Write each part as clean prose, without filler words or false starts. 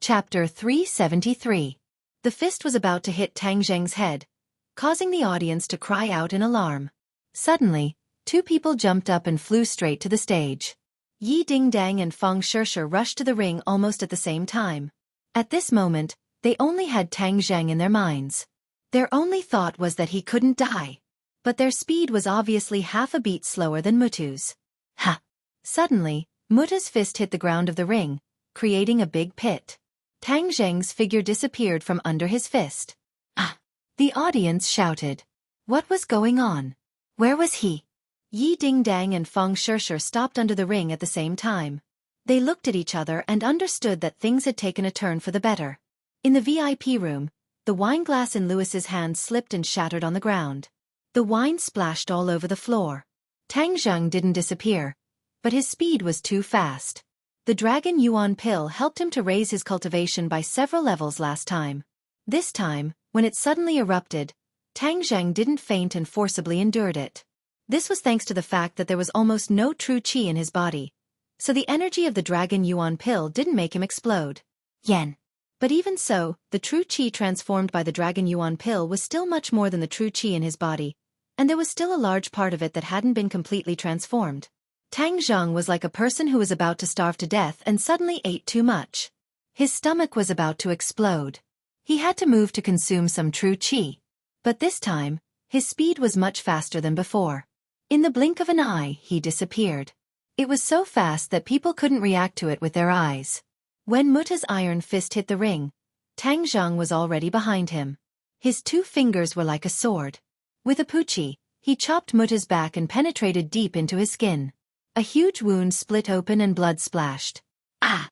Chapter 373. The fist was about to hit Tang Zheng's head, causing the audience to cry out in alarm. Suddenly, two people jumped up and flew straight to the stage. Yi Dingdang and Feng Shishir rushed to the ring almost at the same time. At this moment, they only had Tang Zheng in their minds. Their only thought was that he couldn't die. But their speed was obviously half a beat slower than Mutu's. Ha! Suddenly, Muta's fist hit the ground of the ring, creating a big pit. Tang Zheng's figure disappeared from under his fist. Ah! The audience shouted. What was going on? Where was he? Yi Dingdang and Feng Shishir stopped under the ring at the same time. They looked at each other and understood that things had taken a turn for the better. In the VIP room, the wine glass in Louis's hand slipped and shattered on the ground. The wine splashed all over the floor. Tang Zheng didn't disappear, but his speed was too fast. The Dragon Yuan pill helped him to raise his cultivation by several levels last time. This time, when it suddenly erupted, Tang Zheng didn't faint and forcibly endured it. This was thanks to the fact that there was almost no true qi in his body, so the energy of the Dragon Yuan pill didn't make him explode. Yen. But even so, the true qi transformed by the Dragon Yuan pill was still much more than the true qi in his body, and there was still a large part of it that hadn't been completely transformed. Tang Zheng was like a person who was about to starve to death and suddenly ate too much. His stomach was about to explode. He had to move to consume some true qi. But this time, his speed was much faster than before. In the blink of an eye, he disappeared. It was so fast that people couldn't react to it with their eyes. When Muta's iron fist hit the ring, Tang Zheng was already behind him. His two fingers were like a sword. With a puchi, he chopped Muta's back and penetrated deep into his skin. A huge wound split open and blood splashed. Ah!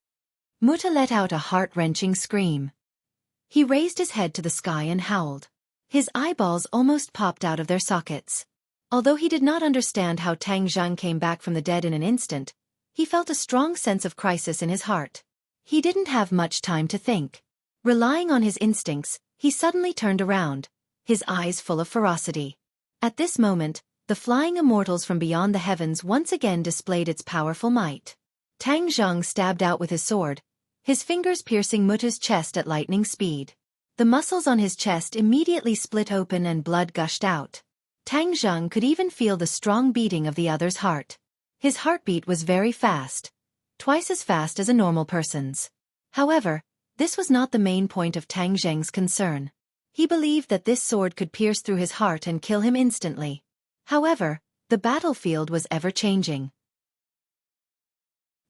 Muta let out a heart-wrenching scream. He raised his head to the sky and howled. His eyeballs almost popped out of their sockets. Although he did not understand how Tang Zheng came back from the dead in an instant, he felt a strong sense of crisis in his heart. He didn't have much time to think. Relying on his instincts, he suddenly turned around, his eyes full of ferocity. At this moment, the flying immortals from beyond the heavens once again displayed its powerful might. Tang Zheng stabbed out with his sword, his fingers piercing Muta's chest at lightning speed. The muscles on his chest immediately split open and blood gushed out. Tang Zheng could even feel the strong beating of the other's heart. His heartbeat was very fast, twice as fast as a normal person's. However, this was not the main point of Tang Zheng's concern. He believed that this sword could pierce through his heart and kill him instantly. However, the battlefield was ever-changing.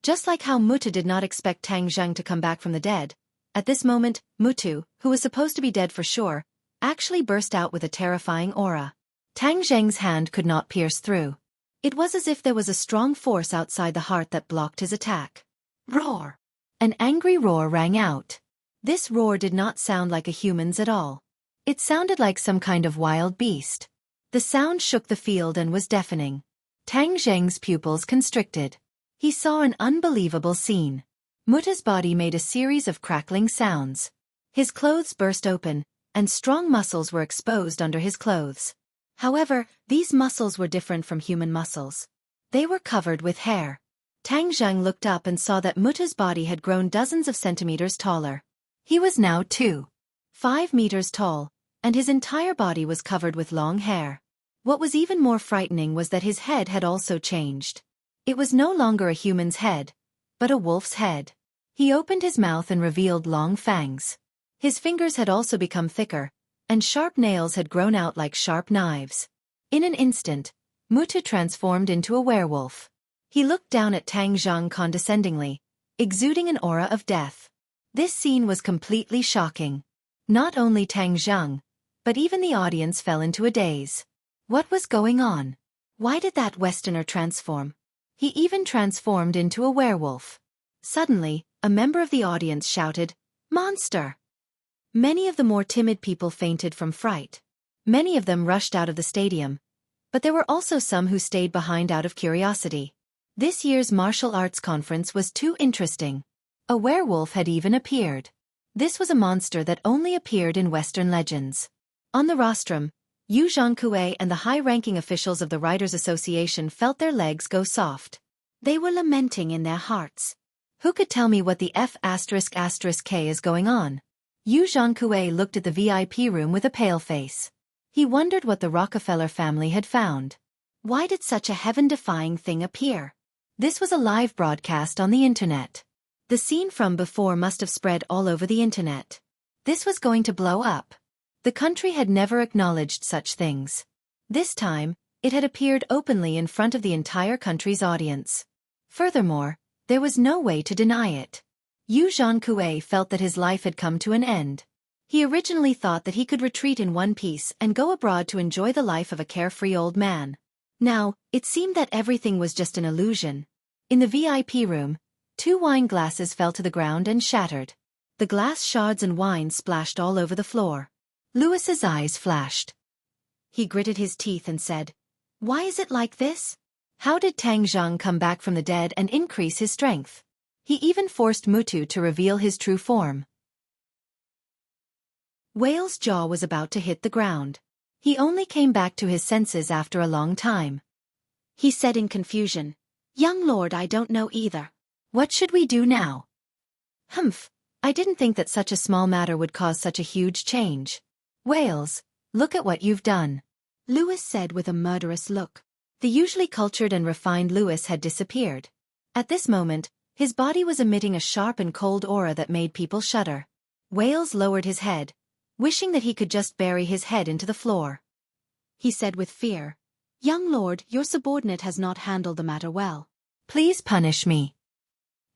Just like how Mutu did not expect Tang Zheng to come back from the dead, at this moment, Mutu, who was supposed to be dead for sure, actually burst out with a terrifying aura. Tang Zheng's hand could not pierce through. It was as if there was a strong force outside the heart that blocked his attack. Roar! An angry roar rang out. This roar did not sound like a human's at all. It sounded like some kind of wild beast. The sound shook the field and was deafening. Tang Zheng's pupils constricted. He saw an unbelievable scene. Muta's body made a series of crackling sounds. His clothes burst open, and strong muscles were exposed under his clothes. However, these muscles were different from human muscles. They were covered with hair. Tang Zheng looked up and saw that Muta's body had grown dozens of centimeters taller. He was now 2.5 meters tall, and his entire body was covered with long hair. What was even more frightening was that his head had also changed. It was no longer a human's head, but a wolf's head. He opened his mouth and revealed long fangs. His fingers had also become thicker, and sharp nails had grown out like sharp knives. In an instant, Mutu transformed into a werewolf. He looked down at Tang Zheng condescendingly, exuding an aura of death. This scene was completely shocking. Not only Tang Zheng, but even the audience fell into a daze. What was going on? Why did that Westerner transform? He even transformed into a werewolf. Suddenly, a member of the audience shouted, "Monster!" Many of the more timid people fainted from fright. Many of them rushed out of the stadium, but there were also some who stayed behind out of curiosity. This year's martial arts conference was too interesting. A werewolf had even appeared. This was a monster that only appeared in Western legends. On the rostrum, Yu Zhongkue and the high-ranking officials of the Writers' Association felt their legs go soft. They were lamenting in their hearts. Who could tell me what the F***K is going on? Yu Zhongkue looked at the VIP room with a pale face. He wondered what the Rockefeller family had found. Why did such a heaven-defying thing appear? This was a live broadcast on the internet. The scene from before must have spread all over the internet. This was going to blow up. The country had never acknowledged such things. This time, it had appeared openly in front of the entire country's audience. Furthermore, there was no way to deny it. Yu Zhongkue felt that his life had come to an end. He originally thought that he could retreat in one piece and go abroad to enjoy the life of a carefree old man. Now, it seemed that everything was just an illusion. In the VIP room, 2 wine glasses fell to the ground and shattered. The glass shards and wine splashed all over the floor. Louis's eyes flashed. He gritted his teeth and said, "Why is it like this? How did Tang Zhang come back from the dead and increase his strength?" He even forced Mutu to reveal his true form. Whale's jaw was about to hit the ground. He only came back to his senses after a long time. He said in confusion, "Young lord, I don't know either. What should we do now?" "Humph, I didn't think that such a small matter would cause such a huge change. Wales, look at what you've done," Louis said with a murderous look. The usually cultured and refined Louis had disappeared. At this moment, his body was emitting a sharp and cold aura that made people shudder. Wales lowered his head, wishing that he could just bury his head into the floor. He said with fear, "Young lord, your subordinate has not handled the matter well. Please punish me."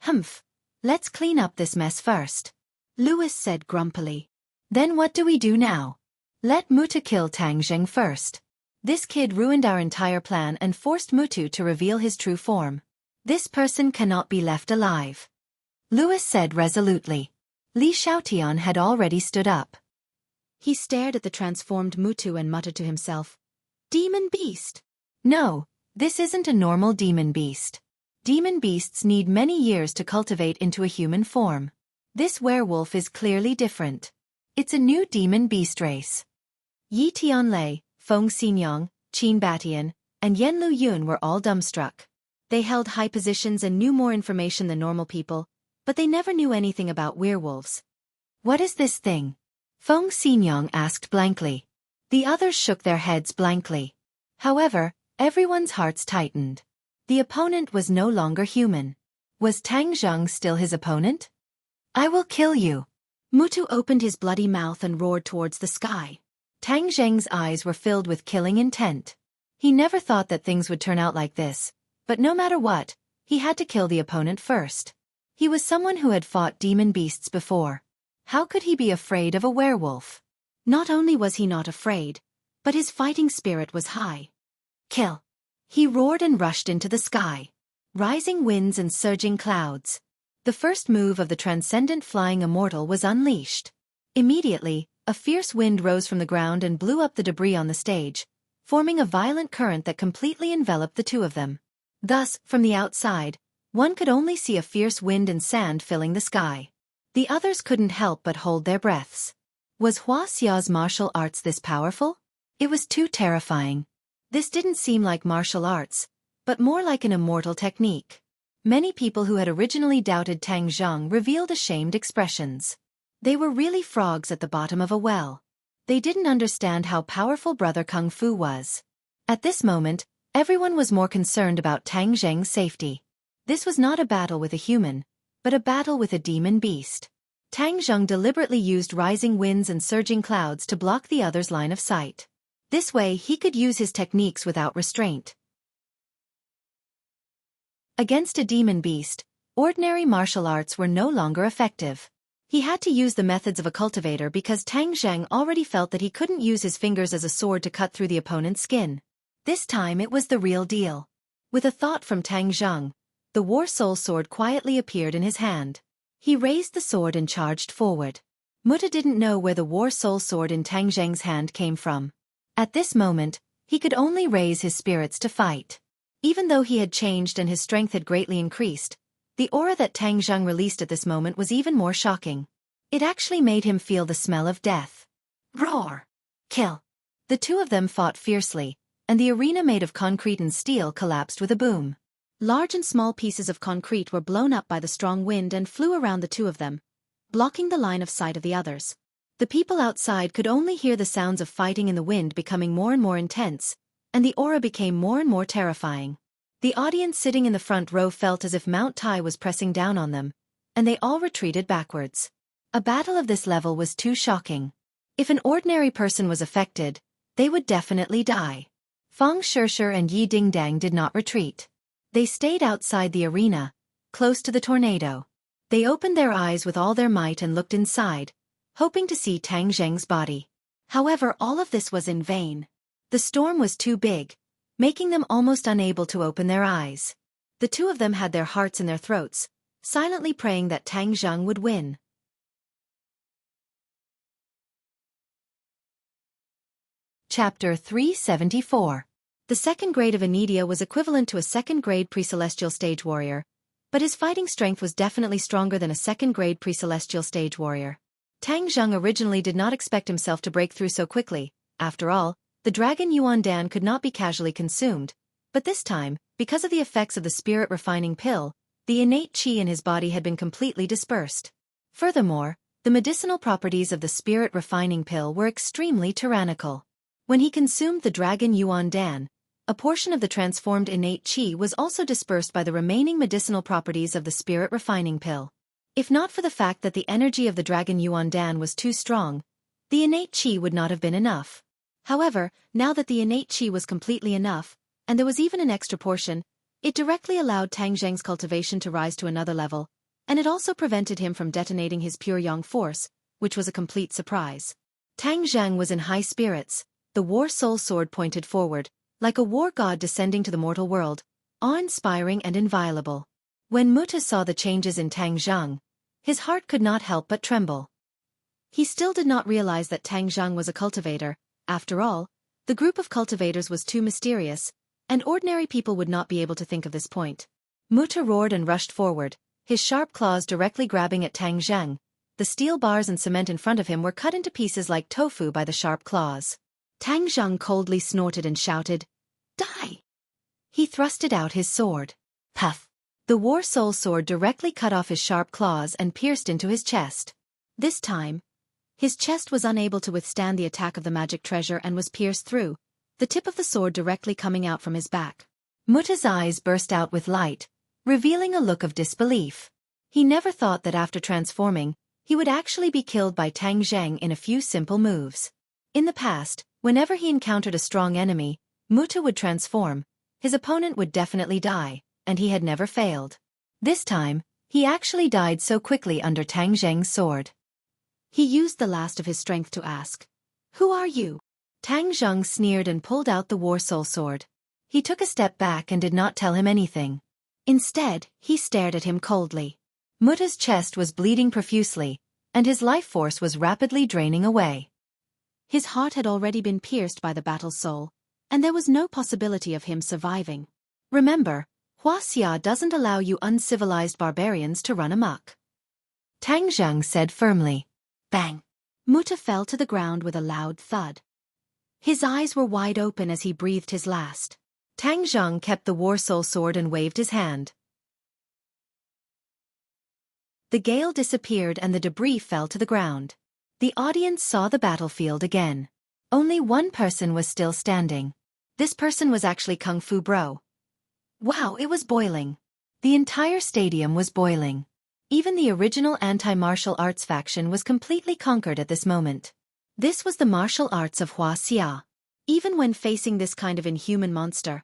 "Humph, let's clean up this mess first," Louis said grumpily. "Then what do we do now? Let Mutu kill Tang Zheng first. This kid ruined our entire plan and forced Mutu to reveal his true form. This person cannot be left alive," Louis said resolutely. Li Xiaotian had already stood up. He stared at the transformed Mutu and muttered to himself, "Demon beast." "No, this isn't a normal demon beast. Demon beasts need many years to cultivate into a human form. This werewolf is clearly different. It's a new demon beast race." Yi Tianlei, Feng Xinyang, Qin Batian, and Yen Lu Yun were all dumbstruck. They held high positions and knew more information than normal people, but they never knew anything about werewolves. "What is this thing?" Feng Xinyang asked blankly. The others shook their heads blankly. However, everyone's hearts tightened. The opponent was no longer human. Was Tang Zheng still his opponent? "I will kill you." Mutu opened his bloody mouth and roared towards the sky. Tang Zheng's eyes were filled with killing intent. He never thought that things would turn out like this, but no matter what, he had to kill the opponent first. He was someone who had fought demon beasts before. How could he be afraid of a werewolf? Not only was he not afraid, but his fighting spirit was high. "Kill!" He roared and rushed into the sky. Rising winds and surging clouds. The first move of the transcendent flying immortal was unleashed. Immediately, a fierce wind rose from the ground and blew up the debris on the stage, forming a violent current that completely enveloped the two of them. Thus, from the outside, one could only see a fierce wind and sand filling the sky. The others couldn't help but hold their breaths. Was Hua Xiao's martial arts this powerful? It was too terrifying. This didn't seem like martial arts, but more like an immortal technique. Many people who had originally doubted Tang Zheng revealed ashamed expressions. They were really frogs at the bottom of a well. They didn't understand how powerful Brother Kung Fu was. At this moment, everyone was more concerned about Tang Zheng's safety. This was not a battle with a human, but a battle with a demon beast. Tang Zheng deliberately used rising winds and surging clouds to block the other's line of sight. This way he could use his techniques without restraint. Against a demon beast, ordinary martial arts were no longer effective. He had to use the methods of a cultivator because Tang Zheng already felt that he couldn't use his fingers as a sword to cut through the opponent's skin. This time it was the real deal. With a thought from Tang Zheng, the War Soul sword quietly appeared in his hand. He raised the sword and charged forward. Muta didn't know where the War Soul sword in Tang Zheng's hand came from. At this moment, he could only raise his spirits to fight. Even though he had changed and his strength had greatly increased, the aura that Tang Zheng released at this moment was even more shocking. It actually made him feel the smell of death. Roar! Kill! The two of them fought fiercely, and the arena made of concrete and steel collapsed with a boom. Large and small pieces of concrete were blown up by the strong wind and flew around the two of them, blocking the line of sight of the others. The people outside could only hear the sounds of fighting in the wind becoming more and more intense, and the aura became more and more terrifying. The audience sitting in the front row felt as if Mount Tai was pressing down on them, and they all retreated backwards. A battle of this level was too shocking. If an ordinary person was affected, they would definitely die. Fang Shishir and Yi Dingdang did not retreat. They stayed outside the arena, close to the tornado. They opened their eyes with all their might and looked inside, hoping to see Tang Zheng's body. However, all of this was in vain. The storm was too big, making them almost unable to open their eyes. The two of them had their hearts in their throats, silently praying that Tang Zheng would win. Chapter 374. The second grade of Anidia was equivalent to a second-grade pre-celestial stage warrior, but his fighting strength was definitely stronger than a second-grade pre-celestial stage warrior. Tang Zheng originally did not expect himself to break through so quickly. After all, the dragon Yuandan could not be casually consumed, but this time, because of the effects of the spirit-refining pill, the innate qi in his body had been completely dispersed. Furthermore, the medicinal properties of the spirit-refining pill were extremely tyrannical. When he consumed the dragon Yuandan, a portion of the transformed innate qi was also dispersed by the remaining medicinal properties of the spirit-refining pill. If not for the fact that the energy of the dragon Yuandan was too strong, the innate qi would not have been enough. However, now that the innate qi was completely enough, and there was even an extra portion, it directly allowed Tang Zheng's cultivation to rise to another level, and it also prevented him from detonating his pure yang force, which was a complete surprise. Tang Zheng was in high spirits. The war soul sword pointed forward, like a war god descending to the mortal world, awe-inspiring and inviolable. When Muta saw the changes in Tang Zheng, his heart could not help but tremble. He still did not realize that Tang Zheng was a cultivator. After all, the group of cultivators was too mysterious, and ordinary people would not be able to think of this point. Muta roared and rushed forward, his sharp claws directly grabbing at Tang Zheng. The steel bars and cement in front of him were cut into pieces like tofu by the sharp claws. Tang Zheng coldly snorted and shouted, "Die!" He thrusted out his sword. Puff! The war soul sword directly cut off his sharp claws and pierced into his chest. This time, his chest was unable to withstand the attack of the magic treasure and was pierced through, the tip of the sword directly coming out from his back. Muta's eyes burst out with light, revealing a look of disbelief. He never thought that after transforming, he would actually be killed by Tang Zheng in a few simple moves. In the past, whenever he encountered a strong enemy, Muta would transform, his opponent would definitely die, and he had never failed. This time, he actually died so quickly under Tang Zheng's sword. He used the last of his strength to ask, "Who are you?" Tang Zheng sneered and pulled out the war soul sword. He took a step back and did not tell him anything. Instead, he stared at him coldly. Muta's chest was bleeding profusely, and his life force was rapidly draining away. His heart had already been pierced by the battle soul, and there was no possibility of him surviving. Remember, Wuxia doesn't allow you uncivilized barbarians to run amok. Tang Zheng said firmly. Bang! Muta fell to the ground with a loud thud. His eyes were wide open as he breathed his last. Tang Zheng kept the war soul sword and waved his hand. The gale disappeared and the debris fell to the ground. The audience saw the battlefield again. Only one person was still standing. This person was actually Kung Fu Bro. Wow, it was boiling. The entire stadium was boiling. Even the original anti-martial arts faction was completely conquered at this moment. This was the martial arts of Wuxia. Even when facing this kind of inhuman monster,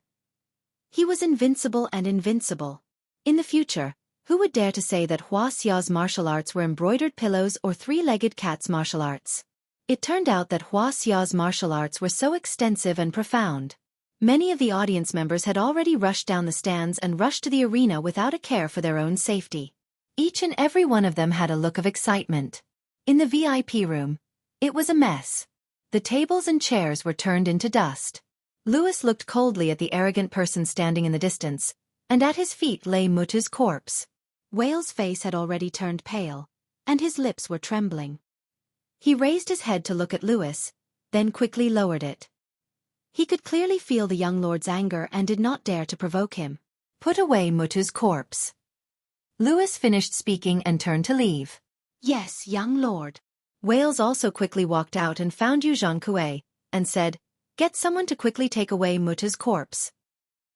he was invincible and invincible. In the future, who would dare to say that Wuxia's martial arts were embroidered pillows or three-legged cats martial arts? It turned out that Wuxia's martial arts were so extensive and profound. Many of the audience members had already rushed down the stands and rushed to the arena without a care for their own safety. Each and every one of them had a look of excitement. In the VIP room, it was a mess. The tables and chairs were turned into dust. Louis looked coldly at the arrogant person standing in the distance, and at his feet lay Muta's corpse. Whale's face had already turned pale, and his lips were trembling. He raised his head to look at Louis, then quickly lowered it. He could clearly feel the young lord's anger and did not dare to provoke him. Put away Mutu's corpse. Louis finished speaking and turned to leave. Yes, young lord. Wales also quickly walked out and found Yu Zhangkue, and said, Get someone to quickly take away Muta's corpse.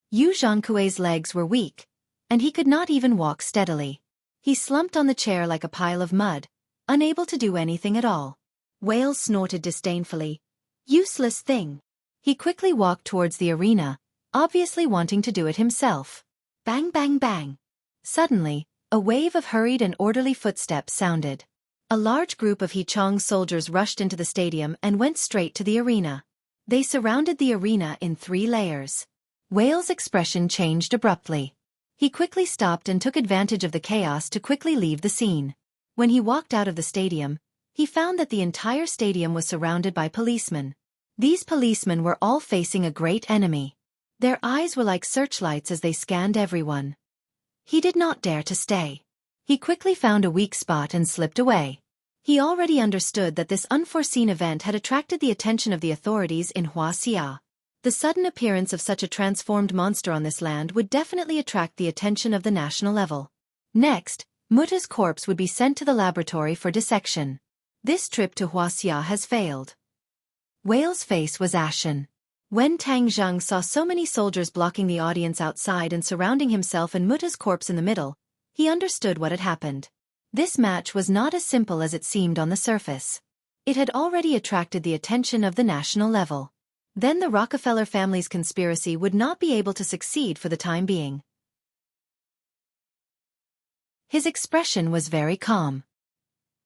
Yu Zhangkue's legs were weak, and he could not even walk steadily. He slumped on the chair like a pile of mud, unable to do anything at all. Wales snorted disdainfully. Useless thing. He quickly walked towards the arena, obviously wanting to do it himself. Bang bang bang. Suddenly, a wave of hurried and orderly footsteps sounded. A large group of Heechong's soldiers rushed into the stadium and went straight to the arena. They surrounded the arena in 3 layers. Wales' expression changed abruptly. He quickly stopped and took advantage of the chaos to quickly leave the scene. When he walked out of the stadium, he found that the entire stadium was surrounded by policemen. These policemen were all facing a great enemy. Their eyes were like searchlights as they scanned everyone. He did not dare to stay. He quickly found a weak spot and slipped away. He already understood that this unforeseen event had attracted the attention of the authorities in Wuxia. The sudden appearance of such a transformed monster on this land would definitely attract the attention of the national level. Next, Muta's corpse would be sent to the laboratory for dissection. This trip to Wuxia has failed. Whale's face was ashen. When Tang Zheng saw so many soldiers blocking the audience outside and surrounding himself and Muta's corpse in the middle, he understood what had happened. This match was not as simple as it seemed on the surface. It had already attracted the attention of the national level. Then the Rockefeller family's conspiracy would not be able to succeed for the time being. His expression was very calm.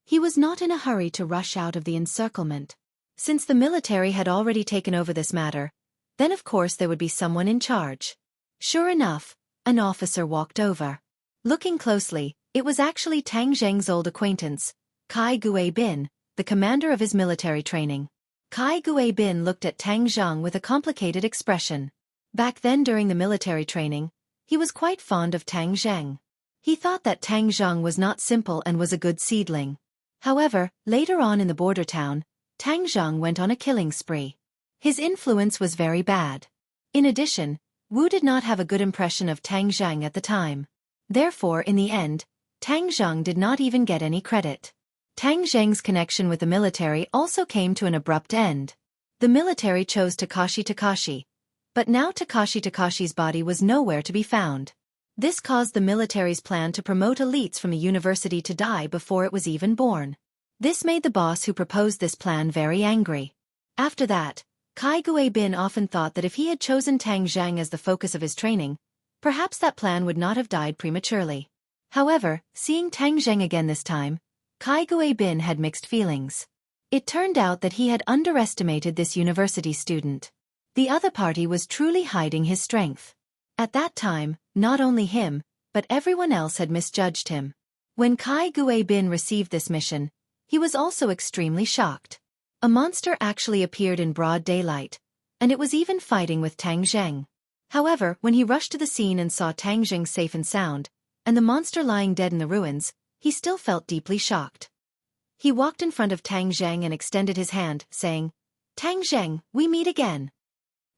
He was not in a hurry to rush out of the encirclement. Since the military had already taken over this matter, then of course there would be someone in charge. Sure enough, an officer walked over. Looking closely, it was actually Tang Zheng's old acquaintance, Kai Guibin, the commander of his military training. Kai Guibin looked at Tang Zheng with a complicated expression. Back then during the military training, he was quite fond of Tang Zheng. He thought that Tang Zheng was not simple and was a good seedling. However, later on in the border town, Tang Zheng went on a killing spree. His influence was very bad. In addition, Wu did not have a good impression of Tang Zheng at the time. Therefore, in the end, Tang Zheng did not even get any credit. Tang Zheng's connection with the military also came to an abrupt end. The military chose Takashi, but now Takashi's body was nowhere to be found. This caused the military's plan to promote elites from a university to die before it was even born. This made the boss who proposed this plan very angry. After that, Kai Guibin often thought that if he had chosen Tang Zheng as the focus of his training, perhaps that plan would not have died prematurely. However, seeing Tang Zheng again this time, Kai Guibin had mixed feelings. It turned out that he had underestimated this university student. The other party was truly hiding his strength. At that time, not only him, but everyone else had misjudged him. When Kai Guibin received this mission, he was also extremely shocked. A monster actually appeared in broad daylight, and it was even fighting with Tang Zheng. However, when he rushed to the scene and saw Tang Zheng safe and sound, and the monster lying dead in the ruins, he still felt deeply shocked. He walked in front of Tang Zheng and extended his hand, saying, "Tang Zheng, we meet again."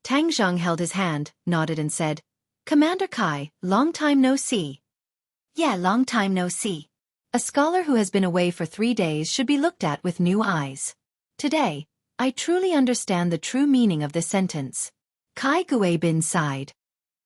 Tang Zheng held his hand, nodded and said, "Commander Kai, long time no see." "Yeah, long time no see." A scholar who has been away for 3 days should be looked at with new eyes. Today, I truly understand the true meaning of this sentence. Kai Guibin sighed.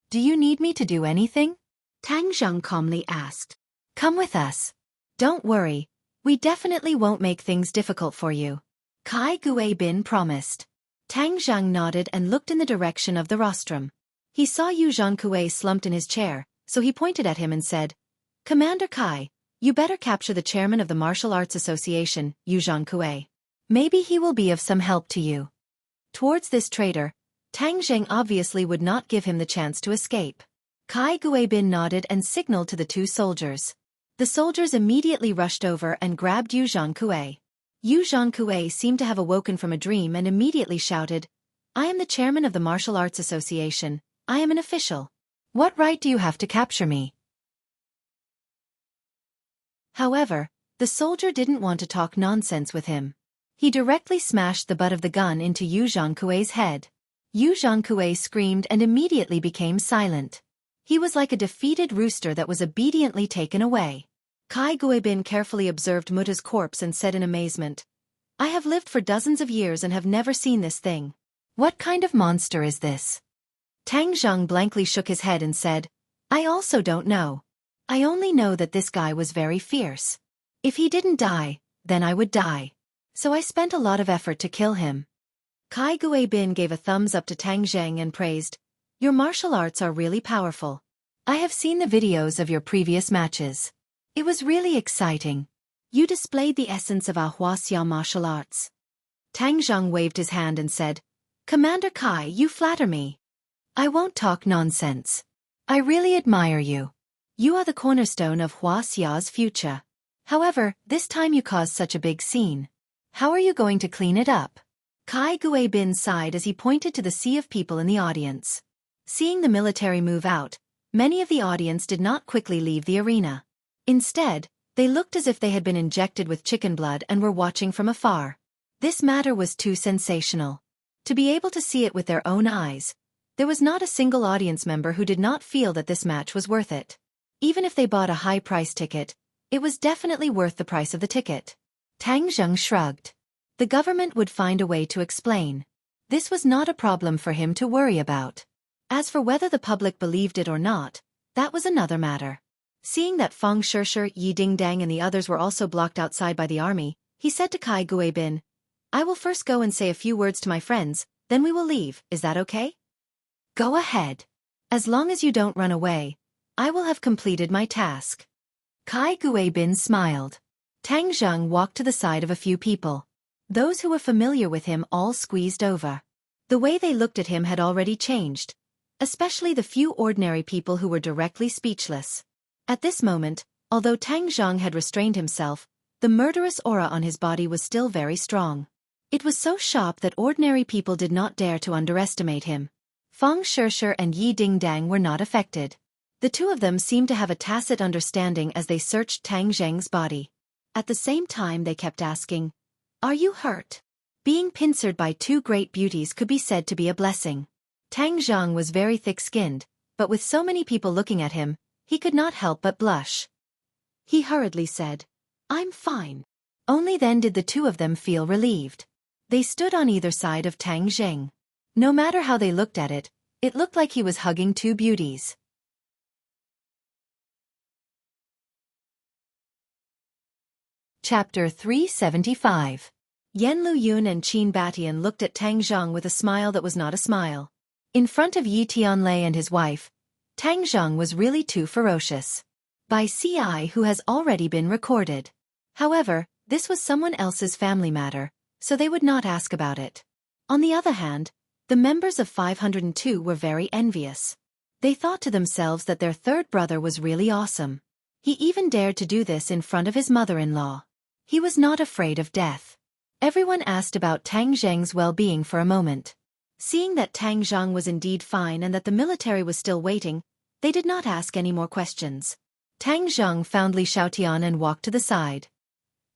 "Do you need me to do anything?" Tang Zheng calmly asked. "Come with us. Don't worry, we definitely won't make things difficult for you," Kai Guibin promised. Tang Zheng nodded and looked in the direction of the rostrum. He saw Yu Zhangkue slumped in his chair, so he pointed at him and said, "Commander Kai, you better capture the chairman of the Martial Arts Association, Yu Zhangkue. Maybe he will be of some help to you." Towards this traitor, Tang Zheng obviously would not give him the chance to escape. Kai Guibin nodded and signaled to the 2 soldiers. The soldiers immediately rushed over and grabbed Yu Zhangkue. Yu Zhangkue seemed to have awoken from a dream and immediately shouted, "I am the chairman of the Martial Arts Association. I am an official. What right do you have to capture me?" However, the soldier didn't want to talk nonsense with him. He directly smashed the butt of the gun into Yu Zhangkue's head. Yu Zhangkue screamed and immediately became silent. He was like a defeated rooster that was obediently taken away. Kai Guibin carefully observed Muta's corpse and said in amazement, "I have lived for dozens of years and have never seen this thing. What kind of monster is this?" Tang Zheng blankly shook his head and said, "I also don't know. I only know that this guy was very fierce. If he didn't die, then I would die. So I spent a lot of effort to kill him." Kai Guibin gave a thumbs up to Tang Zheng and praised, "Your martial arts are really powerful. I have seen the videos of your previous matches. It was really exciting. You displayed the essence of our Wuxia martial arts." Tang Zheng waved his hand and said, "Commander Kai, you flatter me. I won't talk nonsense. I really admire you. You are the cornerstone of Wuxia's future. However, this time you caused such a big scene. How are you going to clean it up?" Kai Guibin sighed as he pointed to the sea of people in the audience. Seeing the military move out, many of the audience did not quickly leave the arena. Instead, they looked as if they had been injected with chicken blood and were watching from afar. This matter was too sensational. To be able to see it with their own eyes, there was not a single audience member who did not feel that this match was worth it. Even if they bought a high-price ticket, it was definitely worth the price of the ticket. Tang Zheng shrugged. The government would find a way to explain. This was not a problem for him to worry about. As for whether the public believed it or not, that was another matter. Seeing that Feng Shishir, Yi Dingdang and the others were also blocked outside by the army, he said to Kai Guibin, "I will first go and say a few words to my friends, then we will leave, is that okay?" "Go ahead. As long as you don't run away, I will have completed my task." Kai Guibin smiled. Tang Zheng walked to the side of a few people. Those who were familiar with him all squeezed over. The way they looked at him had already changed, especially the few ordinary people who were directly speechless. At this moment, although Tang Zheng had restrained himself, the murderous aura on his body was still very strong. It was so sharp that ordinary people did not dare to underestimate him. Feng Shishir and Yi Dingdang were not affected. The two of them seemed to have a tacit understanding as they searched Tang Zheng's body. At the same time they kept asking, "Are you hurt?" Being pincered by two great beauties could be said to be a blessing. Tang Zheng was very thick-skinned, but with so many people looking at him, he could not help but blush. He hurriedly said, "I'm fine." Only then did the two of them feel relieved. They stood on either side of Tang Zheng. No matter how they looked at it, it looked like he was hugging two beauties. Chapter 375. Yan Luyun and Qin Batian looked at Tang Zheng with a smile that was not a smile. In front of Yi Tianlei and his wife, Tang Zheng was really too ferocious. By CI who has already been recorded. However, this was someone else's family matter, so they would not ask about it. On the other hand, the members of 502 were very envious. They thought to themselves that their third brother was really awesome. He even dared to do this in front of his mother-in-law. He was not afraid of death. Everyone asked about Tang Zheng's well-being for a moment. Seeing that Tang Zheng was indeed fine and that the military was still waiting, they did not ask any more questions. Tang Zheng found Li Xiaotian and walked to the side.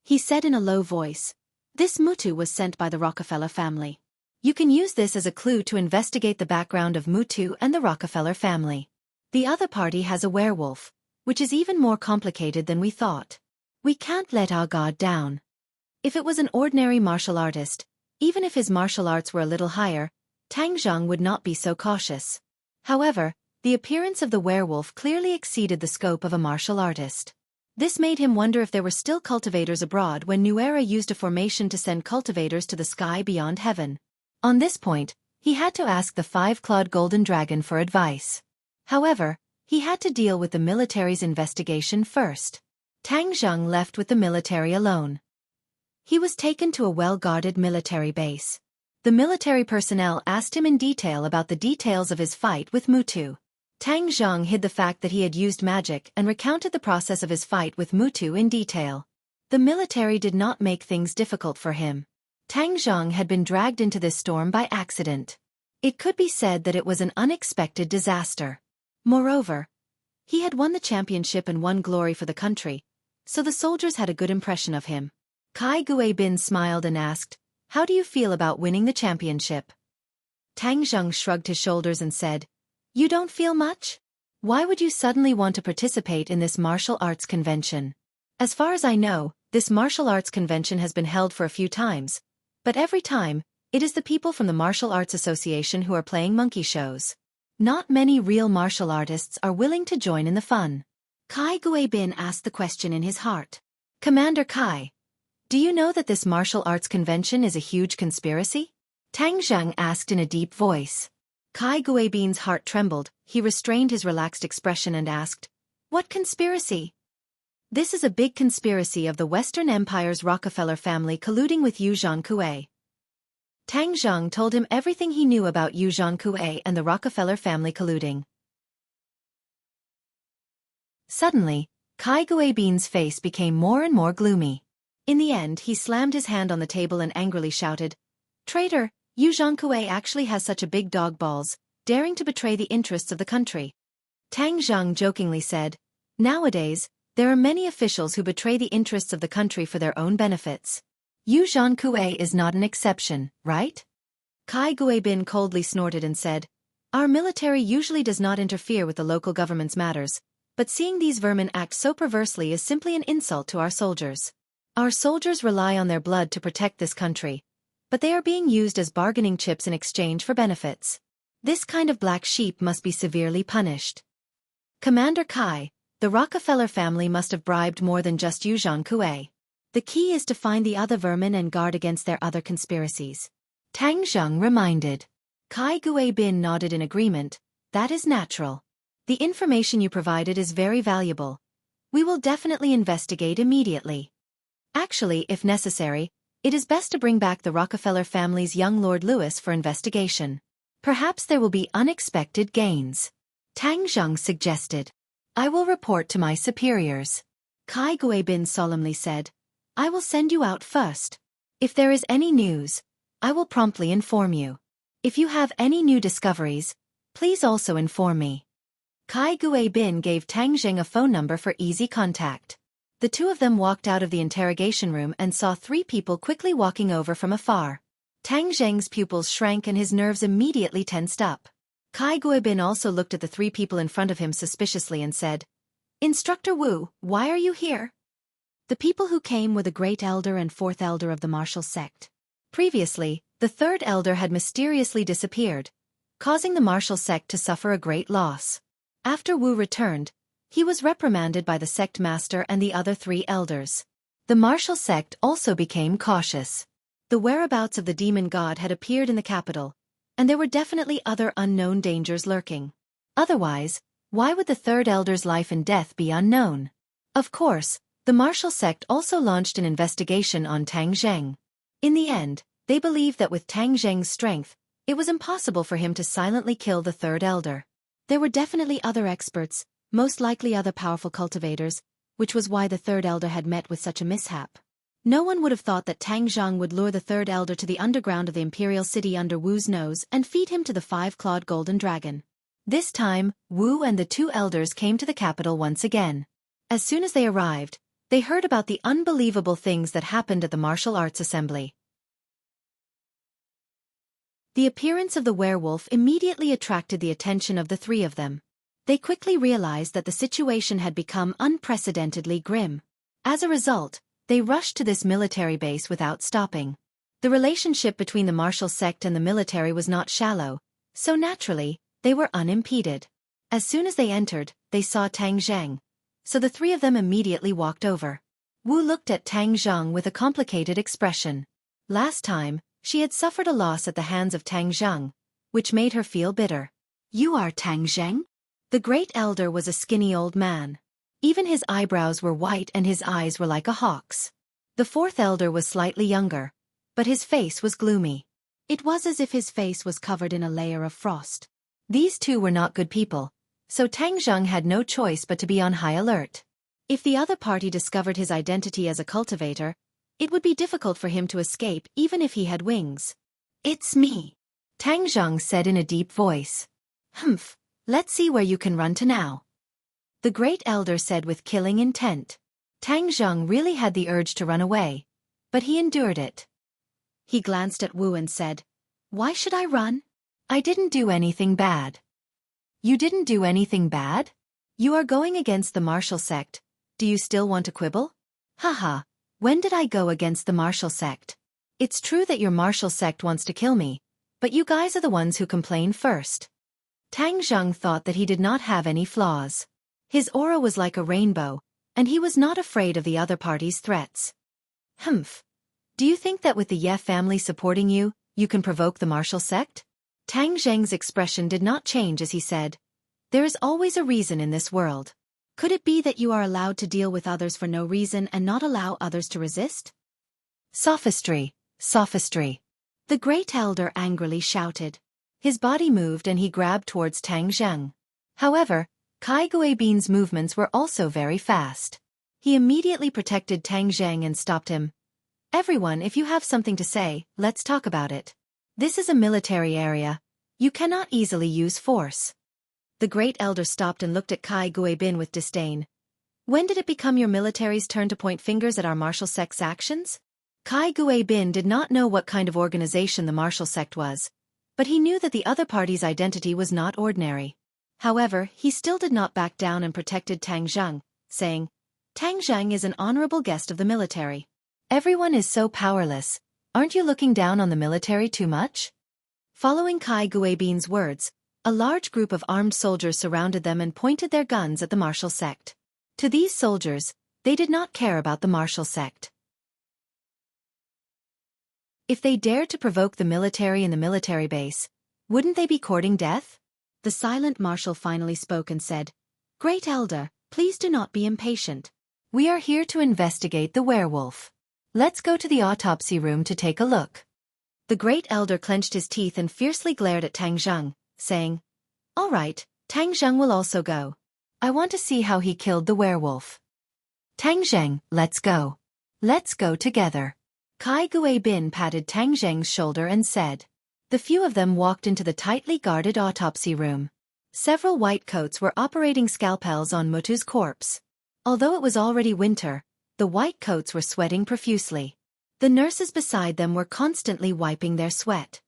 He said in a low voice, "This Mutu was sent by the Rockefeller family. You can use this as a clue to investigate the background of Mutu and the Rockefeller family. The other party has a werewolf, which is even more complicated than we thought. We can't let our guard down. If it was an ordinary martial artist, even if his martial arts were a little higher, Tang Zheng would not be so cautious. However, the appearance of the werewolf clearly exceeded the scope of a martial artist. This made him wonder if there were still cultivators abroad when New Era used a formation to send cultivators to the sky beyond heaven. On this point, he had to ask the five-clawed golden dragon for advice. However, he had to deal with the military's investigation first. Tang Zheng left with the military alone. He was taken to a well-guarded military base. The military personnel asked him in detail about the details of his fight with Mutu. Tang Zheng hid the fact that he had used magic and recounted the process of his fight with Mutu in detail. The military did not make things difficult for him. Tang Zheng had been dragged into this storm by accident. It could be said that it was an unexpected disaster. Moreover, he had won the championship and won glory for the country, so the soldiers had a good impression of him. Kai Guibin smiled and asked, "How do you feel about winning the championship?" Tang Zheng shrugged his shoulders and said, "You don't feel much? Why would you suddenly want to participate in this martial arts convention? As far as I know, this martial arts convention has been held for a few times, but every time, it is the people from the Martial Arts Association who are playing monkey shows. Not many real martial artists are willing to join in the fun. Kai Guibin asked the question in his heart. Commander Kai, do you know that this martial arts convention is a huge conspiracy? Tang Zheng asked in a deep voice. Kai Guibin's heart trembled, he restrained his relaxed expression and asked, "What conspiracy?" "This is a big conspiracy of the Western Empire's Rockefeller family colluding with Yu Zhankue." Tang Zheng told him everything he knew about Yu Zhankue and the Rockefeller family colluding. Suddenly, Kai Guibin's face became more and more gloomy. In the end, he slammed his hand on the table and angrily shouted, "Traitor, Yu Zhankue actually has such a big dog balls, daring to betray the interests of the country." Tang Zheng jokingly said, "Nowadays, there are many officials who betray the interests of the country for their own benefits. Yu Zhankue is not an exception, right?" Kai Guibin coldly snorted and said, "Our military usually does not interfere with the local government's matters, but seeing these vermin act so perversely is simply an insult to our soldiers. Our soldiers rely on their blood to protect this country, but they are being used as bargaining chips in exchange for benefits. This kind of black sheep must be severely punished. Commander Kai, the Rockefeller family must have bribed more than just Yu Zhankue. The key is to find the other vermin and guard against their other conspiracies." Tang Zheng reminded. Kai Guibin nodded in agreement. "That is natural. The information you provided is very valuable. We will definitely investigate immediately. Actually, if necessary, it is best to bring back the Rockefeller family's young Lord Louis for investigation. Perhaps there will be unexpected gains." Tang Zheng suggested. "I will report to my superiors." Kai Guibin solemnly said, "I will send you out first. If there is any news, I will promptly inform you. If you have any new discoveries, please also inform me." Kai Guibin gave Tang Zheng a phone number for easy contact. The two of them walked out of the interrogation room and saw three people quickly walking over from afar. Tang Zheng's pupils shrank and his nerves immediately tensed up. Kai Guibin also looked at the three people in front of him suspiciously and said, "Instructor Wu, why are you here?" The people who came were the Great Elder and Fourth Elder of the martial sect. Previously, the Third Elder had mysteriously disappeared, causing the martial sect to suffer a great loss. After Wu returned, he was reprimanded by the sect master and the other three elders. The martial sect also became cautious. The whereabouts of the demon god had appeared in the capital, and there were definitely other unknown dangers lurking. Otherwise, why would the Third Elder's life and death be unknown? Of course, the martial sect also launched an investigation on Tang Zheng. In the end, they believed that with Tang Zheng's strength, it was impossible for him to silently kill the Third Elder. There were definitely other experts, most likely other powerful cultivators, which was why the Third Elder had met with such a mishap. No one would have thought that Tang Zheng would lure the Third Elder to the underground of the Imperial City under Wu's nose and feed him to the five-clawed golden dragon. This time, Wu and the two elders came to the capital once again. As soon as they arrived, they heard about the unbelievable things that happened at the Martial Arts Assembly. The appearance of the werewolf immediately attracted the attention of the three of them. They quickly realized that the situation had become unprecedentedly grim. As a result, they rushed to this military base without stopping. The relationship between the martial sect and the military was not shallow, so naturally, they were unimpeded. As soon as they entered, they saw Tang Zheng, so the three of them immediately walked over. Wu looked at Tang Zheng with a complicated expression. Last time, she had suffered a loss at the hands of Tang Zheng, which made her feel bitter. "You are Tang Zheng?" The Great Elder was a skinny old man. Even his eyebrows were white and his eyes were like a hawk's. The Fourth Elder was slightly younger, but his face was gloomy. It was as if his face was covered in a layer of frost. These two were not good people, so Tang Zheng had no choice but to be on high alert. If the other party discovered his identity as a cultivator, it would be difficult for him to escape even if he had wings. "It's me," Tang Zheng said in a deep voice. "Humph. Let's see where you can run to now," the Great Elder said with killing intent. Tang Zheng really had the urge to run away, but he endured it. He glanced at Wu and said, "Why should I run? I didn't do anything bad." You didn't do anything bad? You are going against the martial sect. Do you still want to quibble? Haha, when did I go against the martial sect? It's true that your martial sect wants to kill me, but you guys are the ones who complain first. Tang Zheng thought that he did not have any flaws. His aura was like a rainbow, and he was not afraid of the other party's threats. Humph. Do you think that with the Ye family supporting you, you can provoke the martial sect? Tang Zheng's expression did not change as he said, "There is always a reason in this world. Could it be that you are allowed to deal with others for no reason and not allow others to resist?" Sophistry, sophistry. The great elder angrily shouted. His body moved and he grabbed towards Tang Zheng. However, Kai Guibin's movements were also very fast. He immediately protected Tang Zheng and stopped him. "Everyone, if you have something to say, let's talk about it. This is a military area. You cannot easily use force." The great elder stopped and looked at Kai Guibin with disdain. "When did it become your military's turn to point fingers at our martial sect's actions?" Kai Guibin did not know what kind of organization the martial sect was, but he knew that the other party's identity was not ordinary. However, he still did not back down and protected Tang Zheng, saying, "Tang Zheng is an honorable guest of the military. Everyone is so powerless. Aren't you looking down on the military too much?" Following Kai Guibin's words, a large group of armed soldiers surrounded them and pointed their guns at the martial sect. To these soldiers, they did not care about the martial sect. If they dared to provoke the military in the military base, wouldn't they be courting death? The silent marshal finally spoke and said, "Great elder, please do not be impatient. We are here to investigate the werewolf. Let's go to the autopsy room to take a look." The great elder clenched his teeth and fiercely glared at Tang Zheng, saying, "All right, Tang Zheng will also go. I want to see how he killed the werewolf." "Tang Zheng, let's go. Let's go together." Kai Guibin patted Tang Zheng's shoulder and said. The few of them walked into the tightly guarded autopsy room. Several white coats were operating scalpels on Mutu's corpse. Although it was already winter, the white coats were sweating profusely. The nurses beside them were constantly wiping their sweat.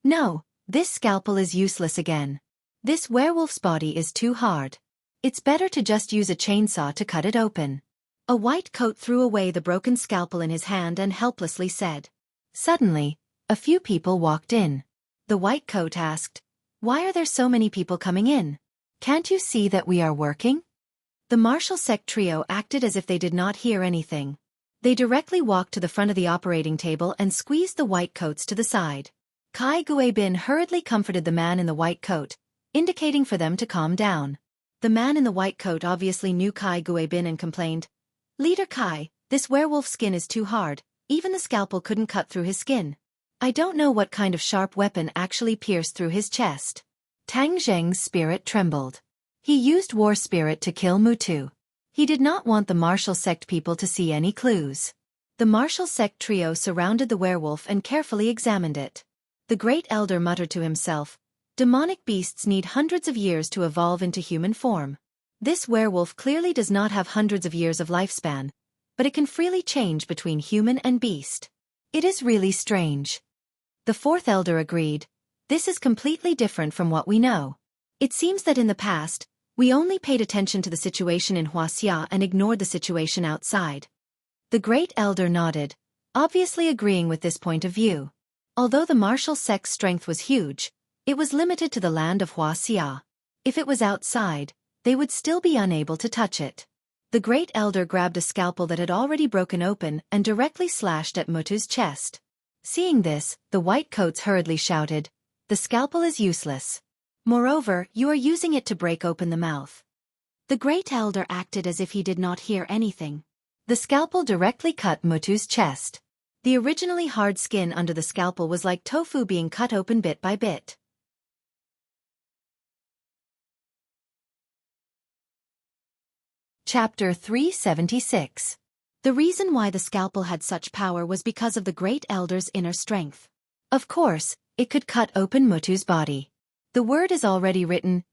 "No, this scalpel is useless again. This werewolf's body is too hard. It's better to just use a chainsaw to cut it open." A white coat threw away the broken scalpel in his hand and helplessly said. Suddenly, a few people walked in. The white coat asked, "Why are there so many people coming in? Can't you see that we are working?" The martial sect trio acted as if they did not hear anything. They directly walked to the front of the operating table and squeezed the white coats to the side. Kai Guibin hurriedly comforted the man in the white coat, indicating for them to calm down. The man in the white coat obviously knew Kai Guibin and complained, "Leader Kai, this werewolf skin is too hard, even the scalpel couldn't cut through his skin. I don't know what kind of sharp weapon actually pierced through his chest." Tang Zheng's spirit trembled. He used war spirit to kill Mutu. He did not want the martial sect people to see any clues. The martial sect trio surrounded the werewolf and carefully examined it. The great elder muttered to himself, "Demonic beasts need hundreds of years to evolve into human form. This werewolf clearly does not have hundreds of years of lifespan, but it can freely change between human and beast. It is really strange." The fourth elder agreed, "This is completely different from what we know. It seems that in the past, we only paid attention to the situation in Wuxia and ignored the situation outside." The great elder nodded, obviously agreeing with this point of view. Although the martial sect's strength was huge, it was limited to the land of Wuxia. If it was outside, they would still be unable to touch it. The great elder grabbed a scalpel that had already broken open and directly slashed at Mutu's chest. Seeing this, the white coats hurriedly shouted, "The scalpel is useless. Moreover, you are using it to break open the mouth." The great elder acted as if he did not hear anything. The scalpel directly cut Mutu's chest. The originally hard skin under the scalpel was like tofu being cut open bit by bit. Chapter 376. The reason why the scalpel had such power was because of the great elder's inner strength. Of course, it could cut open Mutu's body. The word is already written,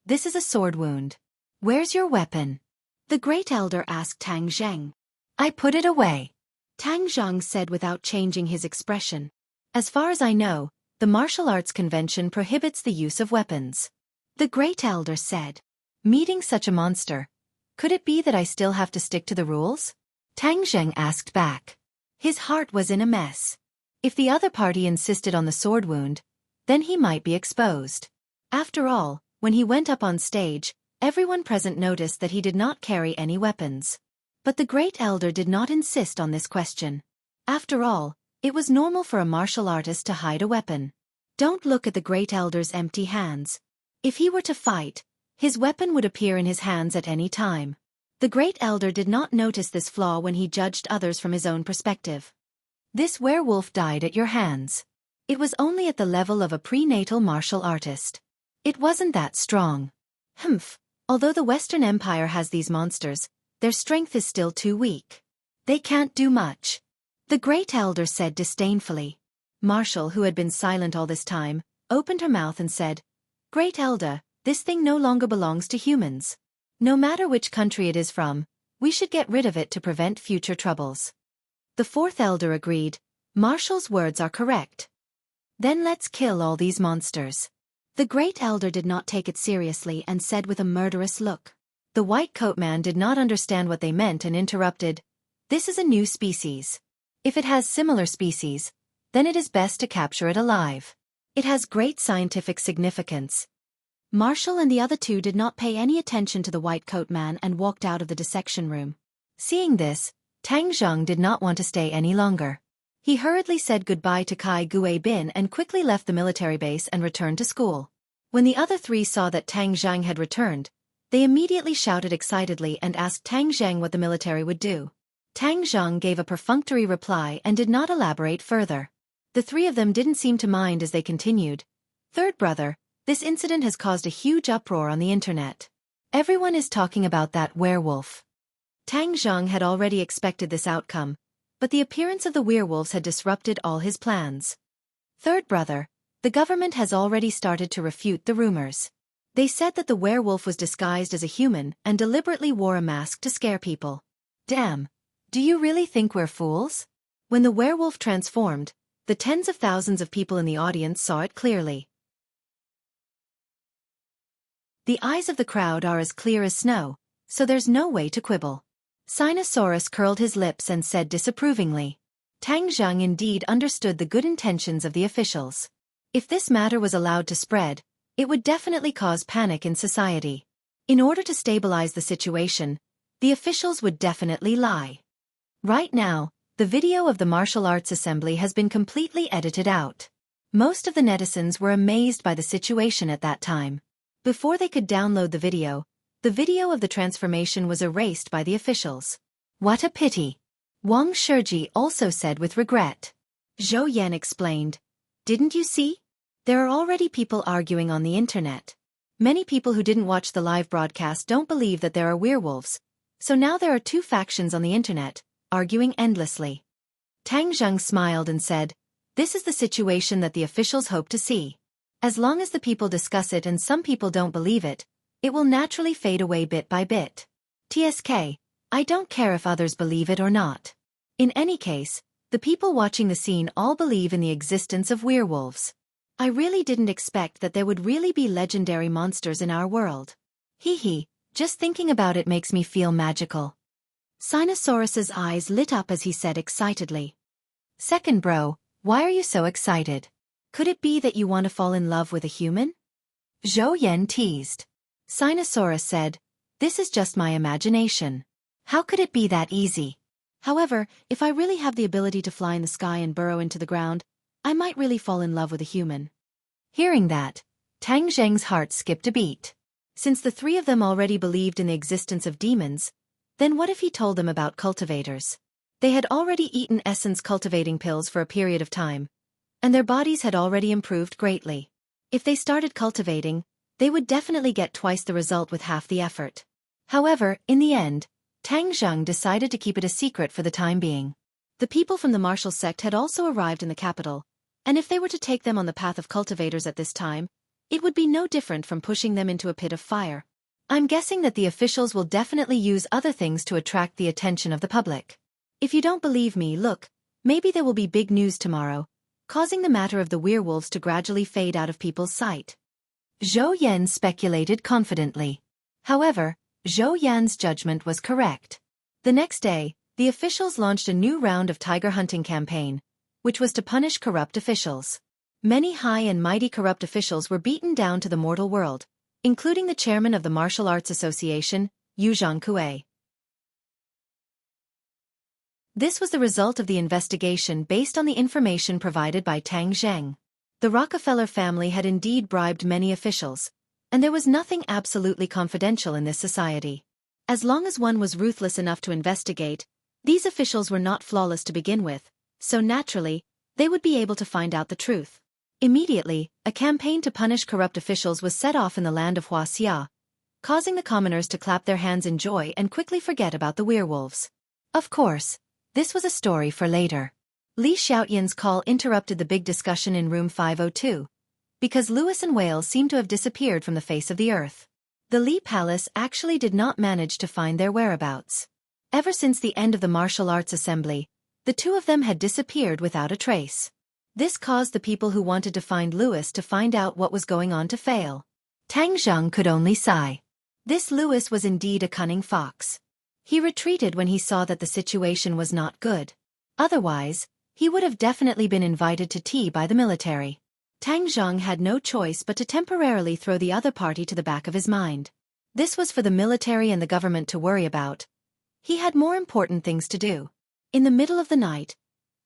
this is a sword wound. Where's your weapon? The great elder asked Tang Zheng. I put it away. Tang Zheng said without changing his expression. As far as I know, the martial arts convention prohibits the use of weapons. The great elder said. Meeting such a monster. Could it be that I still have to stick to the rules? Tang Zheng asked back. His heart was in a mess. If the other party insisted on the sword wound, then he might be exposed. After all, when he went up on stage, everyone present noticed that he did not carry any weapons. But the great elder did not insist on this question. After all, it was normal for a martial artist to hide a weapon. Don't look at the great elder's empty hands. If he were to fight, his weapon would appear in his hands at any time. The great elder did not notice this flaw when he judged others from his own perspective. This werewolf died at your hands. It was only at the level of a prenatal martial artist. It wasn't that strong. Humph, although the Western Empire has these monsters, their strength is still too weak. They can't do much. The great elder said disdainfully. Marshall, who had been silent all this time, opened her mouth and said, Great elder, this thing no longer belongs to humans. No matter which country it is from, we should get rid of it to prevent future troubles. The fourth elder agreed. Marshall's words are correct. Then let's kill all these monsters. The great elder did not take it seriously and said with a murderous look. The white coat man did not understand what they meant and interrupted. This is a new species. If it has similar species, then it is best to capture it alive. It has great scientific significance. Marshall and the other two did not pay any attention to the white coat man and walked out of the dissection room. Seeing this, Tang Zheng did not want to stay any longer. He hurriedly said goodbye to Kai Guibin and quickly left the military base and returned to school. When the other three saw that Tang Zheng had returned, they immediately shouted excitedly and asked Tang Zheng what the military would do. Tang Zheng gave a perfunctory reply and did not elaborate further. The three of them didn't seem to mind as they continued. Third brother, this incident has caused a huge uproar on the internet. Everyone is talking about that werewolf. Tang Zheng had already expected this outcome, but the appearance of the werewolves had disrupted all his plans. Third brother, the government has already started to refute the rumors. They said that the werewolf was disguised as a human and deliberately wore a mask to scare people. Damn, do you really think we're fools? When the werewolf transformed, the tens of thousands of people in the audience saw it clearly. The eyes of the crowd are as clear as snow, so there's no way to quibble. Sinosaurus curled his lips and said disapprovingly. Tang Zheng indeed understood the good intentions of the officials. If this matter was allowed to spread, it would definitely cause panic in society. In order to stabilize the situation, the officials would definitely lie. Right now, the video of the martial arts assembly has been completely edited out. Most of the netizens were amazed by the situation at that time. Before they could download the video of the transformation was erased by the officials. What a pity. Wang Shiji also said with regret. Zhou Yan explained. Didn't you see? There are already people arguing on the internet. Many people who didn't watch the live broadcast don't believe that there are werewolves, so now there are two factions on the internet, arguing endlessly. Tang Zheng smiled and said, This is the situation that the officials hope to see. As long as the people discuss it and some people don't believe it, it will naturally fade away bit by bit. TSK, I don't care if others believe it or not. In any case, the people watching the scene all believe in the existence of werewolves. I really didn't expect that there would really be legendary monsters in our world. Hee hee, just thinking about it makes me feel magical. Sinosaurus's eyes lit up as he said excitedly. Second bro, why are you so excited? Could it be that you want to fall in love with a human? Zhou Yan teased. Sinosaurus said, This is just my imagination. How could it be that easy? However, if I really have the ability to fly in the sky and burrow into the ground, I might really fall in love with a human. Hearing that, Tang Zheng's heart skipped a beat. Since the three of them already believed in the existence of demons, then what if he told them about cultivators? They had already eaten essence cultivating pills for a period of time, and their bodies had already improved greatly. If they started cultivating, they would definitely get twice the result with half the effort. However, in the end, Tang Zheng decided to keep it a secret for the time being. The people from the martial sect had also arrived in the capital, and if they were to take them on the path of cultivators at this time, it would be no different from pushing them into a pit of fire. I'm guessing that the officials will definitely use other things to attract the attention of the public. If you don't believe me, look, maybe there will be big news tomorrow, causing the matter of the werewolves to gradually fade out of people's sight. Zhou Yan speculated confidently. However, Zhou Yan's judgment was correct. The next day, the officials launched a new round of tiger hunting campaign, which was to punish corrupt officials. Many high and mighty corrupt officials were beaten down to the mortal world, including the chairman of the Martial Arts Association, Yu Zhangkue. This was the result of the investigation based on the information provided by Tang Zheng. The Rockefeller family had indeed bribed many officials, and there was nothing absolutely confidential in this society. As long as one was ruthless enough to investigate, these officials were not flawless to begin with, so naturally, they would be able to find out the truth. Immediately, a campaign to punish corrupt officials was set off in the land of Wuxia, causing the commoners to clap their hands in joy and quickly forget about the werewolves. Of course, this was a story for later. Li Xiaoyan's call interrupted the big discussion in room 502, because Lewis and Wales seemed to have disappeared from the face of the earth. The Li Palace actually did not manage to find their whereabouts. Ever since the end of the martial arts assembly, the two of them had disappeared without a trace. This caused the people who wanted to find Lewis to find out what was going on to fail. Tang Zheng could only sigh. This Lewis was indeed a cunning fox. He retreated when he saw that the situation was not good. Otherwise, he would have definitely been invited to tea by the military. Tang Zheng had no choice but to temporarily throw the other party to the back of his mind. This was for the military and the government to worry about. He had more important things to do. In the middle of the night,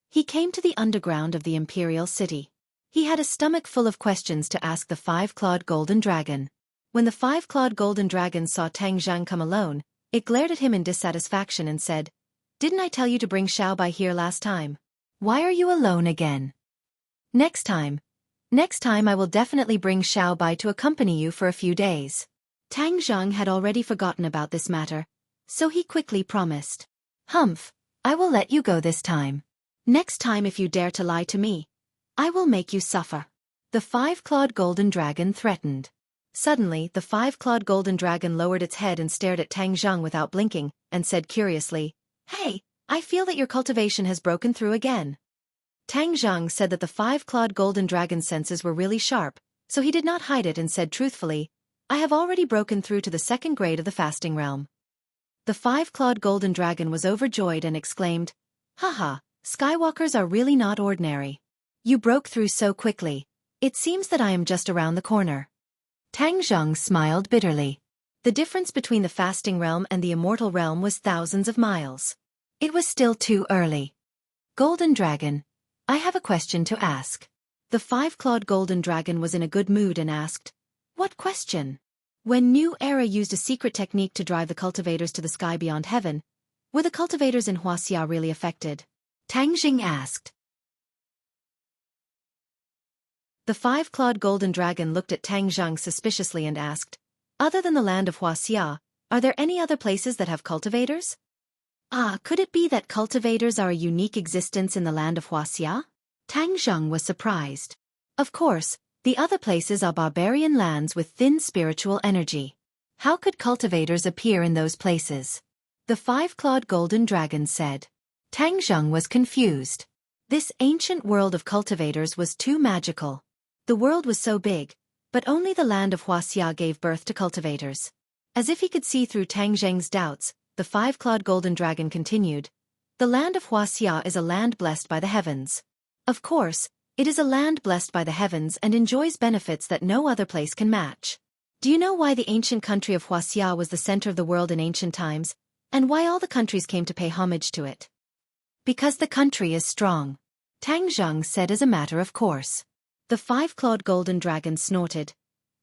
he came to the underground of the imperial city. He had a stomach full of questions to ask the five-clawed golden dragon. When the five-clawed golden dragon saw Tang Zheng come alone, it glared at him in dissatisfaction and said, "Didn't I tell you to bring Xiaobai here last time? Why are you alone again? Next time I will definitely bring Xiaobai to accompany you for a few days." Tang Zheng had already forgotten about this matter, so he quickly promised. "Humph, I will let you go this time. Next time if you dare to lie to me, I will make you suffer." The five-clawed golden dragon threatened. Suddenly, the five-clawed golden dragon lowered its head and stared at Tang Zheng without blinking, and said curiously, "Hey, I feel that your cultivation has broken through again." Tang Zheng said that the five-clawed golden dragon's senses were really sharp, so he did not hide it and said truthfully, "I have already broken through to the second grade of the fasting realm." The five-clawed golden dragon was overjoyed and exclaimed, "Haha, Skywalkers are really not ordinary. You broke through so quickly. It seems that I am just around the corner." Tang Zheng smiled bitterly. The difference between the fasting realm and the immortal realm was thousands of miles. It was still too early. "Golden Dragon, I have a question to ask." The five-clawed golden dragon was in a good mood and asked, "What question?" When New Era used a secret technique to drive the cultivators to the sky beyond heaven, were the cultivators in Wuxia really affected? Tang Jing asked. The five-clawed golden dragon looked at Tang Zheng suspiciously and asked, "Other than the land of Wuxia, are there any other places that have cultivators?" Could it be that cultivators are a unique existence in the land of Wuxia? Tang Zheng was surprised. Of course, the other places are barbarian lands with thin spiritual energy. How could cultivators appear in those places? The five-clawed golden dragon said. Tang Zheng was confused. This ancient world of cultivators was too magical. The world was so big, but only the land of Wuxia gave birth to cultivators. As if he could see through Tang Zheng's doubts, the five-clawed golden dragon continued, "The land of Wuxia is a land blessed by the heavens. Of course, it is a land blessed by the heavens and enjoys benefits that no other place can match. Do you know why the ancient country of Wuxia was the center of the world in ancient times, and why all the countries came to pay homage to it? Because the country is strong," Tang Zheng said as a matter of course. The five-clawed golden dragon snorted.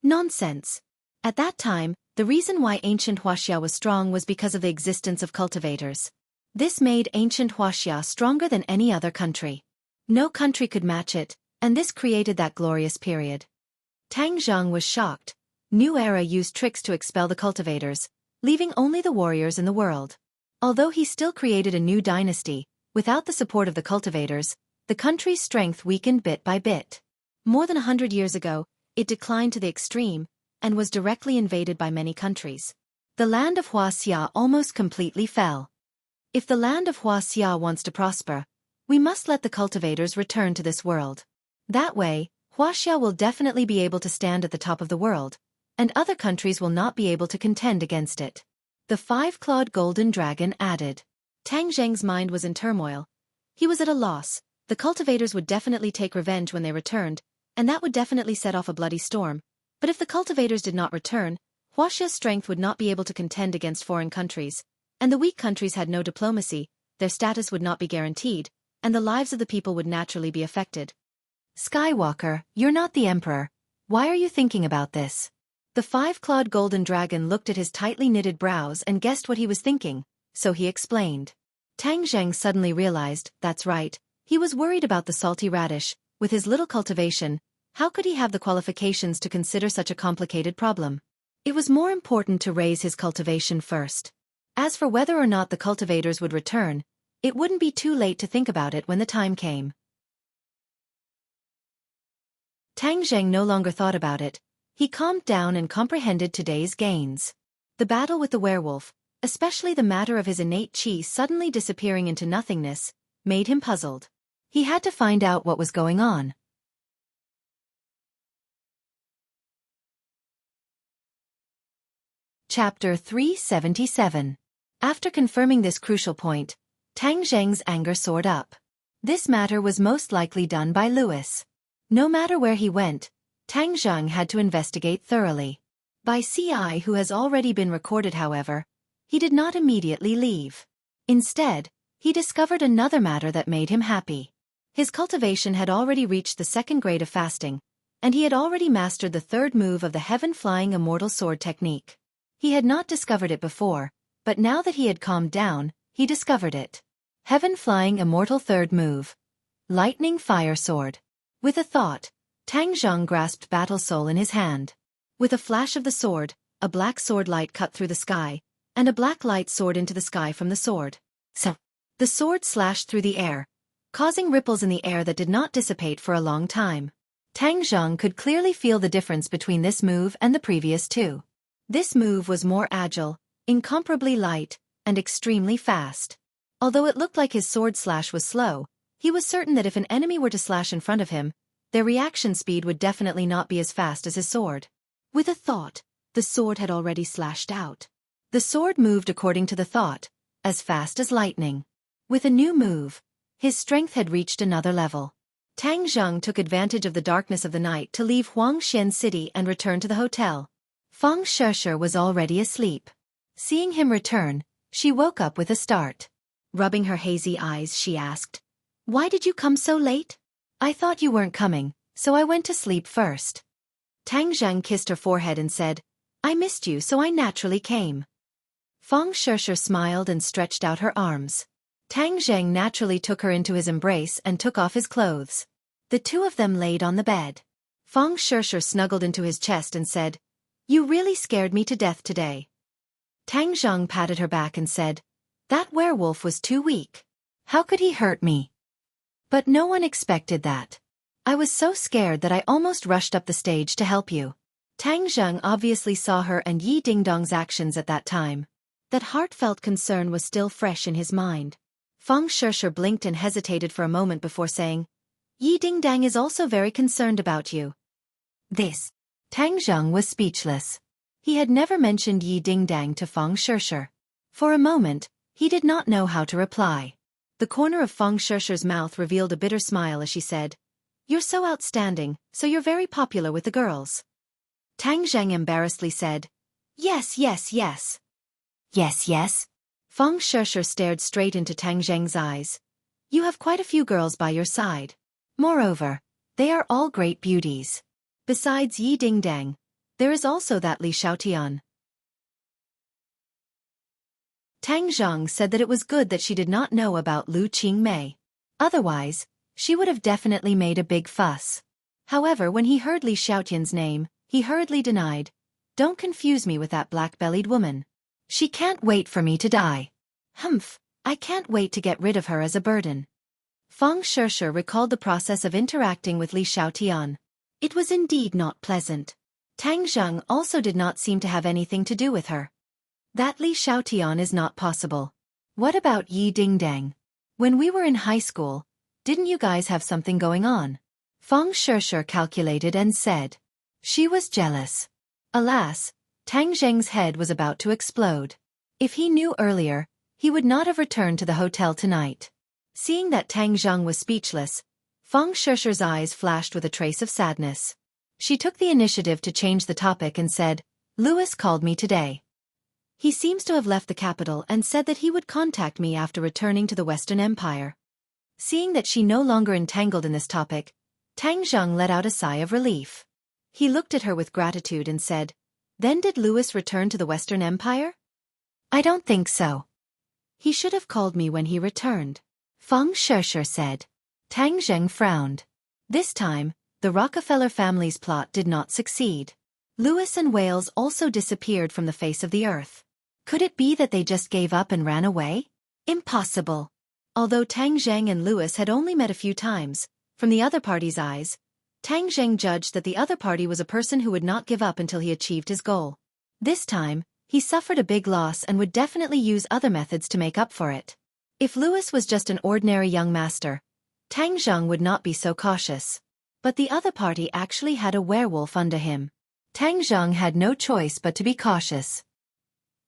"Nonsense. At that time, the reason why ancient Wuxia was strong was because of the existence of cultivators. This made ancient Wuxia stronger than any other country. No country could match it, and this created that glorious period." Tang Zheng was shocked. New Era used tricks to expel the cultivators, leaving only the warriors in the world. Although he still created a new dynasty, without the support of the cultivators, the country's strength weakened bit by bit. More than 100 years ago, it declined to the extreme, and was directly invaded by many countries. The land of Wuxia almost completely fell. If the land of Wuxia wants to prosper, we must let the cultivators return to this world. That way, Wuxia will definitely be able to stand at the top of the world, and other countries will not be able to contend against it. The five-clawed golden dragon added. Tang Zheng's mind was in turmoil. He was at a loss. The cultivators would definitely take revenge when they returned, and that would definitely set off a bloody storm. But if the cultivators did not return, Wuxia's strength would not be able to contend against foreign countries, and the weak countries had no diplomacy, their status would not be guaranteed, and the lives of the people would naturally be affected. Skywalker, you're not the emperor. Why are you thinking about this? The five-clawed golden dragon looked at his tightly knitted brows and guessed what he was thinking, so he explained. Tang Zheng suddenly realized, that's right, he was worried about the salty radish. With his little cultivation, how could he have the qualifications to consider such a complicated problem? It was more important to raise his cultivation first. As for whether or not the cultivators would return, it wouldn't be too late to think about it when the time came. Tang Zheng no longer thought about it. He calmed down and comprehended today's gains. The battle with the werewolf, especially the matter of his innate qi suddenly disappearing into nothingness, made him puzzled. He had to find out what was going on. Chapter 377. After confirming this crucial point, Tang Zheng's anger soared up. This matter was most likely done by Louis. No matter where he went, Tang Zheng had to investigate thoroughly. By CI who has already been recorded, however, he did not immediately leave. Instead, he discovered another matter that made him happy. His cultivation had already reached the second grade of fasting, and he had already mastered the third move of the heaven-flying immortal sword technique. He had not discovered it before, but now that he had calmed down, he discovered it. Heaven-flying immortal third move. Lightning fire sword. With a thought, Tang Zheng grasped Battle Soul in his hand. With a flash of the sword, a black sword light cut through the sky, and a black light soared into the sky from the sword. So, the sword slashed through the air, causing ripples in the air that did not dissipate for a long time. Tang Zheng could clearly feel the difference between this move and the previous two. This move was more agile, incomparably light, and extremely fast. Although it looked like his sword slash was slow, he was certain that if an enemy were to slash in front of him, their reaction speed would definitely not be as fast as his sword. With a thought, the sword had already slashed out. The sword moved according to the thought, as fast as lightning. With a new move, his strength had reached another level. Tang Zheng took advantage of the darkness of the night to leave Huangxian City and return to the hotel. Feng Shesher was already asleep. Seeing him return, she woke up with a start. Rubbing her hazy eyes, she asked, "Why did you come so late?" "I thought you weren't coming, so I went to sleep first." Tang Zheng kissed her forehead and said, "I missed you, so I naturally came." Feng Shesher smiled and stretched out her arms. Tang Zheng naturally took her into his embrace and took off his clothes. The two of them laid on the bed. Feng Shesher snuggled into his chest and said, "You really scared me to death today." Tang Zheng patted her back and said, "That werewolf was too weak. How could he hurt me?" But no one expected that. I was so scared that I almost rushed up the stage to help you. Tang Zheng obviously saw her and Yi Dingdong's actions at that time. That heartfelt concern was still fresh in his mind. Feng Shesher blinked and hesitated for a moment before saying, "Yi Dingdang is also very concerned about you." This. Tang Zheng was speechless. He had never mentioned Yi Dingdang to Feng Shesher. For a moment, he did not know how to reply. The corner of Feng Shesher's mouth revealed a bitter smile as she said, "You're so outstanding, so you're very popular with the girls." Tang Zheng embarrassedly said, "Yes, yes, yes." "Yes, yes?" Feng Shesher stared straight into Tang Zheng's eyes. "You have quite a few girls by your side. Moreover, they are all great beauties. Besides Yi Dingdang, there is also that Li Xiaotian." Tang Zheng said that it was good that she did not know about Lu Qingmei. Otherwise, she would have definitely made a big fuss. However, when he heard Li Xiaotian's name, he hurriedly denied, "Don't confuse me with that black-bellied woman. She can't wait for me to die. Humph, I can't wait to get rid of her as a burden." Feng Shesher recalled the process of interacting with Li Xiaotian. It was indeed not pleasant. Tang Zheng also did not seem to have anything to do with her. That Li Xiaotian is not possible. What about Yi Dingdang? When we were in high school, didn't you guys have something going on? Feng Shishir calculated and said. She was jealous. Alas, Tang Zheng's head was about to explode. If he knew earlier, he would not have returned to the hotel tonight. Seeing that Tang Zheng was speechless, Feng Shishir's eyes flashed with a trace of sadness. She took the initiative to change the topic and said, Louis called me today. He seems to have left the capital and said that he would contact me after returning to the Western Empire. Seeing that she no longer entangled in this topic, Tang Zheng let out a sigh of relief. He looked at her with gratitude and said, Then did Louis return to the Western Empire? I don't think so. He should have called me when he returned. Feng Shishir said. Tang Zheng frowned. This time, the Rockefeller family's plot did not succeed. Louis and Wales also disappeared from the face of the earth. Could it be that they just gave up and ran away? Impossible. Although Tang Zheng and Louis had only met a few times, from the other party's eyes, Tang Zheng judged that the other party was a person who would not give up until he achieved his goal. This time, he suffered a big loss and would definitely use other methods to make up for it. If Louis was just an ordinary young master, Tang Zheng would not be so cautious. But the other party actually had a werewolf under him. Tang Zheng had no choice but to be cautious.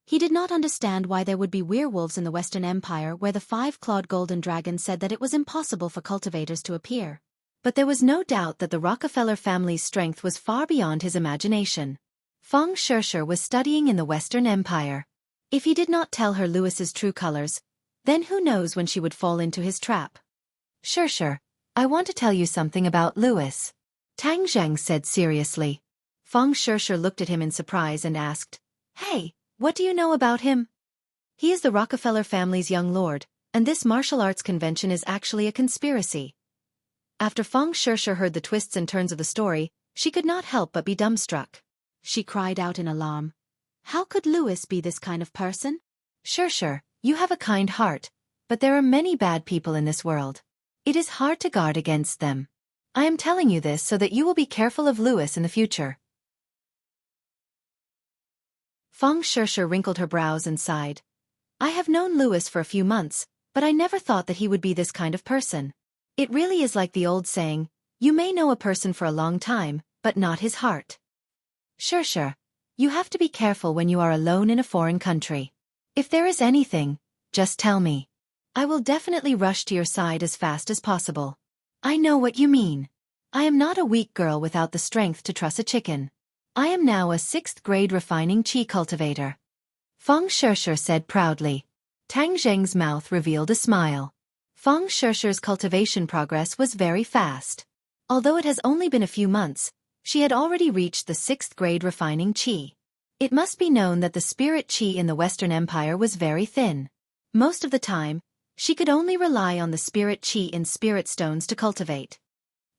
He did not understand why there would be werewolves in the Western Empire where the five-clawed golden dragon said that it was impossible for cultivators to appear. But there was no doubt that the Rockefeller family's strength was far beyond his imagination. Feng Shishir was studying in the Western Empire. If he did not tell her Louis's true colors, then who knows when she would fall into his trap. Shishir, I want to tell you something about Louis. Tang Zheng said seriously. Feng Shishir looked at him in surprise and asked, Hey, what do you know about him? He is the Rockefeller family's young lord, and this martial arts convention is actually a conspiracy. After Feng Shishir heard the twists and turns of the story, she could not help but be dumbstruck. She cried out in alarm. How could Louis be this kind of person? Shishir, you have a kind heart, but there are many bad people in this world. It is hard to guard against them. I am telling you this so that you will be careful of Louis in the future. Feng Shishir wrinkled her brows and sighed. I have known Louis for a few months, but I never thought that he would be this kind of person. It really is like the old saying, you may know a person for a long time, but not his heart. Shishir, you have to be careful when you are alone in a foreign country. If there is anything, just tell me. I will definitely rush to your side as fast as possible. I know what you mean. I am not a weak girl without the strength to truss a chicken. I am now a 6th grade refining qi cultivator. Feng Shishir said proudly. Tang Zheng's mouth revealed a smile. Feng Shishir's cultivation progress was very fast. Although it has only been a few months, she had already reached the 6th grade refining qi. It must be known that the spirit qi in the Western Empire was very thin. Most of the time, she could only rely on the spirit qi in spirit stones to cultivate.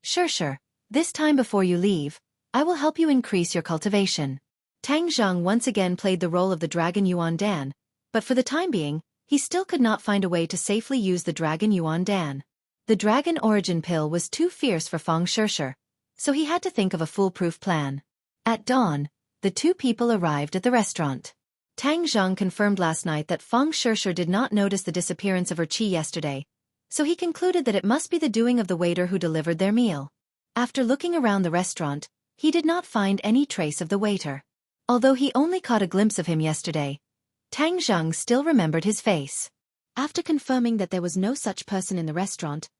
Shishir, this time before you leave, I will help you increase your cultivation. Tang Zheng once again played the role of the Dragon Yuan Dan, but for the time being, he still could not find a way to safely use the Dragon Yuan Dan. The Dragon Origin Pill was too fierce for Feng Shishir, so he had to think of a foolproof plan. At dawn, the two people arrived at the restaurant. Tang Zheng confirmed last night that Feng Shishir did not notice the disappearance of her qi yesterday, so he concluded that it must be the doing of the waiter who delivered their meal. After looking around the restaurant, he did not find any trace of the waiter. Although he only caught a glimpse of him yesterday, Tang Zheng still remembered his face. After confirming that there was no such person in the restaurant,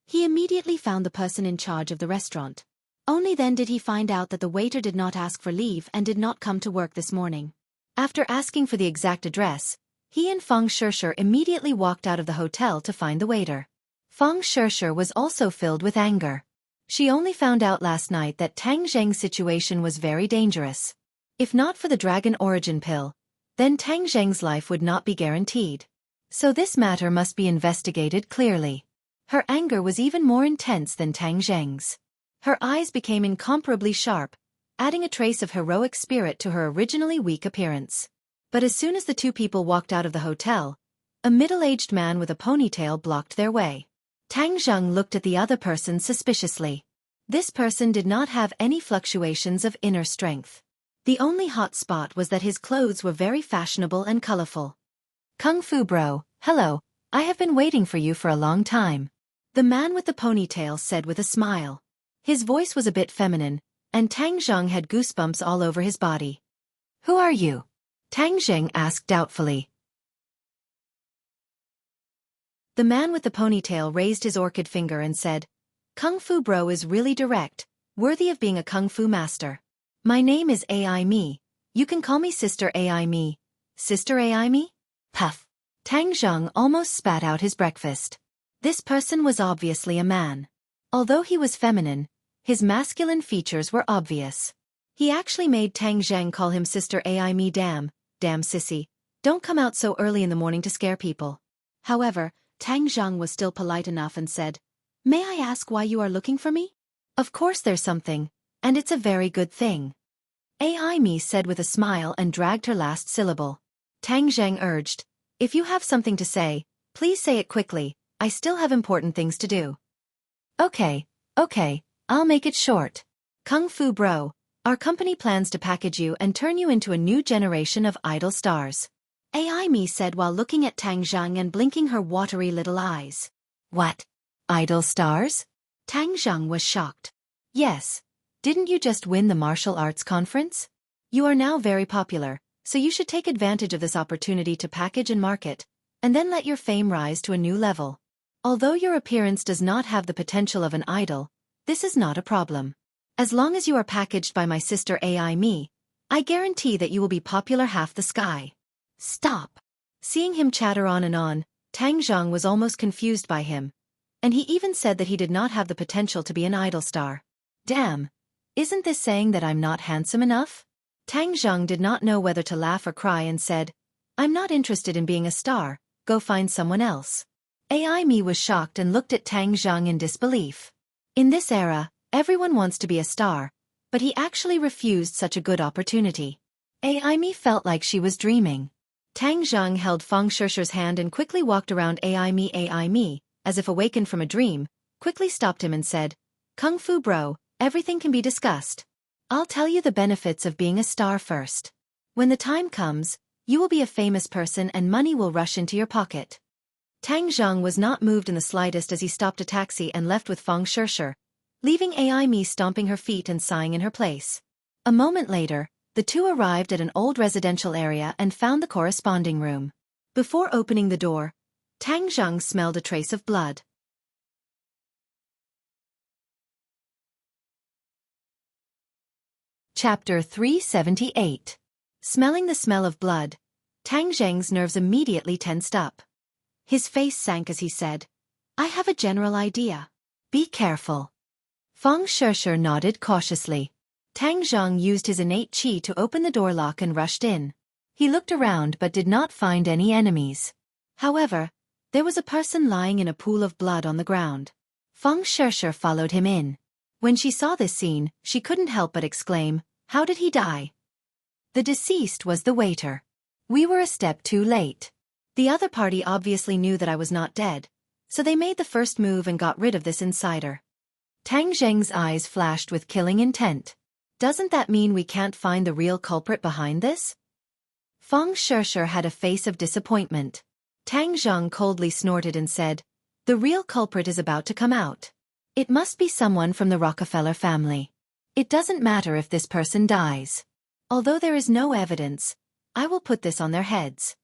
he immediately found the person in charge of the restaurant. Only then did he find out that the waiter did not ask for leave and did not come to work this morning. After asking for the exact address, he and Feng Shishir immediately walked out of the hotel to find the waiter. Feng Shishir was also filled with anger. She only found out last night that Tang Zheng's situation was very dangerous. If not for the Dragon Origin Pill, then Tang Zheng's life would not be guaranteed. So this matter must be investigated clearly. Her anger was even more intense than Tang Zheng's. Her eyes became incomparably sharp, adding a trace of heroic spirit to her originally weak appearance. But as soon as the two people walked out of the hotel, a middle-aged man with a ponytail blocked their way. Tang Zheng looked at the other person suspiciously. This person did not have any fluctuations of inner strength. The only hot spot was that his clothes were very fashionable and colorful. Kung Fu Bro, hello, I have been waiting for you for a long time. The man with the ponytail said with a smile. His voice was a bit feminine, and Tang Zheng had goosebumps all over his body. "Who are you?" Tang Zheng asked doubtfully. The man with the ponytail raised his orchid finger and said, "Kung Fu Bro is really direct, worthy of being a Kung Fu master. My name is AI Mi. You can call me Sister AI Mi." "Sister AI Mi?" Puff. Tang Zheng almost spat out his breakfast. This person was obviously a man. Although he was feminine, his masculine features were obvious. He actually made Tang Zheng call him Sister AI Mi. Damn sissy. Don't come out so early in the morning to scare people. However, Tang Zheng was still polite enough and said, "May I ask why you are looking for me?" "Of course there's something, and it's a very good thing," AI Mi said with a smile and dragged her last syllable. Tang Zheng urged, "If you have something to say, please say it quickly, I still have important things to do." Okay, I'll make it short. Kung Fu Bro, our company plans to package you and turn you into a new generation of idol stars," AI Mi said while looking at Tang Zheng and blinking her watery little eyes. "What? Idol stars?" Tang Zheng was shocked. "Yes. Didn't you just win the martial arts conference? You are now very popular, so you should take advantage of this opportunity to package and market, and then let your fame rise to a new level. Although your appearance does not have the potential of an idol, this is not a problem. As long as you are packaged by my sister AI Mi, I guarantee that you will be popular half the sky." "Stop." Seeing him chatter on and on, Tang Zheng was almost confused by him, and he even said that he did not have the potential to be an idol star. Damn, isn't this saying that I'm not handsome enough? Tang Zheng did not know whether to laugh or cry and said, "I'm not interested in being a star, go find someone else." AI Mi was shocked and looked at Tang Zheng in disbelief. In this era, everyone wants to be a star, but he actually refused such a good opportunity. AI Mi felt like she was dreaming. Tang Zheng held Feng Shishi's hand and quickly walked around AI Mi, as if awakened from a dream, quickly stopped him and said, "Kung Fu Bro, everything can be discussed. I'll tell you the benefits of being a star first. When the time comes, you will be a famous person and money will rush into your pocket." Tang Zheng was not moved in the slightest as he stopped a taxi and left with Feng Shishi, leaving AI Mi stomping her feet and sighing in her place. A moment later, the two arrived at an old residential area and found the corresponding room. Before opening the door, Tang Zheng smelled a trace of blood. Chapter 378. Smelling the smell of blood, Tang Zheng's nerves immediately tensed up. His face sank as he said, "I have a general idea. Be careful." Feng Shishi nodded cautiously. Tang Zheng used his innate qi to open the door lock and rushed in. He looked around but did not find any enemies. However, there was a person lying in a pool of blood on the ground. Feng Shishi followed him in. When she saw this scene, she couldn't help but exclaim, "How did he die?" The deceased was the waiter. We were a step too late. The other party obviously knew that I was not dead, so they made the first move and got rid of this insider. Tang Zheng's eyes flashed with killing intent. "Doesn't that mean we can't find the real culprit behind this?" Feng Shishi had a face of disappointment. Tang Zheng coldly snorted and said, "The real culprit is about to come out. It must be someone from the Rockefeller family. It doesn't matter if this person dies. Although there is no evidence, I will put this on their heads."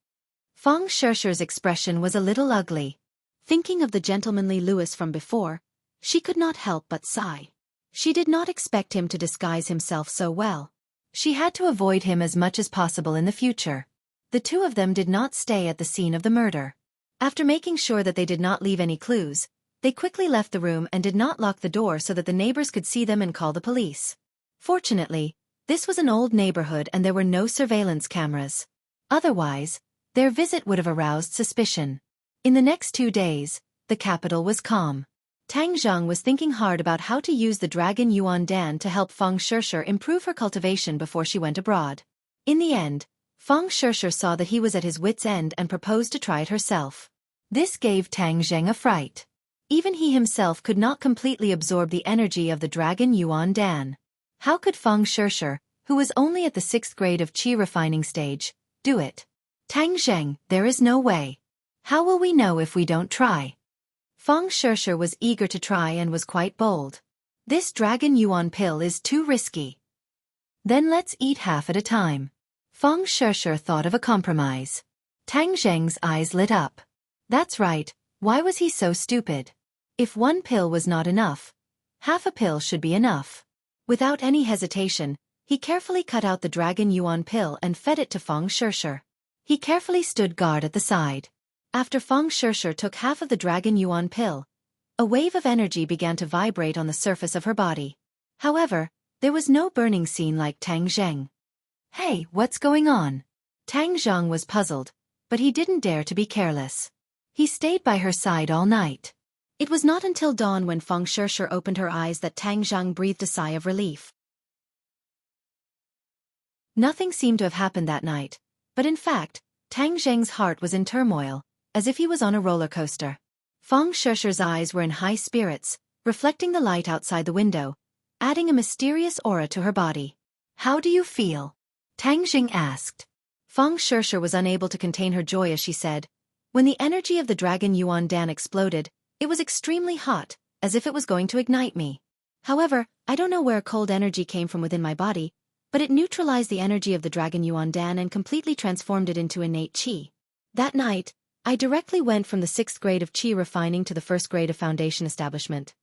Feng Shishi's expression was a little ugly. Thinking of the gentlemanly Louis from before, she could not help but sigh. She did not expect him to disguise himself so well. She had to avoid him as much as possible in the future. The two of them did not stay at the scene of the murder. After making sure that they did not leave any clues, they quickly left the room and did not lock the door so that the neighbors could see them and call the police. Fortunately, this was an old neighborhood and there were no surveillance cameras. Otherwise, their visit would have aroused suspicion. In the next 2 days, the capital was calm. Tang Zheng was thinking hard about how to use the dragon Yuan Dan to help Feng Shishi improve her cultivation before she went abroad. In the end, Feng Shishi saw that he was at his wit's end and proposed to try it herself. This gave Tang Zheng a fright. Even he himself could not completely absorb the energy of the dragon Yuan Dan. How could Feng Shishi, who was only at the 6th grade of qi refining stage, do it? "Tang Zheng, there is no way. How will we know if we don't try?" Feng Shishi was eager to try and was quite bold. This dragon yuan pill is too risky. Then let's eat half at a time. Feng Shishir thought of a compromise. Tang Zheng's eyes lit up. That's right, why was he so stupid? If one pill was not enough, half a pill should be enough. Without any hesitation, he carefully cut out the dragon yuan pill and fed it to Feng Shishir. He carefully stood guard at the side. After Feng Shishir took half of the dragon yuan pill, a wave of energy began to vibrate on the surface of her body. However, there was no burning scene like Tang Zheng. Hey, what's going on? Tang Zheng was puzzled, but he didn't dare to be careless. He stayed by her side all night. It was not until dawn when Feng Shishir opened her eyes that Tang Zheng breathed a sigh of relief. Nothing seemed to have happened that night, but in fact, Tang Zheng's heart was in turmoil, as if he was on a roller coaster. Feng Shishir's eyes were in high spirits, reflecting the light outside the window, adding a mysterious aura to her body. How do you feel? Tang Zheng asked. Feng Shishir was unable to contain her joy as she said, when the energy of the dragon Yuan Dan exploded, it was extremely hot, as if it was going to ignite me. However, I don't know where cold energy came from within my body, but it neutralized the energy of the dragon Yuan Dan and completely transformed it into innate qi. That night, I directly went from the 6th grade of qi refining to the 1st grade of foundation establishment.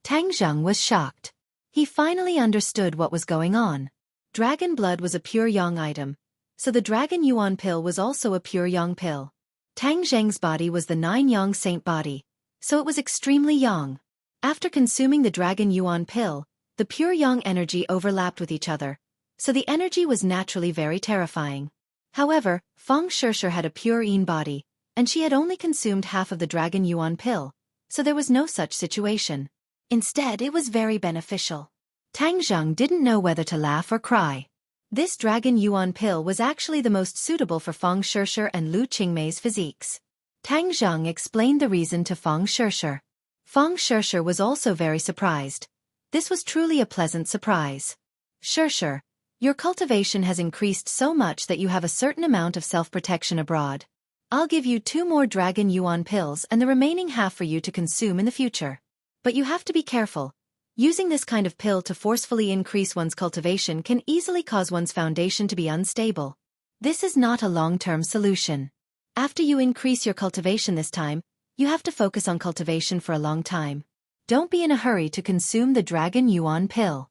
Tang Zheng was shocked. He finally understood what was going on. Dragon blood was a pure yang item, so the dragon yuan pill was also a pure yang pill. Tang Zheng's body was the 9 yang saint body, so it was extremely yang. After consuming the dragon yuan pill, the pure yang energy overlapped with each other, so the energy was naturally very terrifying. However, Feng Shishir had a pure yin body, and she had only consumed half of the dragon yuan pill, so there was no such situation. Instead, it was very beneficial. Tang Zheng didn't know whether to laugh or cry. This dragon yuan pill was actually the most suitable for Feng Shishir and Lu Qingmei's physiques. Tang Zheng explained the reason to Feng Shishir. Feng Shishir was also very surprised. This was truly a pleasant surprise. Shishir, your cultivation has increased so much that you have a certain amount of self-protection abroad. I'll give you 2 more dragon yuan pills and the remaining half for you to consume in the future. But you have to be careful. Using this kind of pill to forcefully increase one's cultivation can easily cause one's foundation to be unstable. This is not a long-term solution. After you increase your cultivation this time, you have to focus on cultivation for a long time. Don't be in a hurry to consume the dragon yuan pill.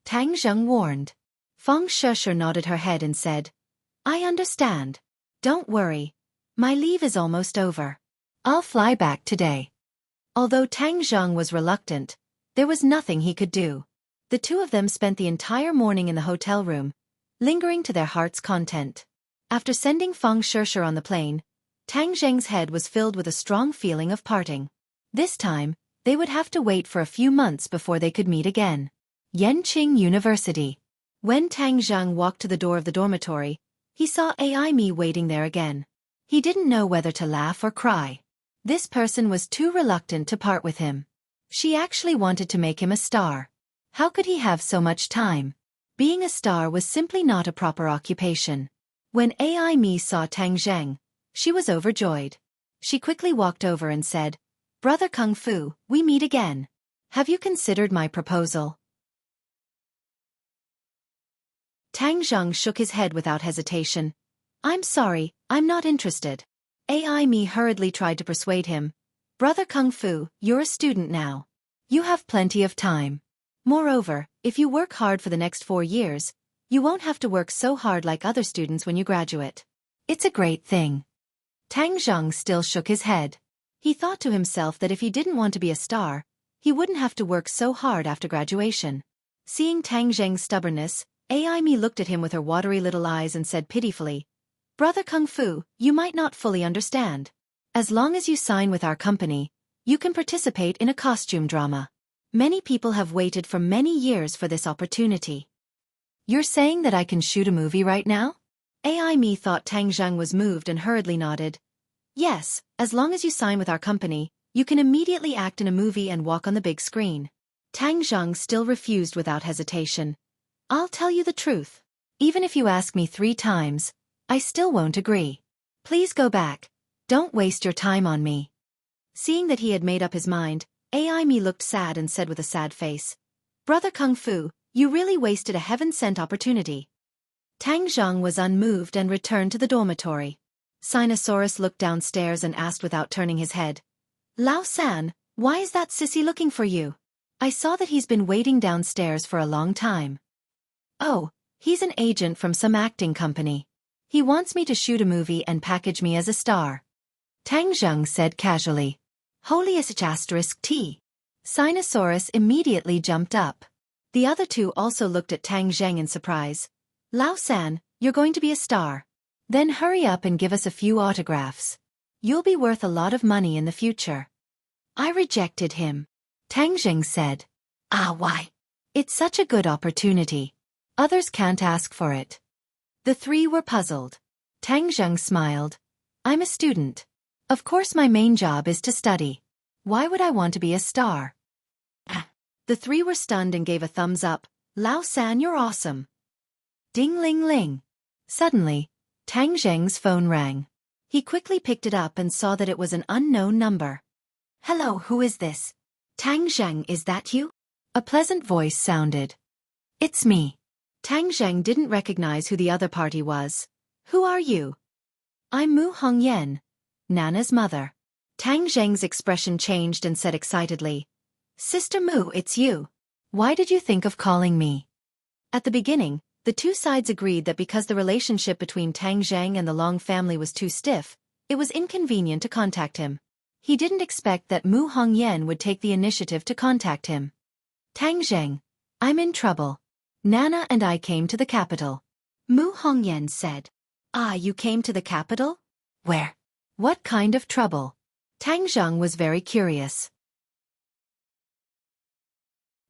Tang Zheng warned. Feng Shishir nodded her head and said, I understand. Don't worry. My leave is almost over. I'll fly back today. Although Tang Zheng was reluctant, there was nothing he could do. The two of them spent the entire morning in the hotel room, lingering to their heart's content. After sending Feng Shishir on the plane, Tang Zheng's head was filled with a strong feeling of parting. This time, they would have to wait for a few months before they could meet again. Yanqing University. When Tang Zheng walked to the door of the dormitory, he saw Ai Mi waiting there again. He didn't know whether to laugh or cry. This person was too reluctant to part with him. She actually wanted to make him a star. How could he have so much time? Being a star was simply not a proper occupation. When Ai Mi saw Tang Zheng, she was overjoyed. She quickly walked over and said, Brother Kung Fu, we meet again. Have you considered my proposal? Tang Zheng shook his head without hesitation. I'm sorry, I'm not interested. Ai Mi hurriedly tried to persuade him. Brother Kung Fu, you're a student now. You have plenty of time. Moreover, if you work hard for the next 4 years, you won't have to work so hard like other students when you graduate. It's a great thing. Tang Zheng still shook his head. He thought to himself that if he didn't want to be a star, he wouldn't have to work so hard after graduation. Seeing Tang Zheng's stubbornness, Ai Mi looked at him with her watery little eyes and said pitifully, Brother Kung Fu, you might not fully understand. As long as you sign with our company, you can participate in a costume drama. Many people have waited for many years for this opportunity. You're saying that I can shoot a movie right now? Ai Mi thought Tang Zheng was moved and hurriedly nodded. Yes, as long as you sign with our company, you can immediately act in a movie and walk on the big screen. Tang Zheng still refused without hesitation. I'll tell you the truth. Even if you ask me 3 times, I still won't agree. Please go back. Don't waste your time on me. Seeing that he had made up his mind, Ai Mi looked sad and said with a sad face, Brother Kung Fu, you really wasted a heaven-sent opportunity. Tang Zhang was unmoved and returned to the dormitory. Sinosaurus looked downstairs and asked without turning his head. Lao San, why is that sissy looking for you? I saw that he's been waiting downstairs for a long time. Oh, he's an agent from some acting company. He wants me to shoot a movie and package me as a star. Tang Zheng said casually. Holiest asterisk T. Sinosaurus immediately jumped up. The other two also looked at Tang Zheng in surprise. Lao San, you're going to be a star. Then hurry up and give us a few autographs. You'll be worth a lot of money in the future. I rejected him. Tang Zheng said. Ah, why? It's such a good opportunity. Others can't ask for it. The three were puzzled. Tang Zheng smiled. I'm a student. Of course my main job is to study. Why would I want to be a star? The three were stunned and gave a thumbs up. Lao San, you're awesome. Ding ling ling. Suddenly, Tang Zheng's phone rang. He quickly picked it up and saw that it was an unknown number. Hello, who is this? Tang Zheng, is that you? A pleasant voice sounded. It's me. Tang Zheng didn't recognize who the other party was. Who are you? I'm Mu Hongyan, Nana's mother. Tang Zheng's expression changed and said excitedly. Sister Mu, it's you. Why did you think of calling me? At the beginning, the two sides agreed that because the relationship between Tang Zheng and the Long family was too stiff, it was inconvenient to contact him. He didn't expect that Mu Hongyan would take the initiative to contact him. Tang Zheng, I'm in trouble. Nana and I came to the capital. Mu Hongyan said. Ah, you came to the capital? Where? What kind of trouble? Tang Zheng was very curious.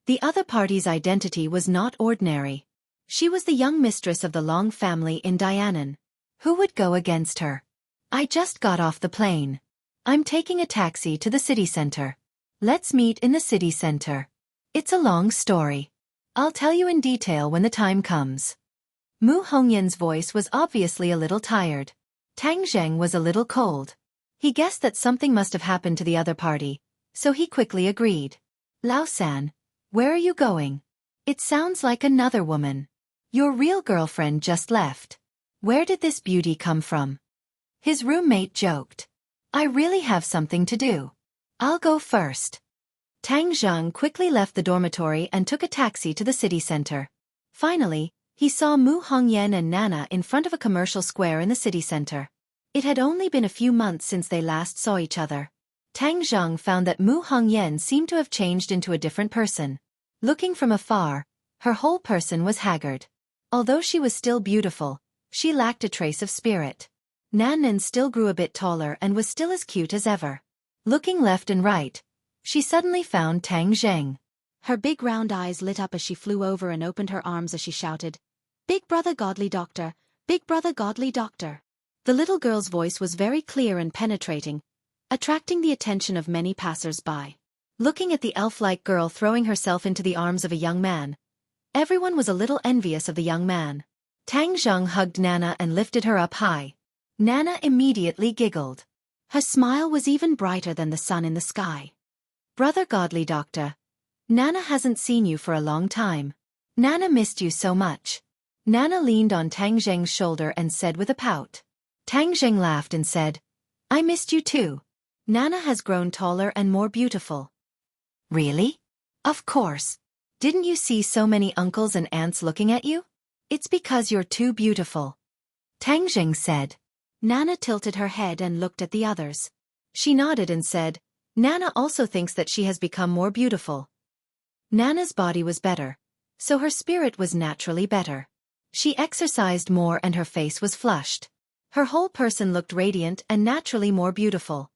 The other party's identity was not ordinary. She was the young mistress of the Long family in Dianan. Who would go against her? I just got off the plane. I'm taking a taxi to the city center. Let's meet in the city center. It's a long story. I'll tell you in detail when the time comes. Mu Hongyan's voice was obviously a little tired. Tang Zheng was a little cold. He guessed that something must have happened to the other party, so he quickly agreed. Lao San, where are you going? It sounds like another woman. Your real girlfriend just left. Where did this beauty come from? His roommate joked. I really have something to do. I'll go first. Tang Zheng quickly left the dormitory and took a taxi to the city center. Finally, he saw Mu Hongyan and Nana in front of a commercial square in the city center. It had only been a few months since they last saw each other. Tang Zheng found that Mu Hongyan seemed to have changed into a different person. Looking from afar, her whole person was haggard. Although she was still beautiful, she lacked a trace of spirit. Nan still grew a bit taller and was still as cute as ever. Looking left and right, she suddenly found Tang Zheng. Her big round eyes lit up as she flew over and opened her arms as she shouted, Big brother godly doctor, big brother godly doctor. The little girl's voice was very clear and penetrating, attracting the attention of many passers-by. Looking at the elf-like girl throwing herself into the arms of a young man, everyone was a little envious of the young man. Tang Zheng hugged Nana and lifted her up high. Nana immediately giggled. Her smile was even brighter than the sun in the sky. Brother godly doctor, Nana hasn't seen you for a long time. Nana missed you so much. Nana leaned on Tang Zheng's shoulder and said with a pout. Tang Zheng laughed and said, I missed you too. Nana has grown taller and more beautiful. Really? Of course. Didn't you see so many uncles and aunts looking at you? It's because you're too beautiful. Tang Zheng said. Nana tilted her head and looked at the others. She nodded and said, Nana also thinks that she has become more beautiful. Nana's body was better, so her spirit was naturally better. She exercised more and her face was flushed. Her whole person looked radiant and naturally more beautiful.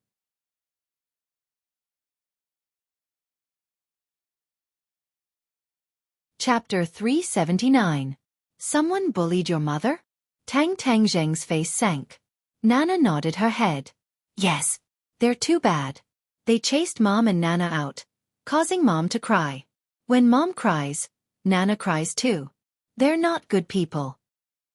Chapter 379. Someone bullied your mother? Tang Zheng's face sank. Nana nodded her head. Yes. They're too bad. They chased Mom and Nana out, causing Mom to cry. When Mom cries, Nana cries too. They're not good people.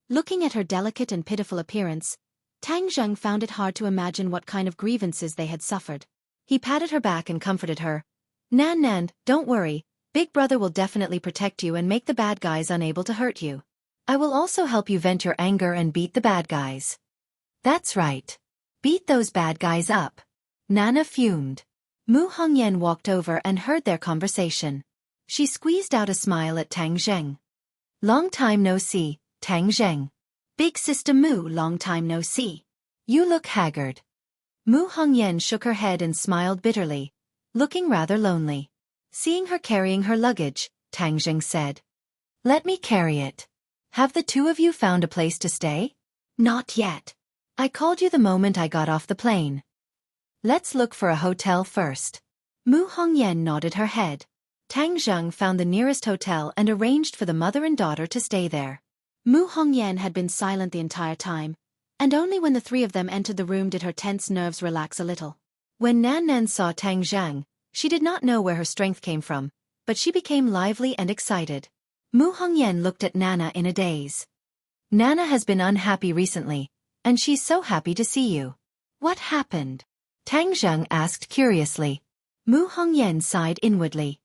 Looking at her delicate and pitiful appearance, Tang Zheng found it hard to imagine what kind of grievances they had suffered. He patted her back and comforted her. Nan, don't worry, Big Brother will definitely protect you and make the bad guys unable to hurt you. I will also help you vent your anger and beat the bad guys. That's right. Beat those bad guys up. Nana fumed. Mu Hongyan walked over and heard their conversation. She squeezed out a smile at Tang Zheng. Long time no see, Tang Zheng. Big Sister Mu, long time no see. You look haggard. Mu Hongyan shook her head and smiled bitterly, looking rather lonely. Seeing her carrying her luggage, Tang Zheng said. Let me carry it. Have the two of you found a place to stay? Not yet. I called you the moment I got off the plane. Let's look for a hotel first. Mu Hongyan nodded her head. Tang Zheng found the nearest hotel and arranged for the mother and daughter to stay there. Mu Hongyan had been silent the entire time, and only when the three of them entered the room did her tense nerves relax a little. When Nan Nan saw Tang Zheng, she did not know where her strength came from, but she became lively and excited. Mu Hongyan looked at Nana in a daze. Nana has been unhappy recently, and she's so happy to see you. What happened? Tang Zheng asked curiously. Mu Hongyan sighed inwardly.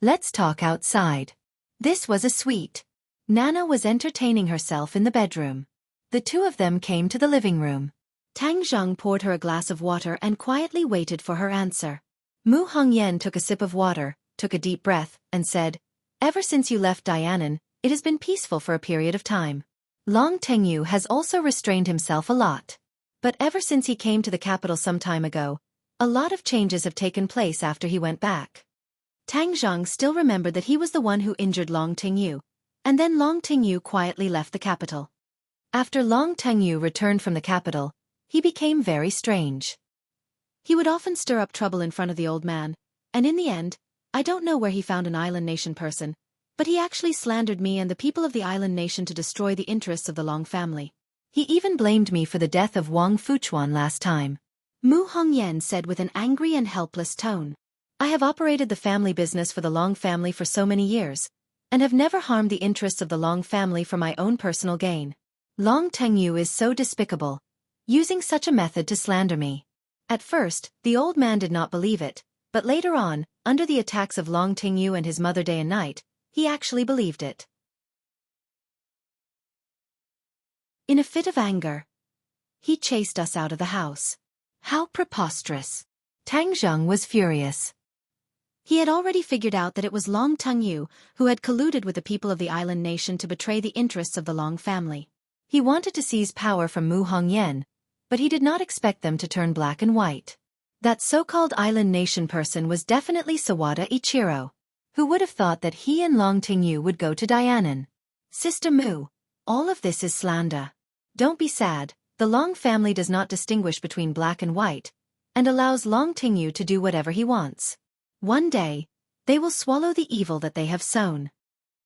Let's talk outside. This was a suite. Nana was entertaining herself in the bedroom. The two of them came to the living room. Tang Zheng poured her a glass of water and quietly waited for her answer. Mu Hongyan took a sip of water, took a deep breath, and said, Ever since you left Dianan, it has been peaceful for a period of time. Long Tengyu has also restrained himself a lot. But ever since he came to the capital some time ago, a lot of changes have taken place after he went back. Tang Zheng still remembered that he was the one who injured Long Tengyu, and then Long Tengyu quietly left the capital. After Long Tengyu returned from the capital, he became very strange. He would often stir up trouble in front of the old man, and in the end, I don't know where he found an island nation person, but he actually slandered me and the people of the island nation to destroy the interests of the Long family. He even blamed me for the death of Wang Fuchuan last time. Mu Hongyan said with an angry and helpless tone. I have operated the family business for the Long family for so many years, and have never harmed the interests of the Long family for my own personal gain. Long Tengyu is so despicable, using such a method to slander me. At first, the old man did not believe it, but later on, under the attacks of Long Tengyu and his mother day and night, he actually believed it. In a fit of anger, he chased us out of the house. How preposterous! Tang Zheng was furious. He had already figured out that it was Long Tengyu who had colluded with the people of the island nation to betray the interests of the Long family. He wanted to seize power from Mu Hongyan, but he did not expect them to turn black and white. That so-called island nation person was definitely Sawada Ichiro. Who would have thought that he and Long Tengyu would go to Dianan? Sister Mu, all of this is slander. Don't be sad, the Long family does not distinguish between black and white, and allows Long Tengyu to do whatever he wants. One day, they will swallow the evil that they have sown.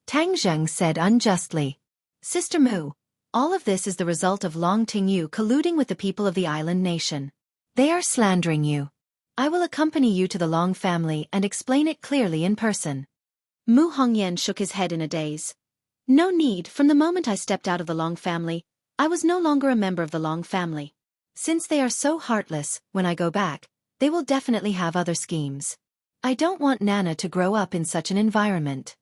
Tang Zheng said unjustly. Sister Mu, all of this is the result of Long Tengyu colluding with the people of the island nation. They are slandering you. I will accompany you to the Long family and explain it clearly in person. Mu Hongyan shook his head in a daze. No need, from the moment I stepped out of the Long family, I was no longer a member of the Long family. Since they are so heartless, when I go back, they will definitely have other schemes. I don't want Nana to grow up in such an environment.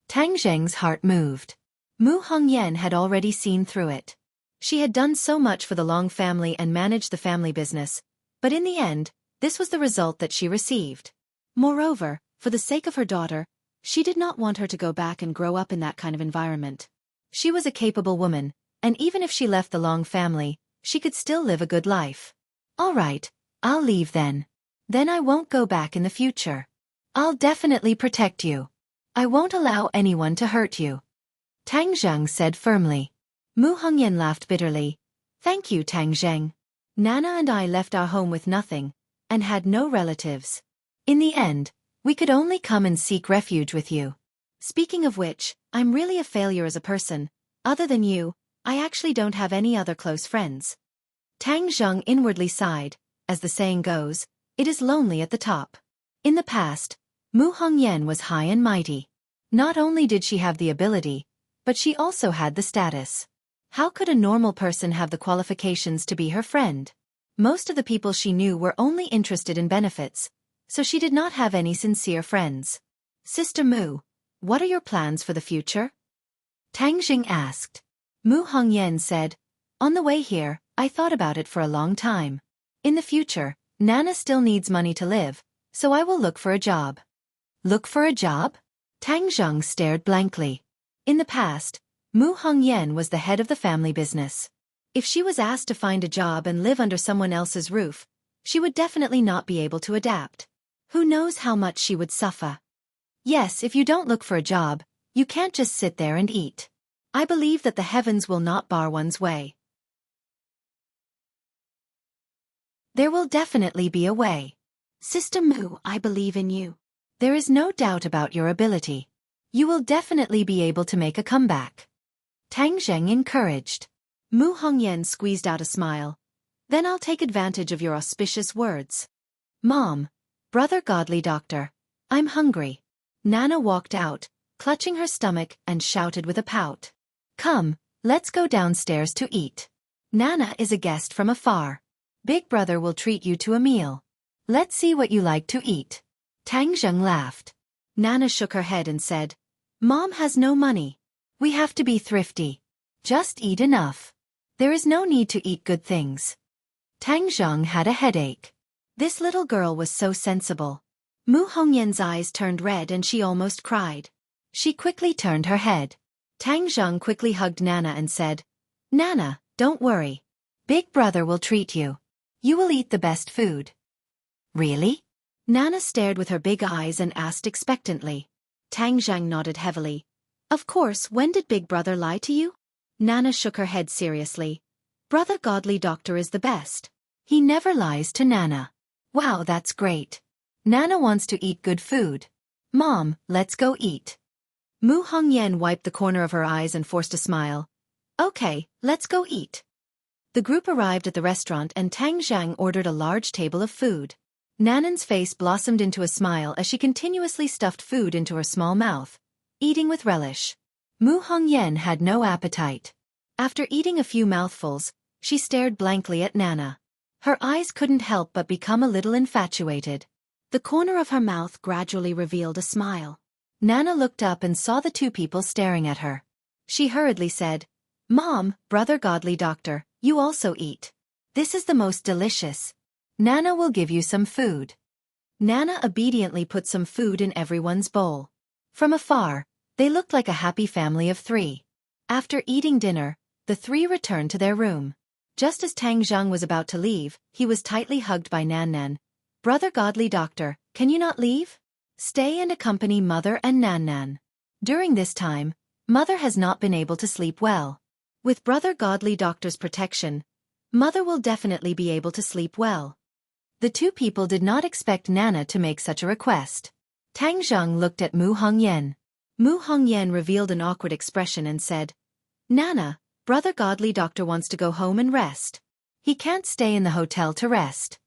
Tang Zheng's heart moved. Mu Hongyan had already seen through it. She had done so much for the Long family and managed the family business, but in the end, this was the result that she received. Moreover, for the sake of her daughter, she did not want her to go back and grow up in that kind of environment. She was a capable woman, and even if she left the Long family, she could still live a good life. All right, I'll leave then. Then I won't go back in the future. I'll definitely protect you. I won't allow anyone to hurt you. Tang Zheng said firmly. Mu Hongyan laughed bitterly. Thank you, Tang Zheng. Nana and I left our home with nothing, and had no relatives. In the end, we could only come and seek refuge with you. Speaking of which, I'm really a failure as a person. Other than you, I actually don't have any other close friends. Tang Zheng inwardly sighed. As the saying goes, it is lonely at the top. In the past, Mu Hongyan was high and mighty. Not only did she have the ability, but she also had the status. How could a normal person have the qualifications to be her friend? Most of the people she knew were only interested in benefits, so she did not have any sincere friends. Sister Mu, what are your plans for the future? Tang Jing asked. Mu Hongyan said, on the way here, I thought about it for a long time. In the future, Nana still needs money to live, so I will look for a job. Look for a job? Tang Zheng stared blankly. In the past, Mu Hongyan was the head of the family business. If she was asked to find a job and live under someone else's roof, she would definitely not be able to adapt. Who knows how much she would suffer? Yes, if you don't look for a job, you can't just sit there and eat. I believe that the heavens will not bar one's way. There will definitely be a way. Sister Mu, I believe in you. There is no doubt about your ability. You will definitely be able to make a comeback. Tang Zheng encouraged. Mu Hongyan squeezed out a smile. Then I'll take advantage of your auspicious words. Mom, brother godly doctor, I'm hungry. Nana walked out, clutching her stomach and shouted with a pout. Come, let's go downstairs to eat. Nana is a guest from afar. Big brother will treat you to a meal. Let's see what you like to eat. Tang Zheng laughed. Nana shook her head and said, Mom has no money. We have to be thrifty. Just eat enough. There is no need to eat good things. Tang Zheng had a headache. This little girl was so sensible. Mu Hongyan's eyes turned red and she almost cried. She quickly turned her head. Tang Zheng quickly hugged Nana and said, Nana, don't worry. Big brother will treat you. You will eat the best food. Really? Nana stared with her big eyes and asked expectantly. Tang Zheng nodded heavily. Of course, when did Big Brother lie to you? Nana shook her head seriously. Brother godly doctor is the best. He never lies to Nana. Wow, that's great. Nana wants to eat good food. Mom, let's go eat. Mu Hongyan wiped the corner of her eyes and forced a smile. Okay, let's go eat. The group arrived at the restaurant and Tang Zheng ordered a large table of food. Nanan's face blossomed into a smile as she continuously stuffed food into her small mouth, eating with relish. Mu Hongyan had no appetite. After eating a few mouthfuls, she stared blankly at Nana. Her eyes couldn't help but become a little infatuated. The corner of her mouth gradually revealed a smile. Nana looked up and saw the two people staring at her. She hurriedly said, Mom, brother godly doctor, you also eat. This is the most delicious. Nana will give you some food. Nana obediently put some food in everyone's bowl. From afar, they looked like a happy family of three. After eating dinner, the three returned to their room. Just as Tang Zheng was about to leave, he was tightly hugged by Nan Nan. Brother godly doctor, can you not leave? Stay and accompany Mother and Nan Nan. During this time, Mother has not been able to sleep well. With brother godly doctor's protection, Mother will definitely be able to sleep well. The two people did not expect Nana to make such a request. Tang Zheng looked at Mu Hongyan. Mu Hongyan revealed an awkward expression and said, Nana, brother godly doctor wants to go home and rest. He can't stay in the hotel to rest.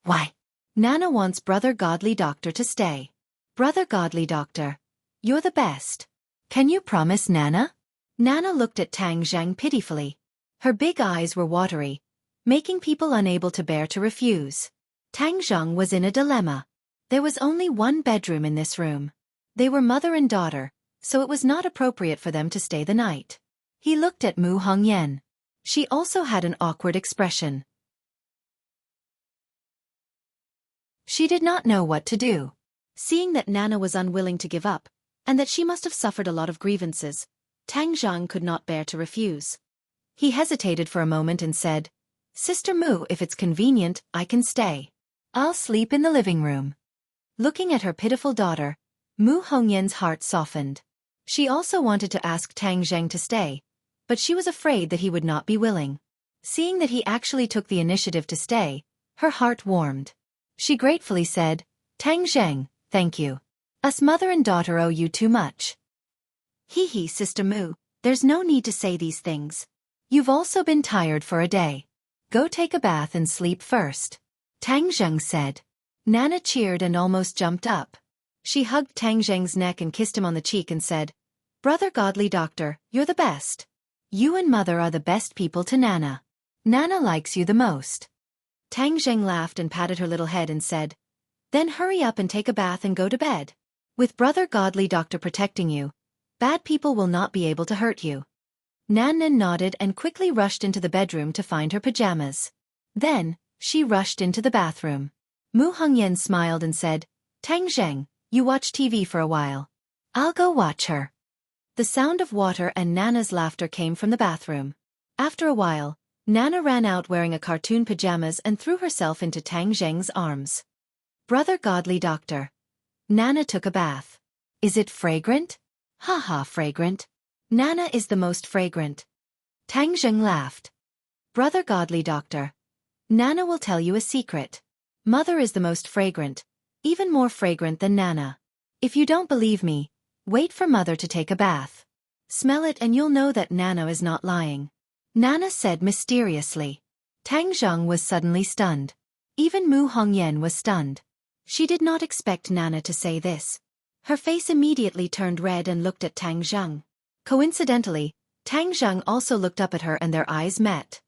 Why? Nana wants brother godly doctor to stay. Brother godly doctor, you're the best. Can you promise Nana? Nana looked at Tang Zheng pitifully. Her big eyes were watery, making people unable to bear to refuse. Tang Zheng was in a dilemma. There was only one bedroom in this room. They were mother and daughter, so it was not appropriate for them to stay the night. He looked at Mu Hongyan. She also had an awkward expression. She did not know what to do. Seeing that Nana was unwilling to give up, and that she must have suffered a lot of grievances, Tang Zheng could not bear to refuse. He hesitated for a moment and said, Sister Mu, if it's convenient, I can stay. I'll sleep in the living room. Looking at her pitiful daughter, Mu Hongyan's heart softened. She also wanted to ask Tang Zheng to stay, but she was afraid that he would not be willing. Seeing that he actually took the initiative to stay, her heart warmed. She gratefully said, Tang Zheng, thank you. Us mother and daughter owe you too much. Hee, Sister Mu, there's no need to say these things. You've also been tired for a day. Go take a bath and sleep first. Tang Zheng said. Nana cheered and almost jumped up. She hugged Tang Zheng's neck and kissed him on the cheek and said, Brother godly doctor, you're the best. You and Mother are the best people to Nana. Nana likes you the most. Tang Zheng laughed and patted her little head and said, Then hurry up and take a bath and go to bed. With Brother Godly Doctor protecting you, bad people will not be able to hurt you. Nan Nan nodded and quickly rushed into the bedroom to find her pajamas. Then, she rushed into the bathroom. Mu Hongyan smiled and said, Tang Zheng, you watch TV for a while. I'll go watch her. The sound of water and Nana's laughter came from the bathroom. After a while, Nana ran out wearing a cartoon pajamas and threw herself into Tang Zheng's arms. Brother Godly Doctor. Nana took a bath. Is it fragrant? Ha, fragrant. Nana is the most fragrant. Tang Zheng laughed. Brother Godly Doctor. Nana will tell you a secret. Mother is the most fragrant, even more fragrant than Nana. If you don't believe me, wait for Mother to take a bath. Smell it and you'll know that Nana is not lying. Nana said mysteriously. Tang Zheng was suddenly stunned. Even Mu Hongyan was stunned. She did not expect Nana to say this. Her face immediately turned red and looked at Tang Zheng. Coincidentally, Tang Zheng also looked up at her and their eyes met.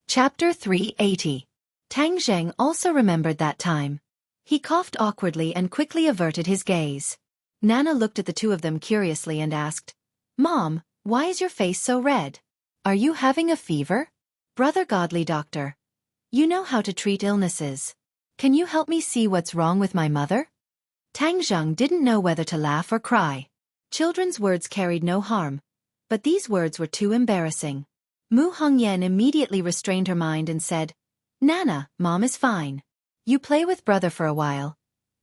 Chapter 380. Tang Zheng also remembered that time. He coughed awkwardly and quickly averted his gaze. Nana looked at the two of them curiously and asked, Mom, why is your face so red? Are you having a fever? Brother Godly Doctor. You know how to treat illnesses. Can you help me see what's wrong with my mother? Tang Zheng didn't know whether to laugh or cry. Children's words carried no harm, but these words were too embarrassing. Mu Hongyan immediately restrained her mind and said, Nana, Mom is fine. You play with brother for a while.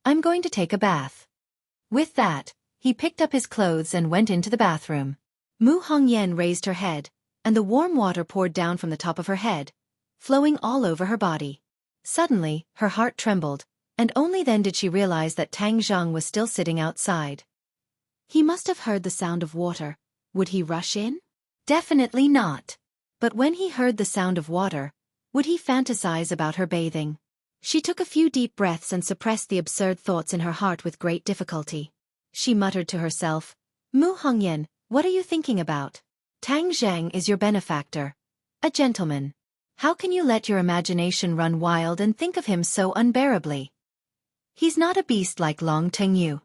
I'm going to take a bath. With that, he picked up his clothes and went into the bathroom. Mu Hongyan raised her head, and the warm water poured down from the top of her head, flowing all over her body. Suddenly, her heart trembled, and only then did she realize that Tang Zheng was still sitting outside. He must have heard the sound of water. Would he rush in? Definitely not. But when he heard the sound of water, would he fantasize about her bathing? She took a few deep breaths and suppressed the absurd thoughts in her heart with great difficulty. She muttered to herself, Mu Hongyan, what are you thinking about? Tang Zheng is your benefactor. A gentleman. How can you let your imagination run wild and think of him so unbearably? He's not a beast like Long Tengyu.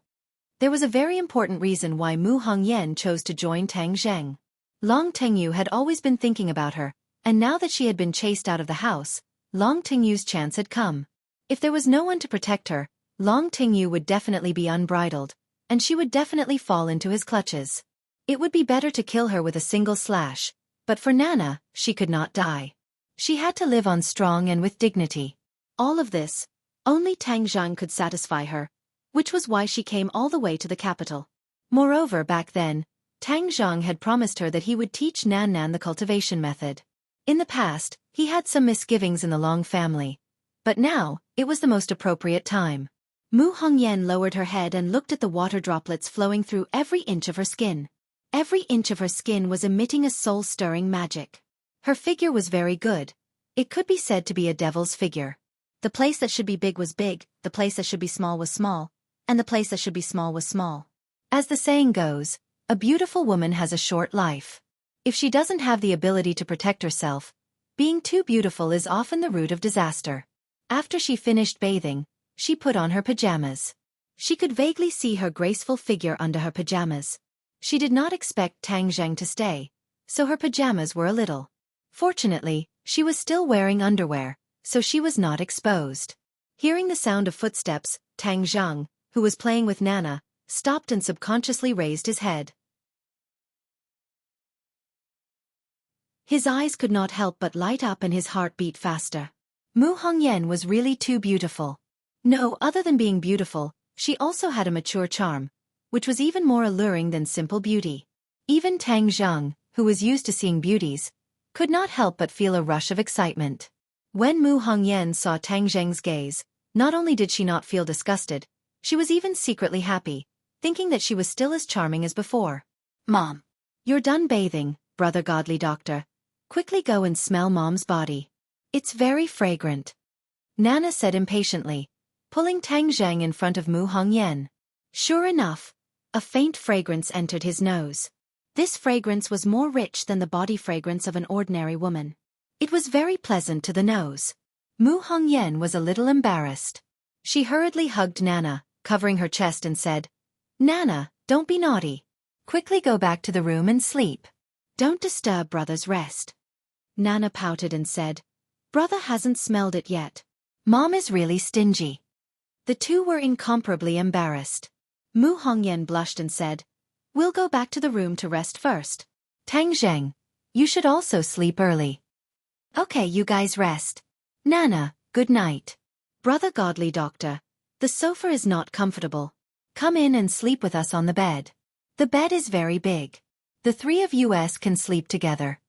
There was a very important reason why Mu Hongyan chose to join Tang Zheng. Long Tengyu had always been thinking about her, and now that she had been chased out of the house, Long Tengyu's chance had come. If there was no one to protect her, Long Tengyu would definitely be unbridled, and she would definitely fall into his clutches. It would be better to kill her with a single slash, but for Nana, she could not die. She had to live on strong and with dignity. All of this, only Tang Zheng could satisfy her, which was why she came all the way to the capital. Moreover, back then, Tang Zheng had promised her that he would teach Nan Nan the cultivation method. In the past, he had some misgivings in the Long family, but now, it was the most appropriate time. Mu Hongyan lowered her head and looked at the water droplets flowing through every inch of her skin. Every inch of her skin was emitting a soul-stirring magic. Her figure was very good. It could be said to be a devil's figure. The place that should be big was big, the place that should be small was small, and the place that should be small was small. As the saying goes, a beautiful woman has a short life. If she doesn't have the ability to protect herself, being too beautiful is often the root of disaster. After she finished bathing, she put on her pajamas. She could vaguely see her graceful figure under her pajamas. She did not expect Tang Zheng to stay, so her pajamas were a little. Fortunately, she was still wearing underwear, so she was not exposed. Hearing the sound of footsteps, Tang Zheng, who was playing with Nana, stopped and subconsciously raised his head. His eyes could not help but light up and his heart beat faster. Mu Hongyan was really too beautiful. No, other than being beautiful, she also had a mature charm, which was even more alluring than simple beauty. Even Tang Zheng, who was used to seeing beauties, could not help but feel a rush of excitement. When Mu Hongyan saw Tang Zheng's gaze, not only did she not feel disgusted, she was even secretly happy, thinking that she was still as charming as before. Mom. You're done bathing, Brother Godly Doctor. Quickly go and smell Mom's body. It's very fragrant. Nana said impatiently, pulling Tang Zheng in front of Mu Hongyan. Sure enough, a faint fragrance entered his nose. This fragrance was more rich than the body fragrance of an ordinary woman. It was very pleasant to the nose. Mu Hongyan was a little embarrassed. She hurriedly hugged Nana, covering her chest and said, "Nana, don't be naughty. Quickly go back to the room and sleep. Don't disturb brother's rest." Nana pouted and said, "Brother hasn't smelled it yet." Mom is really stingy. The two were incomparably embarrassed. Mu Hongyan blushed and said, "We'll go back to the room to rest first." Tang Zheng, you should also sleep early. Okay, you guys rest. Nana, good night. Brother Godly Doctor, the sofa is not comfortable. Come in and sleep with us on the bed. The bed is very big. The three of us can sleep together.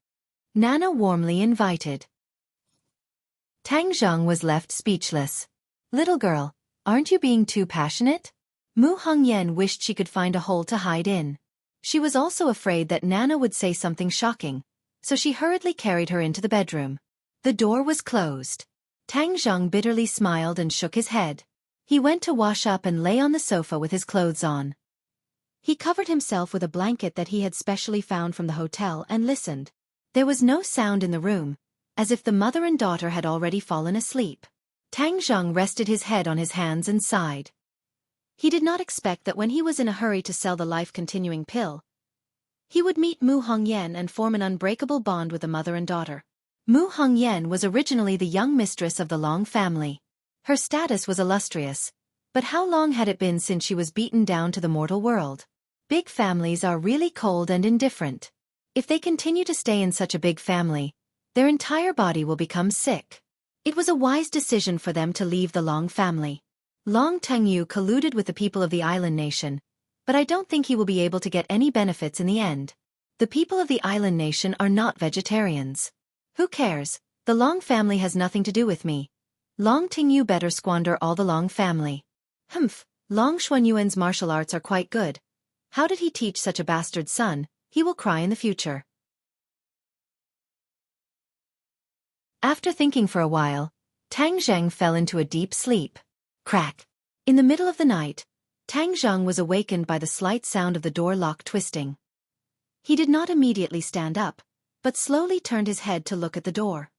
Nana warmly invited. Tang Zheng was left speechless. Little girl, aren't you being too passionate? Mu Hongyan wished she could find a hole to hide in. She was also afraid that Nana would say something shocking, so she hurriedly carried her into the bedroom. The door was closed. Tang Zheng bitterly smiled and shook his head. He went to wash up and lay on the sofa with his clothes on. He covered himself with a blanket that he had specially found from the hotel and listened. There was no sound in the room, as if the mother and daughter had already fallen asleep. Tang Zheng rested his head on his hands and sighed. He did not expect that when he was in a hurry to sell the life-continuing pill, he would meet Mu Hongyan and form an unbreakable bond with the mother and daughter. Mu Hongyan was originally the young mistress of the Long family. Her status was illustrious, but how long had it been since she was beaten down to the mortal world? Big families are really cold and indifferent. If they continue to stay in such a big family, their entire body will become sick. It was a wise decision for them to leave the Long family. Long Tengyu colluded with the people of the island nation, but I don't think he will be able to get any benefits in the end. The people of the island nation are not vegetarians. Who cares? The Long family has nothing to do with me. Long Tengyu better squander all the Long family. Humph, Long Xuanyuan's martial arts are quite good. How did he teach such a bastard son? He will cry in the future. After thinking for a while, Tang Zheng fell into a deep sleep. Crack! In the middle of the night, Tang Zheng was awakened by the slight sound of the door lock twisting. He did not immediately stand up, but slowly turned his head to look at the door.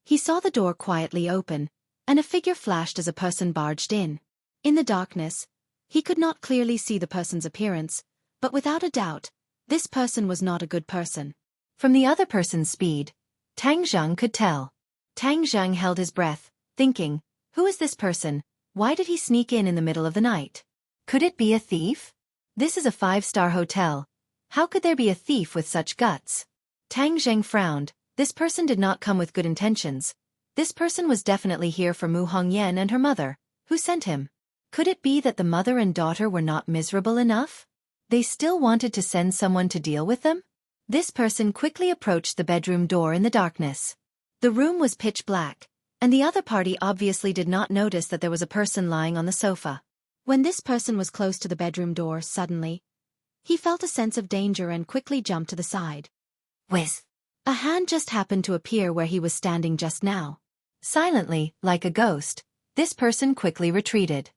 He saw the door quietly open, and a figure flashed as a person barged in. In the darkness, he could not clearly see the person's appearance, but without a doubt, this person was not a good person. From the other person's speed, Tang Zheng could tell. Tang Zheng held his breath, thinking, who is this person? Why did he sneak in the middle of the night? Could it be a thief? This is a 5-star hotel. How could there be a thief with such guts? Tang Zheng frowned. This person did not come with good intentions. This person was definitely here for Mu Hongyan and her mother. Who sent him? Could it be that the mother and daughter were not miserable enough? They still wanted to send someone to deal with them? This person quickly approached the bedroom door in the darkness. The room was pitch black, and the other party obviously did not notice that there was a person lying on the sofa. When this person was close to the bedroom door, suddenly, he felt a sense of danger and quickly jumped to the side. Whiz! A hand just happened to appear where he was standing just now. Silently, like a ghost, this person quickly retreated.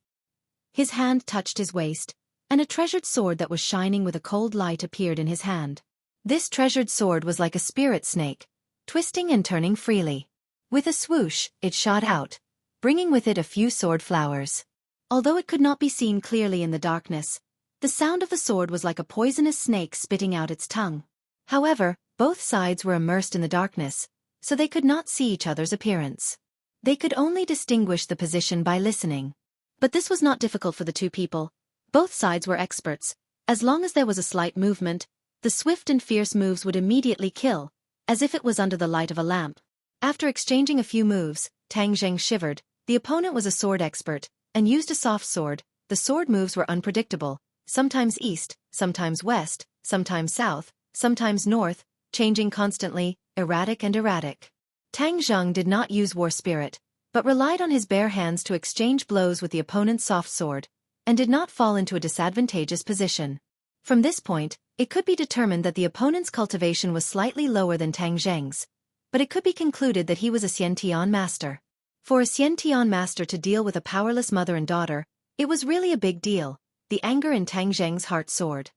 His hand touched his waist, and a treasured sword that was shining with a cold light appeared in his hand. This treasured sword was like a spirit snake, twisting and turning freely. With a swoosh, it shot out, bringing with it a few sword flowers. Although it could not be seen clearly in the darkness, the sound of the sword was like a poisonous snake spitting out its tongue. However, both sides were immersed in the darkness, so they could not see each other's appearance. They could only distinguish the position by listening. But this was not difficult for the two people. Both sides were experts. As long as there was a slight movement, the swift and fierce moves would immediately kill, as if it was under the light of a lamp. After exchanging a few moves, Tang Zheng shivered. The opponent was a sword expert, and used a soft sword. The sword moves were unpredictable, sometimes east, sometimes west, sometimes south, sometimes north, changing constantly, erratic. Tang Zheng did not use war spirit, but relied on his bare hands to exchange blows with the opponent's soft sword, and did not fall into a disadvantageous position. From this point, it could be determined that the opponent's cultivation was slightly lower than Tang Zheng's, but it could be concluded that he was a Xiantian master. For a Xiantian master to deal with a powerless mother and daughter, it was really a big deal. The anger in Tang Zheng's heart soared.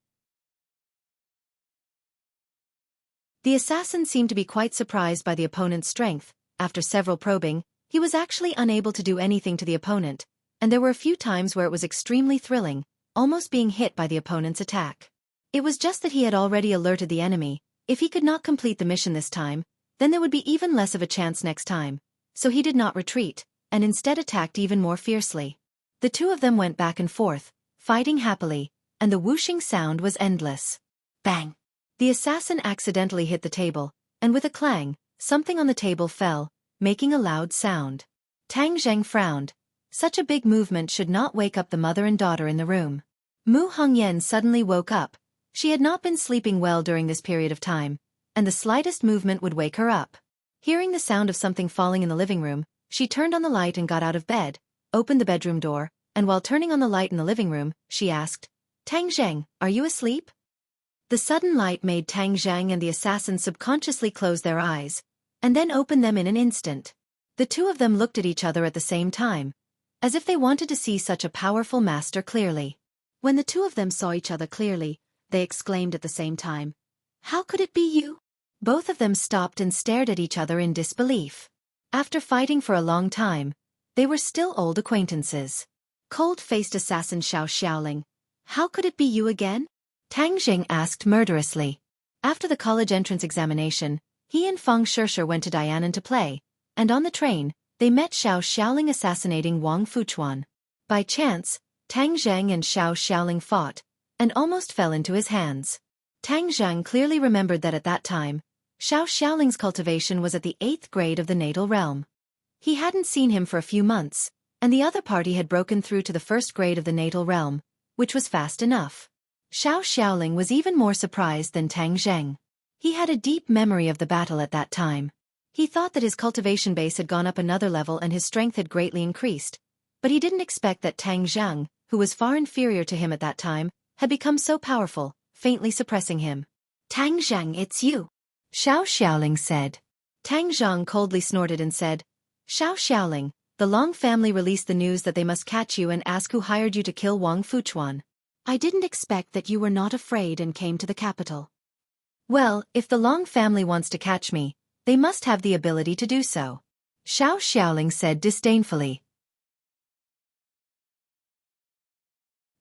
The assassin seemed to be quite surprised by the opponent's strength. After several probing, He was actually unable to do anything to the opponent, and there were a few times where it was extremely thrilling, almost being hit by the opponent's attack. It was just that he had already alerted the enemy. If he could not complete the mission this time, then there would be even less of a chance next time, so he did not retreat, and instead attacked even more fiercely. The two of them went back and forth, fighting happily, and the whooshing sound was endless. Bang! The assassin accidentally hit the table, and with a clang, something on the table fell, making a loud sound. Tang Zheng frowned. Such a big movement should not wake up the mother and daughter in the room. Mu Hongyan suddenly woke up. She had not been sleeping well during this period of time, and the slightest movement would wake her up. Hearing the sound of something falling in the living room, she turned on the light and got out of bed, opened the bedroom door, and while turning on the light in the living room, she asked, "Tang Zheng, are you asleep?" The sudden light made Tang Zheng and the assassin subconsciously close their eyes, and then open them in an instant. The two of them looked at each other at the same time, as if they wanted to see such a powerful master clearly. When the two of them saw each other clearly, they exclaimed at the same time, "How could it be you?" Both of them stopped and stared at each other in disbelief. After fighting for a long time, they were still old acquaintances. Cold-faced assassin Xiao Xiaoling, "How could it be you again?" Tang Jing asked murderously. After the college entrance examination, he and Feng Shishir went to Dianan to play, and on the train, they met Xiao Xiaoling assassinating Wang Fuchuan. By chance, Tang Zheng and Xiao Xiaoling fought, and almost fell into his hands. Tang Zheng clearly remembered that at that time, Xiao Xiaoling's cultivation was at the 8th grade of the natal realm. He hadn't seen him for a few months, and the other party had broken through to the 1st grade of the natal realm, which was fast enough. Xiao Xiaoling was even more surprised than Tang Zheng. He had a deep memory of the battle at that time. He thought that his cultivation base had gone up another level and his strength had greatly increased, but he didn't expect that Tang Zheng, who was far inferior to him at that time, had become so powerful, faintly suppressing him. "Tang Zheng, it's you," Xiao Xiaoling said. Tang Zheng coldly snorted and said, "Xiao Xiaoling, the Long family released the news that they must catch you and ask who hired you to kill Wang Fuchuan. I didn't expect that you were not afraid and came to the capital." "Well, if the Long family wants to catch me, they must have the ability to do so," Xiao Xiaoling said disdainfully.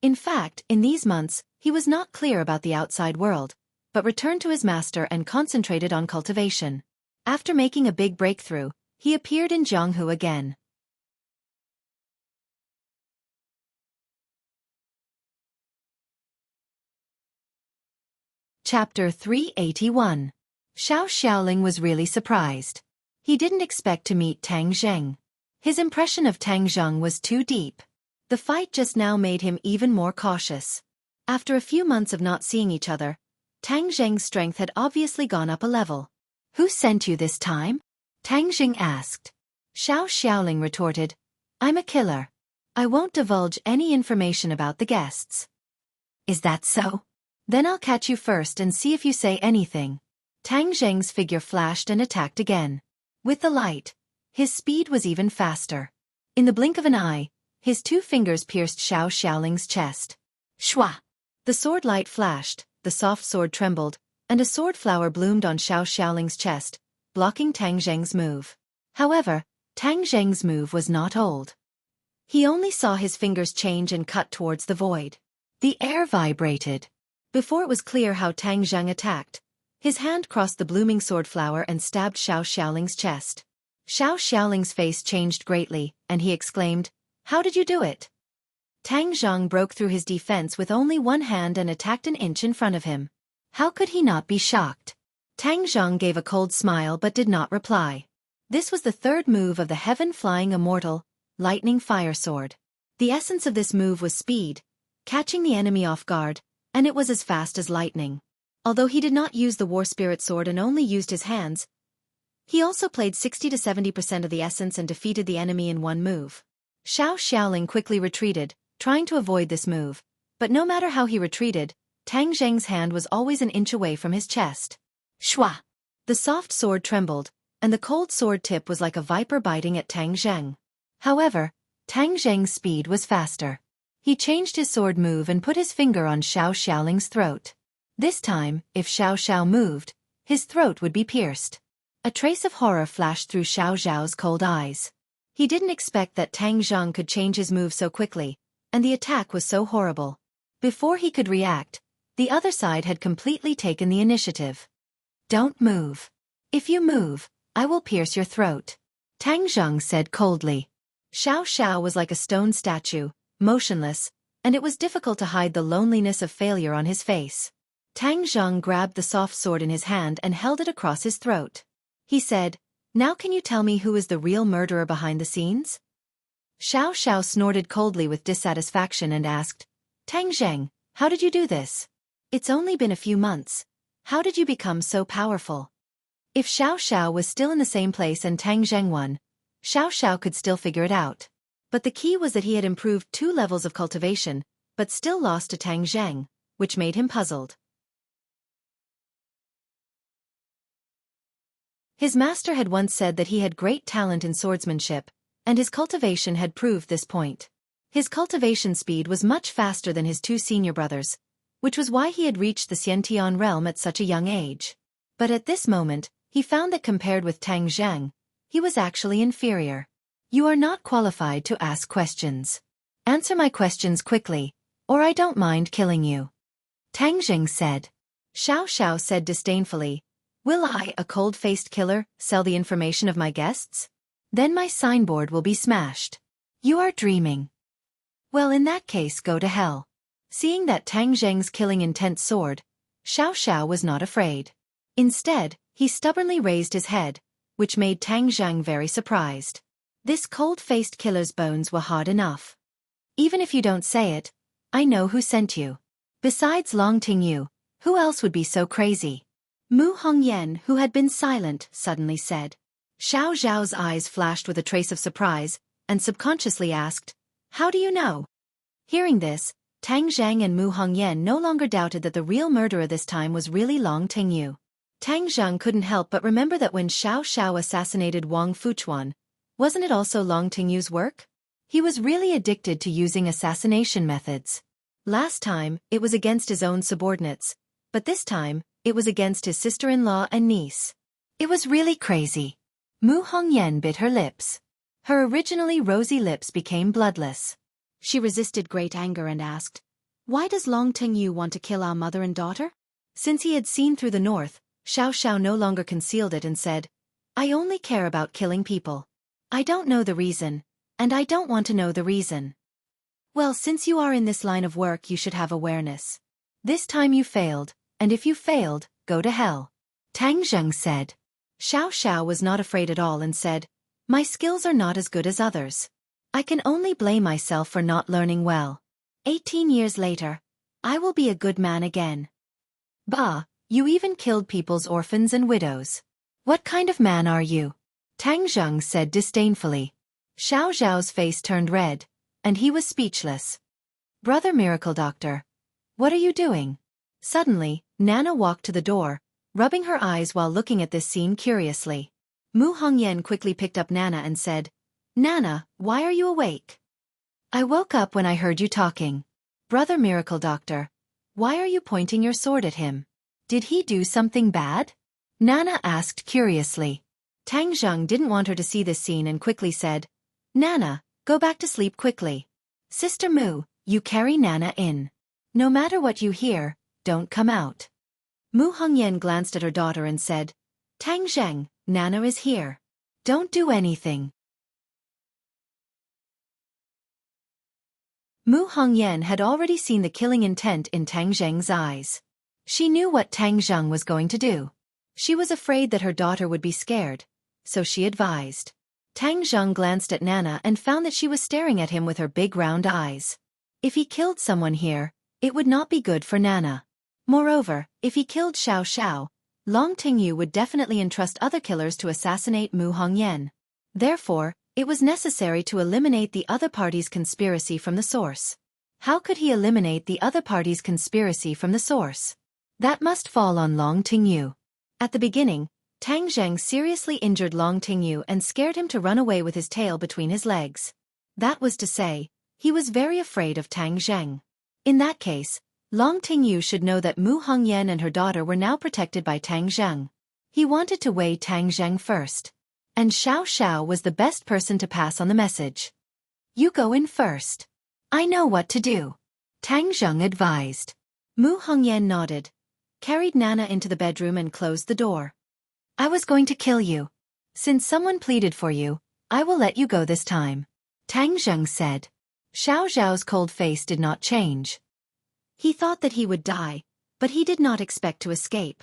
In fact, in these months, he was not clear about the outside world, but returned to his master and concentrated on cultivation. After making a big breakthrough, he appeared in Jianghu again. Chapter 381. Xiao Xiaoling was really surprised. He didn't expect to meet Tang Zheng. His impression of Tang Zheng was too deep. The fight just now made him even more cautious. After a few months of not seeing each other, Tang Zheng's strength had obviously gone up a level. "Who sent you this time?" Tang Zheng asked. Xiao Xiaoling retorted, "I'm a killer. I won't divulge any information about the guests." "Is that so? Then I'll catch you first and see if you say anything." Tang Zheng's figure flashed and attacked again. With the light, his speed was even faster. In the blink of an eye, his two fingers pierced Xiao Xiaoling's chest. Shwa! The sword light flashed, the soft sword trembled, and a sword flower bloomed on Xiao Xiaoling's chest, blocking Tang Zheng's move. However, Tang Zheng's move was not old. He only saw his fingers change and cut towards the void. The air vibrated. Before it was clear how Tang Zheng attacked, his hand crossed the blooming sword flower and stabbed Xiao Xiaoling's chest. Xiao Xiaoling's face changed greatly, and he exclaimed, "How did you do it?" Tang Zheng broke through his defense with only one hand and attacked an inch in front of him. How could he not be shocked? Tang Zheng gave a cold smile but did not reply. This was the third move of the heaven-flying immortal, lightning fire sword. The essence of this move was speed, catching the enemy off guard, and it was as fast as lightning. Although he did not use the war spirit sword and only used his hands, he also played 60 to 70% of the essence and defeated the enemy in one move. Xiao Xiaoling quickly retreated, trying to avoid this move, but no matter how he retreated, Tang Zheng's hand was always an inch away from his chest. Shwa! The soft sword trembled, and the cold sword tip was like a viper biting at Tang Zheng. However, Tang Zheng's speed was faster. He changed his sword move and put his finger on Xiao Xiaoling's throat. This time, if Xiao Xiao moved, his throat would be pierced. A trace of horror flashed through Xiao Zhao's cold eyes. He didn't expect that Tang Zhang could change his move so quickly, and the attack was so horrible. Before he could react, the other side had completely taken the initiative. Don't move. If you move, I will pierce your throat, Tang Zhang said coldly. Xiao was like a stone statue, motionless, and it was difficult to hide the loneliness of failure on his face. Tang Zhang grabbed the soft sword in his hand and held it across his throat. He said, "Now can you tell me who is the real murderer behind the scenes?" Xiao snorted coldly with dissatisfaction and asked, "Tang Zheng, how did you do this? It's only been a few months. How did you become so powerful?" If Xiao was still in the same place and Tang Zheng won, Xiao could still figure it out. But the key was that he had improved 2 levels of cultivation, but still lost to Tang Zheng, which made him puzzled. His master had once said that he had great talent in swordsmanship, and his cultivation had proved this point. His cultivation speed was much faster than his 2 senior brothers, which was why he had reached the Xiantian realm at such a young age. But at this moment, he found that compared with Tang Zheng, he was actually inferior. "You are not qualified to ask questions. Answer my questions quickly, or I don't mind killing you," Tang Zheng said. Xiao said disdainfully, "Will I, a cold-faced killer, sell the information of my guests? Then my signboard will be smashed. You are dreaming." "Well, in that case, go to hell." Seeing that Tang Zheng's killing intent soared, Xiao was not afraid. Instead, he stubbornly raised his head, which made Tang Zheng very surprised. This cold-faced killer's bones were hard enough. "Even if you don't say it, I know who sent you. Besides Long Tingyu, who else would be so crazy?" Mu Hongyan, who had been silent, suddenly said. Xiao Zhao's eyes flashed with a trace of surprise, and subconsciously asked, "How do you know?" Hearing this, Tang Zheng and Mu Hongyan no longer doubted that the real murderer this time was really Long Tingyu. Tang Zheng couldn't help but remember that when Xiao assassinated Wang Fuchuan, wasn't it also Long Tingyu's work? He was really addicted to using assassination methods. Last time, it was against his own subordinates, but this time, it was against his sister-in-law and niece. It was really crazy. Mu Hongyan bit her lips. Her originally rosy lips became bloodless. She resisted great anger and asked, "Why does Long Tingyu want to kill our mother and daughter?" Since he had seen through the north, Xiao no longer concealed it and said, "I only care about killing people. I don't know the reason, and I don't want to know the reason." "Well, since you are in this line of work, you should have awareness. This time you failed, and if you failed, go to hell," Tang Zheng said. Xiao was not afraid at all and said, "My skills are not as good as others. I can only blame myself for not learning well. 18 years later, I will be a good man again." "Bah, you even killed people's orphans and widows. What kind of man are you?" Tang Zheng said disdainfully. Xiao Zhao's face turned red, and he was speechless. "Brother Miracle Doctor, what are you doing?" Suddenly, Nana walked to the door, rubbing her eyes while looking at this scene curiously. Mu Hongyan quickly picked up Nana and said, "Nana, why are you awake?" "I woke up when I heard you talking. Brother Miracle Doctor, why are you pointing your sword at him? Did he do something bad?" Nana asked curiously. Tang Zheng didn't want her to see this scene and quickly said, "Nana, go back to sleep quickly. Sister Mu, you carry Nana in. No matter what you hear, don't come out." Mu Hongyan glanced at her daughter and said, "Tang Zheng, Nana is here. Don't do anything." Mu Hongyan had already seen the killing intent in Tang Zheng's eyes. She knew what Tang Zheng was going to do. She was afraid that her daughter would be scared, so she advised. Tang Zheng glanced at Nana and found that she was staring at him with her big round eyes. If he killed someone here, it would not be good for Nana. Moreover, if he killed Xiao, Long Tingyu would definitely entrust other killers to assassinate Mu Hongyan. Therefore, it was necessary to eliminate the other party's conspiracy from the source. How could he eliminate the other party's conspiracy from the source? That must fall on Long Tingyu. At the beginning, Tang Zheng seriously injured Long Tingyu and scared him to run away with his tail between his legs. That was to say, he was very afraid of Tang Zheng. In that case, Long Tingyu should know that Mu Hongyan and her daughter were now protected by Tang Zheng. He wanted to weigh Tang Zheng first. and Xiao Xiao was the best person to pass on the message. You go in first. I know what to do, Tang Zheng advised. Mu Hongyan nodded, carried Nana into the bedroom and closed the door. I was going to kill you. Since someone pleaded for you, I will let you go this time, Tang Zheng said. Xiao Xiao's cold face did not change. He thought that he would die, but he did not expect to escape.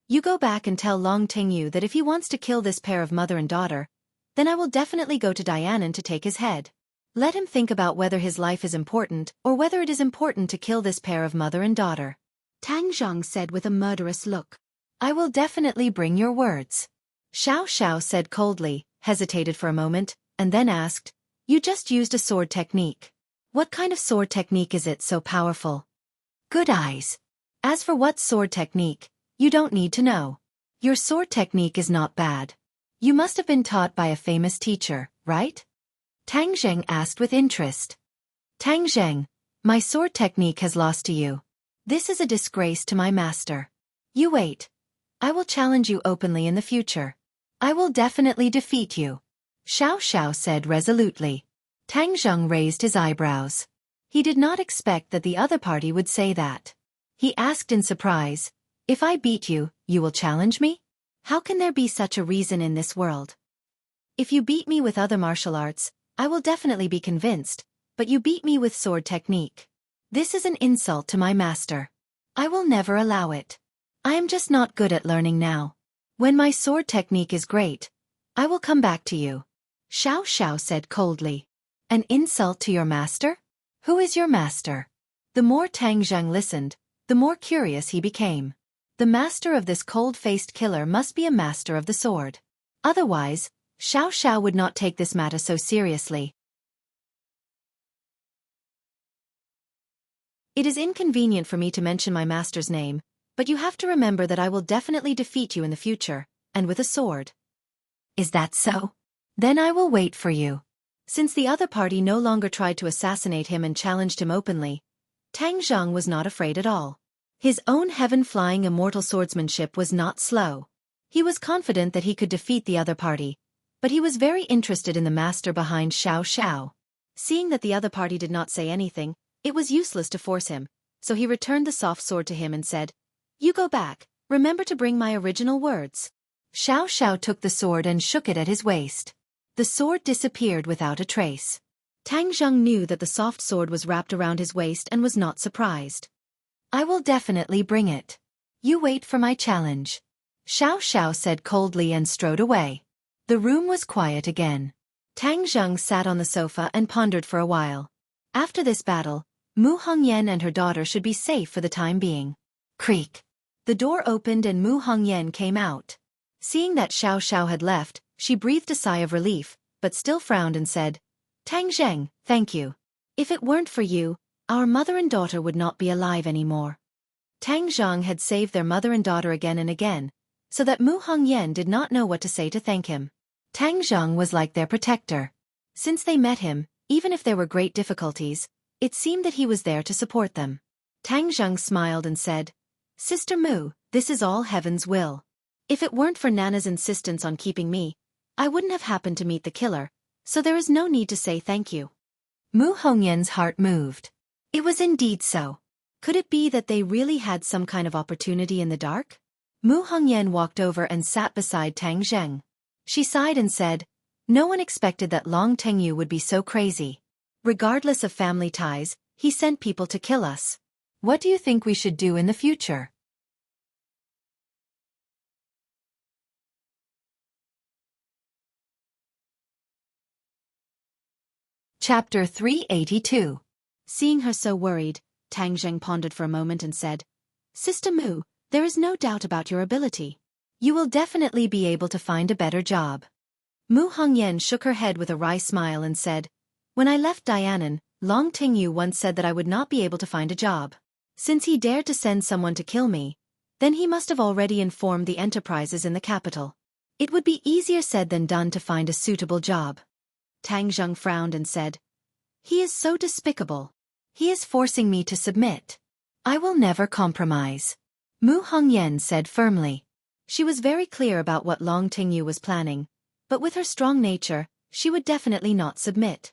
You go back and tell Long Tingyu that if he wants to kill this pair of mother and daughter, then I will definitely go to Dianan to take his head. Let him think about whether his life is important or whether it is important to kill this pair of mother and daughter, Tang Zheng said with a murderous look. I will definitely bring your words. Xiao Xiao said coldly, hesitated for a moment, and then asked, You just used a sword technique. What kind of sword technique is it so powerful? Good eyes. As for what sword technique, you don't need to know. Your sword technique is not bad. You must have been taught by a famous teacher, right? Tang Zheng asked with interest. Tang Zheng, my sword technique has lost to you. This is a disgrace to my master. You wait. I will challenge you openly in the future. I will definitely defeat you, Xiao Xiao said resolutely. Tang Zheng raised his eyebrows. He did not expect that the other party would say that. He asked in surprise, If I beat you, you will challenge me? How can there be such a reason in this world? If you beat me with other martial arts, I will definitely be convinced, but you beat me with sword technique. This is an insult to my master. I will never allow it. I am just not good at learning now. When my sword technique is great, I will come back to you, Xiao Xiao said coldly. An insult to your master? Who is your master? The more Tang Zheng listened, the more curious he became. The master of this cold-faced killer must be a master of the sword. Otherwise, Xiao Xiao would not take this matter so seriously. It is inconvenient for me to mention my master's name, but you have to remember that I will definitely defeat you in the future, and with a sword. Is that so? Then I will wait for you. Since the other party no longer tried to assassinate him and challenged him openly, Tang Zheng was not afraid at all. His own heaven-flying immortal swordsmanship was not slow. He was confident that he could defeat the other party, but he was very interested in the master behind Xiao Xiao. Seeing that the other party did not say anything, it was useless to force him, so he returned the soft sword to him and said, You go back, remember to bring my original words. Xiao Xiao took the sword and shook it at his waist. The sword disappeared without a trace. Tang Zheng knew that the soft sword was wrapped around his waist and was not surprised. I will definitely bring it. You wait for my challenge, Xiao Xiao said coldly and strode away. The room was quiet again. Tang Zheng sat on the sofa and pondered for a while. After this battle, Mu Hongyan and her daughter should be safe for the time being. Creak. The door opened and Mu Hongyan came out. Seeing that Xiao Xiao had left, she breathed a sigh of relief, but still frowned and said, Tang Zheng, thank you. If it weren't for you, our mother and daughter would not be alive anymore. Tang Zheng had saved their mother and daughter again and again, so that Mu Hongyan did not know what to say to thank him. Tang Zheng was like their protector. Since they met him, even if there were great difficulties, it seemed that he was there to support them. Tang Zheng smiled and said, Sister Mu, this is all heaven's will. If it weren't for Nana's insistence on keeping me, I wouldn't have happened to meet the killer, so there is no need to say thank you. Mu Hongyan's heart moved. It was indeed so. Could it be that they really had some kind of opportunity in the dark? Mu Hongyan walked over and sat beside Tang Zheng. She sighed and said, No one expected that Long Tengyu would be so crazy. Regardless of family ties, he sent people to kill us. What do you think we should do in the future? Chapter 382. Seeing her so worried, Tang Zheng pondered for a moment and said, Sister Mu, there is no doubt about your ability. You will definitely be able to find a better job. Mu Hongyan shook her head with a wry smile and said, When I left Dianan, Long Tingyu once said that I would not be able to find a job. Since he dared to send someone to kill me, then he must have already informed the enterprises in the capital. It would be easier said than done to find a suitable job. Tang Zheng frowned and said, He is so despicable. He is forcing me to submit. I will never compromise, Mu Hongyan said firmly. She was very clear about what Long Tingyu was planning, But with her strong nature, she would definitely not submit.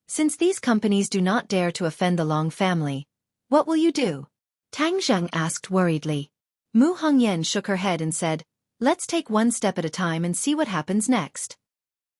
Since these companies do not dare to offend the Long family, what will you do? Tang Zheng asked worriedly. Mu Hongyan shook her head and said, let's take one step at a time and see what happens next.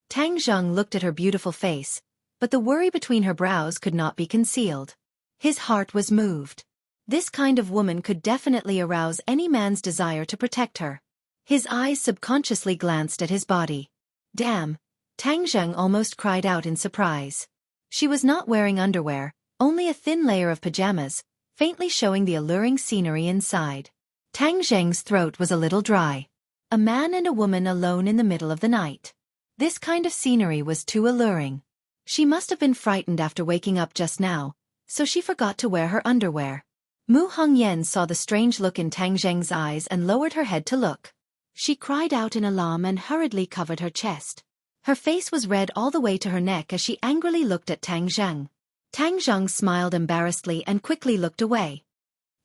Tang Zheng looked at her beautiful face, but the worry between her brows could not be concealed. His heart was moved. This kind of woman could definitely arouse any man's desire to protect her. His eyes subconsciously glanced at his body. Damn! Tang Zheng almost cried out in surprise. She was not wearing underwear, only a thin layer of pajamas, faintly showing the alluring scenery inside. Tang Zheng's throat was a little dry. A man and a woman alone in the middle of the night. This kind of scenery was too alluring. She must have been frightened after waking up just now, so she forgot to wear her underwear. Mu Hongyan saw the strange look in Tang Zheng's eyes and lowered her head to look. She cried out in alarm and hurriedly covered her chest. Her face was red all the way to her neck as she angrily looked at Tang Zheng. Tang Zheng smiled embarrassedly and quickly looked away.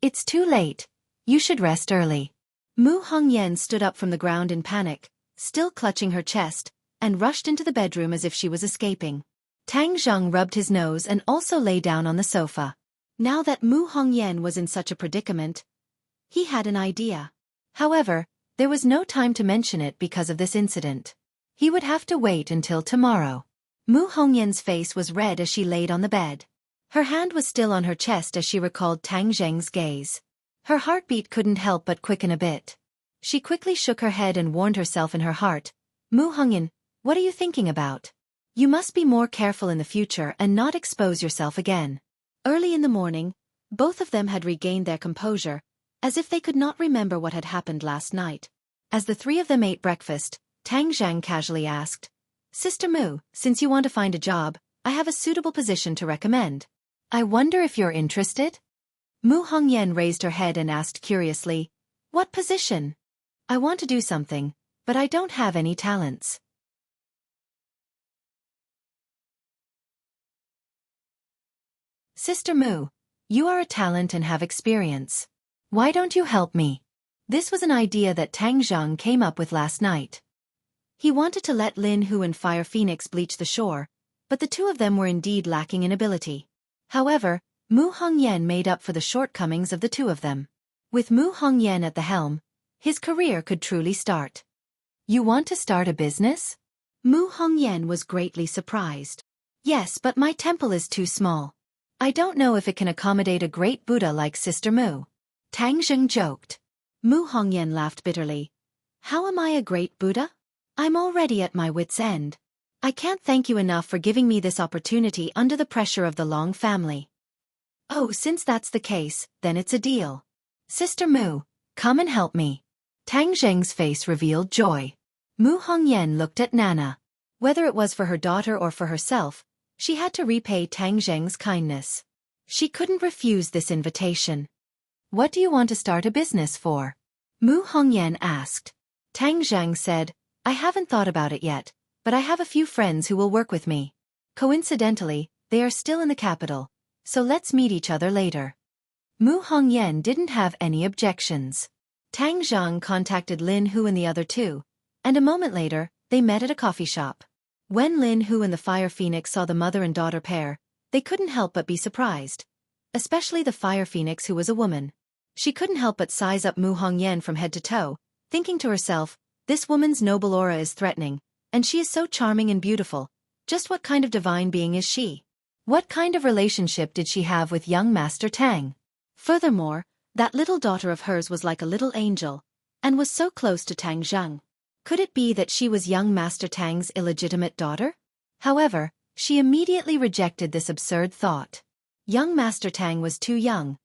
It's too late. You should rest early. Mu Hongyan stood up from the ground in panic, still clutching her chest, and rushed into the bedroom as if she was escaping. Tang Zheng rubbed his nose and also lay down on the sofa. Now that Mu Hongyan was in such a predicament, he had an idea. However, there was no time to mention it because of this incident. He would have to wait until tomorrow. Mu Hongyan's face was red as she laid on the bed. Her hand was still on her chest as she recalled Tang Zheng's gaze. Her heartbeat couldn't help but quicken a bit. She quickly shook her head and warned herself in her heart, Mu Hongyan, what are you thinking about? You must be more careful in the future and not expose yourself again. Early in the morning, both of them had regained their composure, as if they could not remember what had happened last night. As the three of them ate breakfast, Tang Zheng casually asked, Sister Mu, since you want to find a job, I have a suitable position to recommend. I wonder if you're interested? Mu Hongyan raised her head and asked curiously, What position? I want to do something, but I don't have any talents. Sister Mu, you are a talent and have experience. Why don't you help me? This was an idea that Tang Zheng came up with last night. He wanted to let Lin Hu and Fire Phoenix bleach the shore, but the two of them were indeed lacking in ability. However, Mu Hongyan made up for the shortcomings of the two of them. With Mu Hongyan at the helm, his career could truly start. You want to start a business? Mu Hongyan was greatly surprised. Yes, but my temple is too small. I don't know if it can accommodate a great Buddha like Sister Mu. Tang Zheng joked. Mu Hongyan laughed bitterly. How am I a great Buddha? I'm already at my wit's end. I can't thank you enough for giving me this opportunity under the pressure of the Long family. Oh, since that's the case, then it's a deal. Sister Mu, come and help me. Tang Zheng's face revealed joy. Mu Hongyan looked at Nana. Whether it was for her daughter or for herself, she had to repay Tang Zheng's kindness. She couldn't refuse this invitation. What do you want to start a business for? Mu Hongyan asked. Tang Zheng said, I haven't thought about it yet, but I have a few friends who will work with me. Coincidentally, they are still in the capital, so let's meet each other later. Mu Hongyan didn't have any objections. Tang Zheng contacted Lin Hu and the other two, and a moment later, they met at a coffee shop. When Lin Hu and the Fire Phoenix saw the mother and daughter pair, they couldn't help but be surprised. Especially the Fire Phoenix, who was a woman. She couldn't help but size up Mu Hongyan from head to toe, thinking to herself, this woman's noble aura is threatening, and she is so charming and beautiful. Just what kind of divine being is she? What kind of relationship did she have with young Master Tang? Furthermore, that little daughter of hers was like a little angel, and was so close to Tang Zheng. Could it be that she was young Master Tang's illegitimate daughter? However, she immediately rejected this absurd thought. Young Master Tang was too young.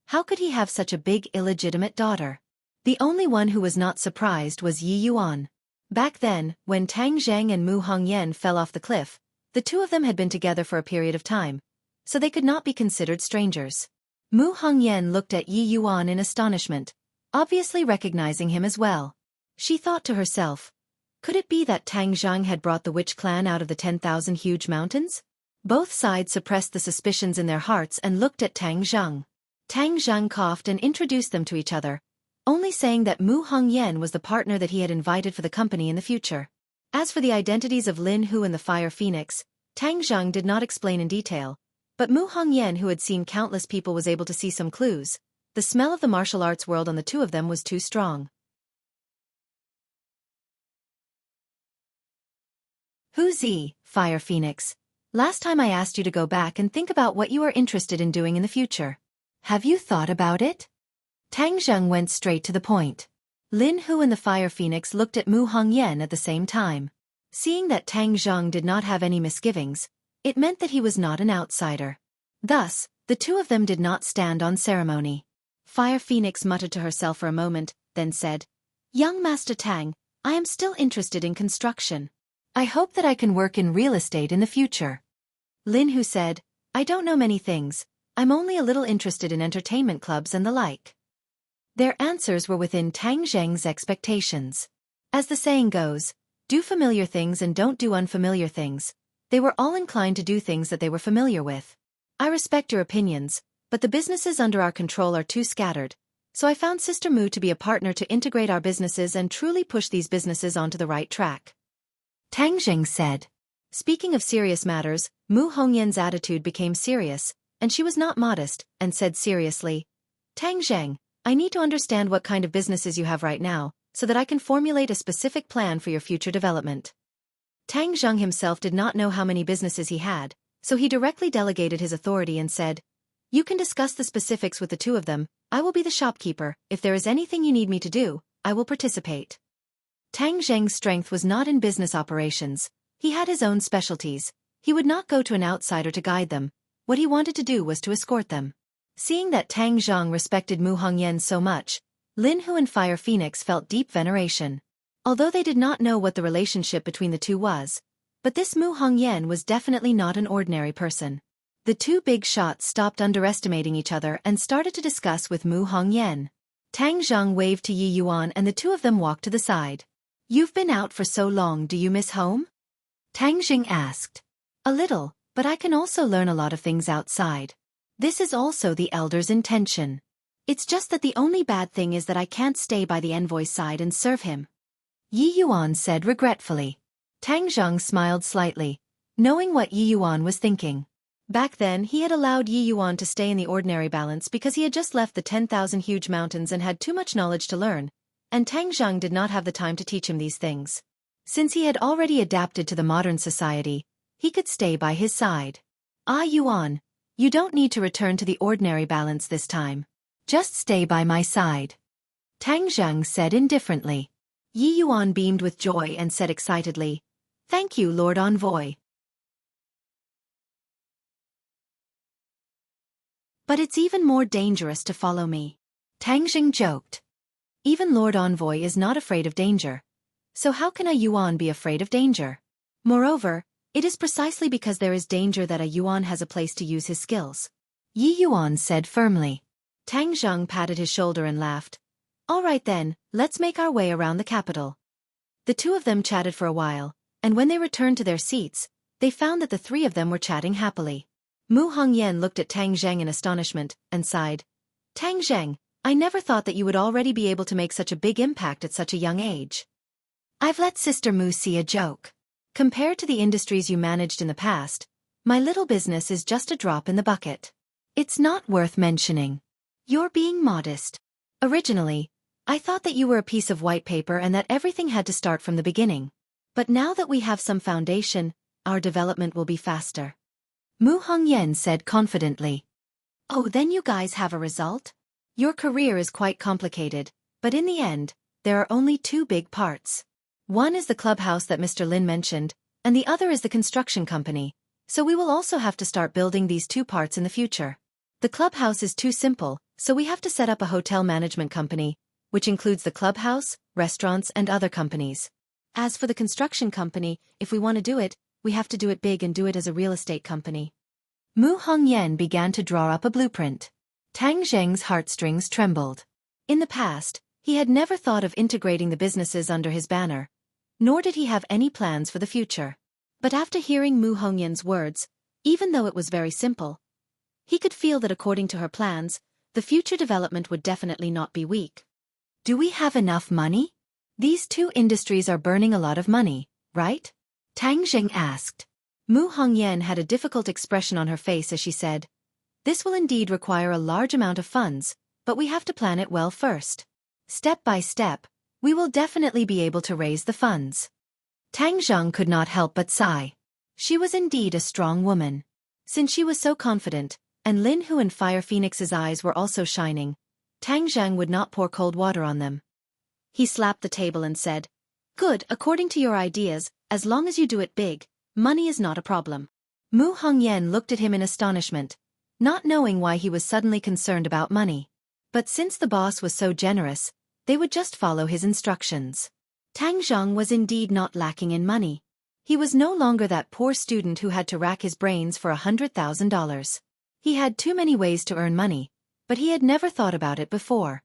How could he have such a big illegitimate daughter? The only one who was not surprised was Yi Yuan. Back then, when Tang Zheng and Mu Hongyan fell off the cliff, the two of them had been together for a period of time, so they could not be considered strangers. Mu Hongyan looked at Yi Yuan in astonishment, obviously recognizing him as well. She thought to herself, could it be that Tang Zheng had brought the witch clan out of the 10,000 huge mountains? Both sides suppressed the suspicions in their hearts and looked at Tang Zheng. Tang Zheng coughed and introduced them to each other, only saying that Mu Hongyan was the partner that he had invited for the company in the future. As for the identities of Lin Hu and the Fire Phoenix, Tang Zheng did not explain in detail, but Mu Hongyan, who had seen countless people, was able to see some clues. The smell of the martial arts world on the two of them was too strong. Wuxia, Fire Phoenix. Last time I asked you to go back and think about what you are interested in doing in the future. Have you thought about it? Tang Zheng went straight to the point. Lin Hu and the Fire Phoenix looked at Mu Hongyan at the same time. Seeing that Tang Zheng did not have any misgivings, it meant that he was not an outsider. Thus, the two of them did not stand on ceremony. Fire Phoenix muttered to herself for a moment, then said, "Young Master Tang, I am still interested in construction. I hope that I can work in real estate in the future." Lin Hu said, "I don't know many things. I'm only a little interested in entertainment clubs and the like." Their answers were within Tang Zheng's expectations. As the saying goes, do familiar things and don't do unfamiliar things. They were all inclined to do things that they were familiar with. I respect your opinions, but the businesses under our control are too scattered, so I found Sister Mu to be a partner to integrate our businesses and truly push these businesses onto the right track. Tang Zheng said. Speaking of serious matters, Mu Hongyan's attitude became serious, and she was not modest, and said seriously, "Tang Zheng, I need to understand what kind of businesses you have right now, so that I can formulate a specific plan for your future development." Tang Zheng himself did not know how many businesses he had, so he directly delegated his authority and said, "You can discuss the specifics with the two of them. I will be the shopkeeper. If there is anything you need me to do, I will participate." Tang Zheng's strength was not in business operations. He had his own specialties. He would not go to an outsider to guide them. What he wanted to do was to escort them. Seeing that Tang Zheng respected Mu Hongyan so much, Lin Hu and Fire Phoenix felt deep veneration. Although they did not know what the relationship between the two was, but this Mu Hongyan was definitely not an ordinary person. The two big shots stopped underestimating each other and started to discuss with Mu Hongyan. Tang Zheng waved to Yi Yuan and the two of them walked to the side. "You've been out for so long, do you miss home?" Tang Zheng asked. "A little, but I can also learn a lot of things outside. This is also the elder's intention. It's just that the only bad thing is that I can't stay by the envoy's side and serve him," Yi Yuan said regretfully. Tang Zheng smiled slightly, knowing what Yi Yuan was thinking. Back then he had allowed Yi Yuan to stay in the ordinary balance because he had just left the 10,000 huge mountains and had too much knowledge to learn, and Tang Zheng did not have the time to teach him these things. Since he had already adapted to the modern society, he could stay by his side. "Ah Yuan, you don't need to return to the ordinary balance this time. Just stay by my side," Tang Zheng said indifferently. Yi Yuan beamed with joy and said excitedly, "Thank you, Lord Envoy." "But it's even more dangerous to follow me," Tang Zheng joked. "Even Lord Envoy is not afraid of danger. So how can a Yuan be afraid of danger? Moreover, it is precisely because there is danger that a Yuan has a place to use his skills," Yi Yuan said firmly. Tang Zheng patted his shoulder and laughed. "All right then, let's make our way around the capital." The two of them chatted for a while, and when they returned to their seats, they found that the three of them were chatting happily. Mu Hongyan looked at Tang Zheng in astonishment, and sighed. "Tang Zheng, I never thought that you would already be able to make such a big impact at such a young age." "I've let Sister Mu see a joke. Compared to the industries you managed in the past, my little business is just a drop in the bucket. It's not worth mentioning." "You're being modest. Originally, I thought that you were a piece of white paper and that everything had to start from the beginning. But now that we have some foundation, our development will be faster," Mu Hongyan said confidently. "Oh, then you guys have a result? Your career is quite complicated, but in the end, there are only two big parts. One is the clubhouse that Mr. Lin mentioned, and the other is the construction company, so we will also have to start building these two parts in the future. The clubhouse is too simple, so we have to set up a hotel management company, which includes the clubhouse, restaurants, and other companies. As for the construction company, if we want to do it, we have to do it big and do it as a real estate company." Mu Hongyan began to draw up a blueprint. Tang Zheng's heartstrings trembled. In the past, he had never thought of integrating the businesses under his banner, nor did he have any plans for the future. But after hearing Mu Hongyan's words, even though it was very simple, he could feel that according to her plans, the future development would definitely not be weak. "Do we have enough money? These two industries are burning a lot of money, right? Tang Zheng asked. Mu Hongyan had a difficult expression on her face as she said, "This will indeed require a large amount of funds, but we have to plan it well first. Step by step, we will definitely be able to raise the funds." Tang Zheng could not help but sigh. She was indeed a strong woman. Since she was so confident, and Lin Hu and Fire Phoenix's eyes were also shining, Tang Zheng would not pour cold water on them. He slapped the table and said, "Good, according to your ideas, as long as you do it big, money is not a problem." Mu Hongyan looked at him in astonishment, not knowing why he was suddenly concerned about money. But since the boss was so generous, they would just follow his instructions. Tang Zheng was indeed not lacking in money. He was no longer that poor student who had to rack his brains for $100,000. He had too many ways to earn money, but he had never thought about it before.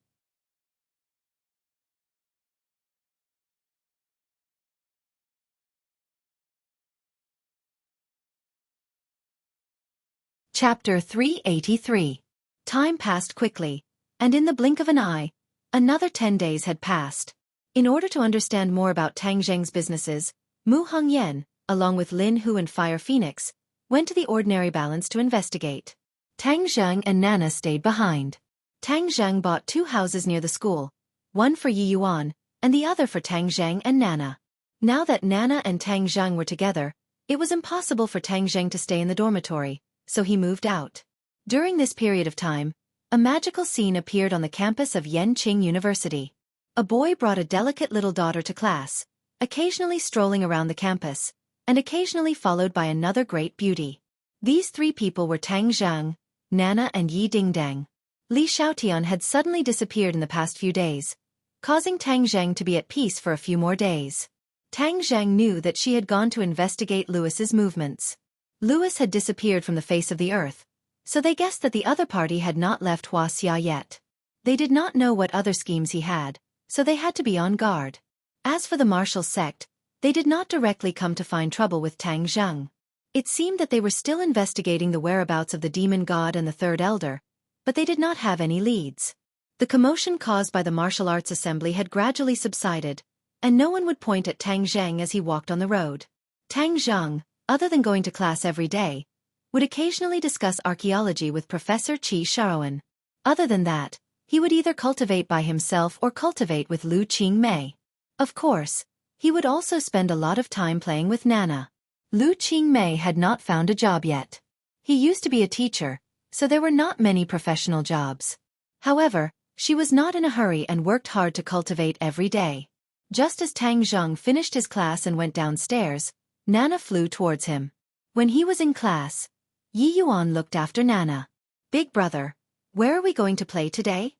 Chapter 383. Time passed quickly, and in the blink of an eye, another 10 days had passed. In order to understand more about Tang Zheng's businesses, Mu Hongyan, along with Lin Hu and Fire Phoenix, went to the ordinary balance to investigate. Tang Zheng and Nana stayed behind. Tang Zheng bought 2 houses near the school, one for Yi Yuan, and the other for Tang Zheng and Nana. Now that Nana and Tang Zheng were together, it was impossible for Tang Zheng to stay in the dormitory, so he moved out. During this period of time, a magical scene appeared on the campus of Yenqing University. A boy brought a delicate little daughter to class, occasionally strolling around the campus, and occasionally followed by another great beauty. These 3 people were Tang Zheng, Nana and Yi Dingdang. Li Xiaotian had suddenly disappeared in the past few days, causing Tang Zheng to be at peace for a few more days. Tang Zheng knew that she had gone to investigate Louis's movements. Louis had disappeared from the face of the earth, so they guessed that the other party had not left Wuxia yet. They did not know what other schemes he had, so they had to be on guard. As for the martial sect, they did not directly come to find trouble with Tang Zheng. It seemed that they were still investigating the whereabouts of the demon god and the third elder, but they did not have any leads. The commotion caused by the martial arts assembly had gradually subsided, and no one would point at Tang Zheng as he walked on the road. Tang Zheng, other than going to class every day, would occasionally discuss archaeology with Professor Xiaofan. Other than that, he would either cultivate by himself or cultivate with Lu Qingmei. Of course, he would also spend a lot of time playing with Nana. Lu Qingmei had not found a job yet. He used to be a teacher, so there were not many professional jobs. However, she was not in a hurry and worked hard to cultivate every day. Just as Tang Zheng finished his class and went downstairs, Nana flew towards him. When he was in class, Yi Yuan looked after Nana. "Big brother, where are we going to play today?"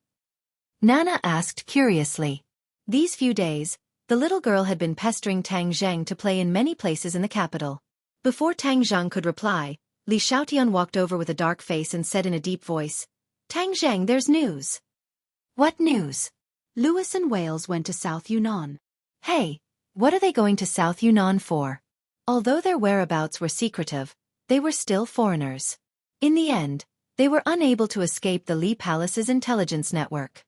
Nana asked curiously. These few days, the little girl had been pestering Tang Zheng to play in many places in the capital. Before Tang Zheng could reply, Li Xiaotian walked over with a dark face and said in a deep voice, "Tang Zheng, there's news." "What news?" "Louis and Wales went to South Yunnan." "Hey, what are they going to South Yunnan for?" Although their whereabouts were secretive, they were still foreigners. In the end, they were unable to escape the Li Palace's intelligence network.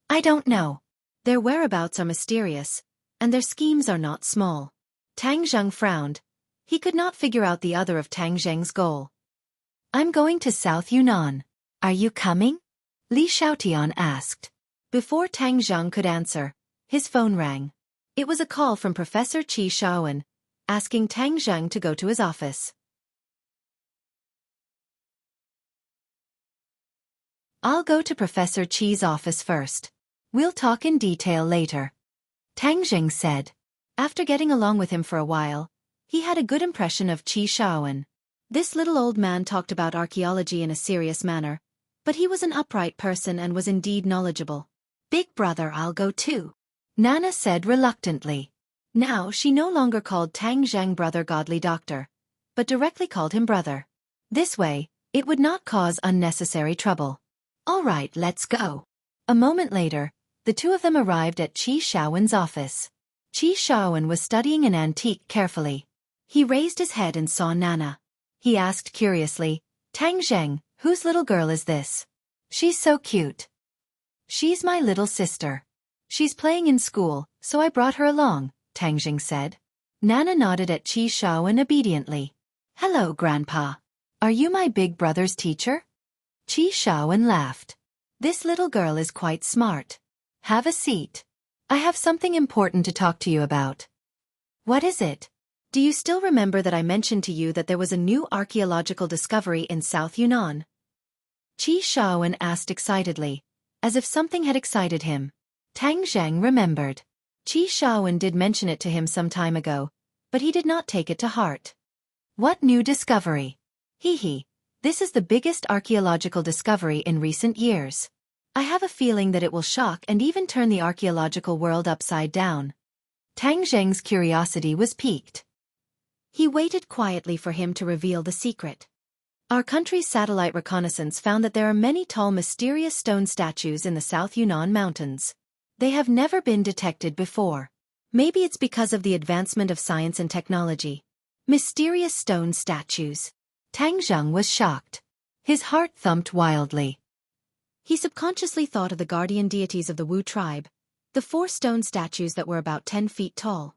"I don't know." Their whereabouts are mysterious, and their schemes are not small. Tang Zheng frowned. He could not figure out the other of Tang Zheng's goal. "I'm going to South Yunnan. Are you coming?" Li Xiaotian asked. Before Tang Zheng could answer, his phone rang. It was a call from Professor Xiaofan, asking Tang Zheng to go to his office. "I'll go to Professor Qi's office first. We'll talk in detail later," Tang Zheng said. After getting along with him for a while, he had a good impression of Xiaofan. This little old man talked about archaeology in a serious manner, but he was an upright person and was indeed knowledgeable. "Big brother, I'll go too," Nana said reluctantly. Now she no longer called Tang Zheng brother godly doctor, but directly called him brother. This way, it would not cause unnecessary trouble. "All right, let's go." A moment later, the 2 of them arrived at Xiaofan's office. Xiaofan was studying an antique carefully. He raised his head and saw Nana. He asked curiously, "Tang Zheng, whose little girl is this?" "She's so cute." "She's my little sister. She's playing in school, so I brought her along," Tang Zheng said. Nana nodded at Qi Shaoan obediently. Hello, Grandpa. Are you my big brother's teacher? Qi Shaoan laughed. This little girl is quite smart. Have a seat. I have something important to talk to you about. What is it? Do you still remember that I mentioned to you that there was a new archaeological discovery in South Yunnan? Qi Shaoan asked excitedly, as if something had excited him. Tang Zheng remembered. Qi Shaoan did mention it to him some time ago, but he did not take it to heart. What new discovery? Hee. This is the biggest archaeological discovery in recent years. I have a feeling that it will shock and even turn the archaeological world upside down. Tang Zheng's curiosity was piqued. He waited quietly for him to reveal the secret. Our country's satellite reconnaissance found that there are many tall mysterious stone statues in the South Yunnan mountains. They have never been detected before. Maybe it's because of the advancement of science and technology. Mysterious stone statues. Tang Zheng was shocked. His heart thumped wildly. He subconsciously thought of the guardian deities of the Wu tribe, the 4 stone statues that were about 10 feet tall.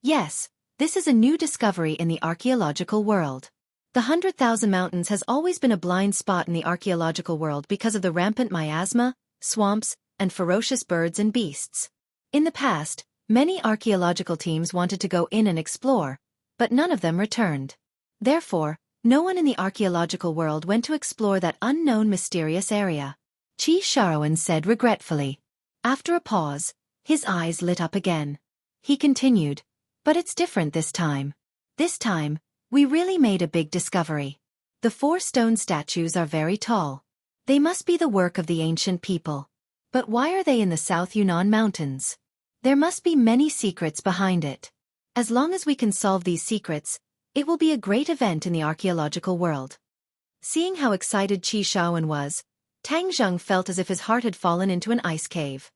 Yes, this is a new discovery in the archaeological world. The 100,000 Mountains has always been a blind spot in the archaeological world because of the rampant miasma, swamps, and ferocious birds and beasts. In the past, many archaeological teams wanted to go in and explore, but none of them returned. Therefore, no one in the archaeological world went to explore that unknown mysterious area. Qi Shaoan said regretfully. After a pause, his eyes lit up again. He continued, but it's different this time. This time, we really made a big discovery. The 4 stone statues are very tall. They must be the work of the ancient people. But why are they in the South Yunnan Mountains? There must be many secrets behind it. As long as we can solve these secrets, it will be a great event in the archaeological world. Seeing how excited Qi Shaoan was, Tang Zheng felt as if his heart had fallen into an ice cave.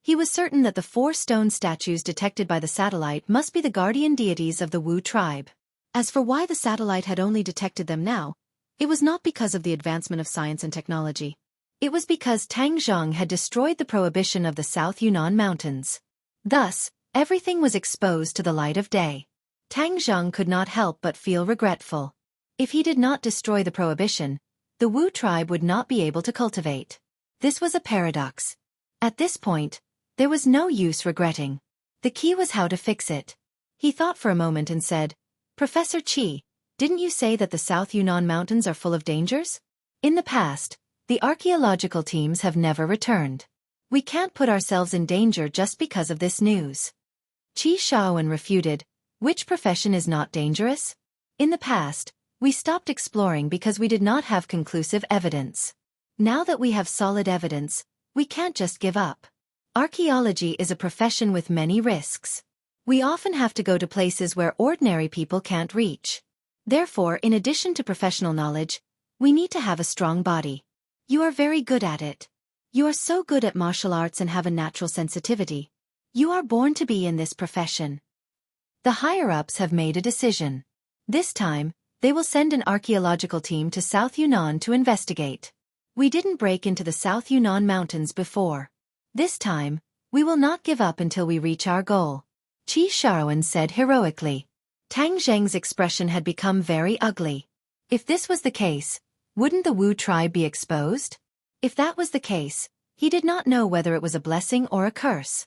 He was certain that the 4 stone statues detected by the satellite must be the guardian deities of the Wu tribe. As for why the satellite had only detected them now, it was not because of the advancement of science and technology. It was because Tang Zheng had destroyed the prohibition of the South Yunnan Mountains. Thus, everything was exposed to the light of day. Tang Zheng could not help but feel regretful. If he did not destroy the prohibition, the Wu tribe would not be able to cultivate. This was a paradox. At this point, there was no use regretting. The key was how to fix it. He thought for a moment and said, Professor Qi, didn't you say that the South Yunnan Mountains are full of dangers? In the past, the archaeological teams have never returned. We can't put ourselves in danger just because of this news. Qi Shaoan refuted, which profession is not dangerous? In the past, we stopped exploring because we did not have conclusive evidence. Now that we have solid evidence, we can't just give up. Archaeology is a profession with many risks. We often have to go to places where ordinary people can't reach. Therefore, in addition to professional knowledge, we need to have a strong body. You are very good at it. You are so good at martial arts and have a natural sensitivity. You are born to be in this profession. The higher-ups have made a decision. This time, they will send an archaeological team to South Yunnan to investigate. We didn't break into the South Yunnan Mountains before. This time, we will not give up until we reach our goal. Qi Shaoan said heroically. Tang Zheng's expression had become very ugly. If this was the case, wouldn't the Wu tribe be exposed? If that was the case, he did not know whether it was a blessing or a curse.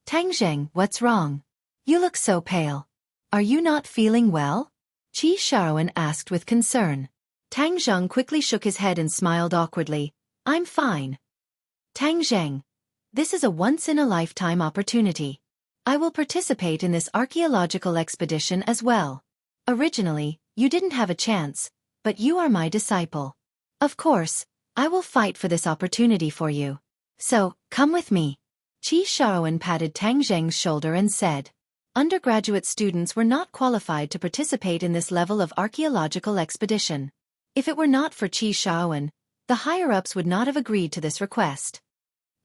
Tang Zheng, what's wrong? You look so pale. Are you not feeling well? Qi Shaoan asked with concern. Tang Zheng quickly shook his head and smiled awkwardly. I'm fine. Tang Zheng, this is a once-in-a-lifetime opportunity. I will participate in this archaeological expedition as well. Originally, you didn't have a chance, but you are my disciple. Of course, I will fight for this opportunity for you. So, come with me. Qi Shaoan patted Tang Zheng's shoulder and said, undergraduate students were not qualified to participate in this level of archaeological expedition. If it were not for Qi Shaoan, the higher-ups would not have agreed to this request.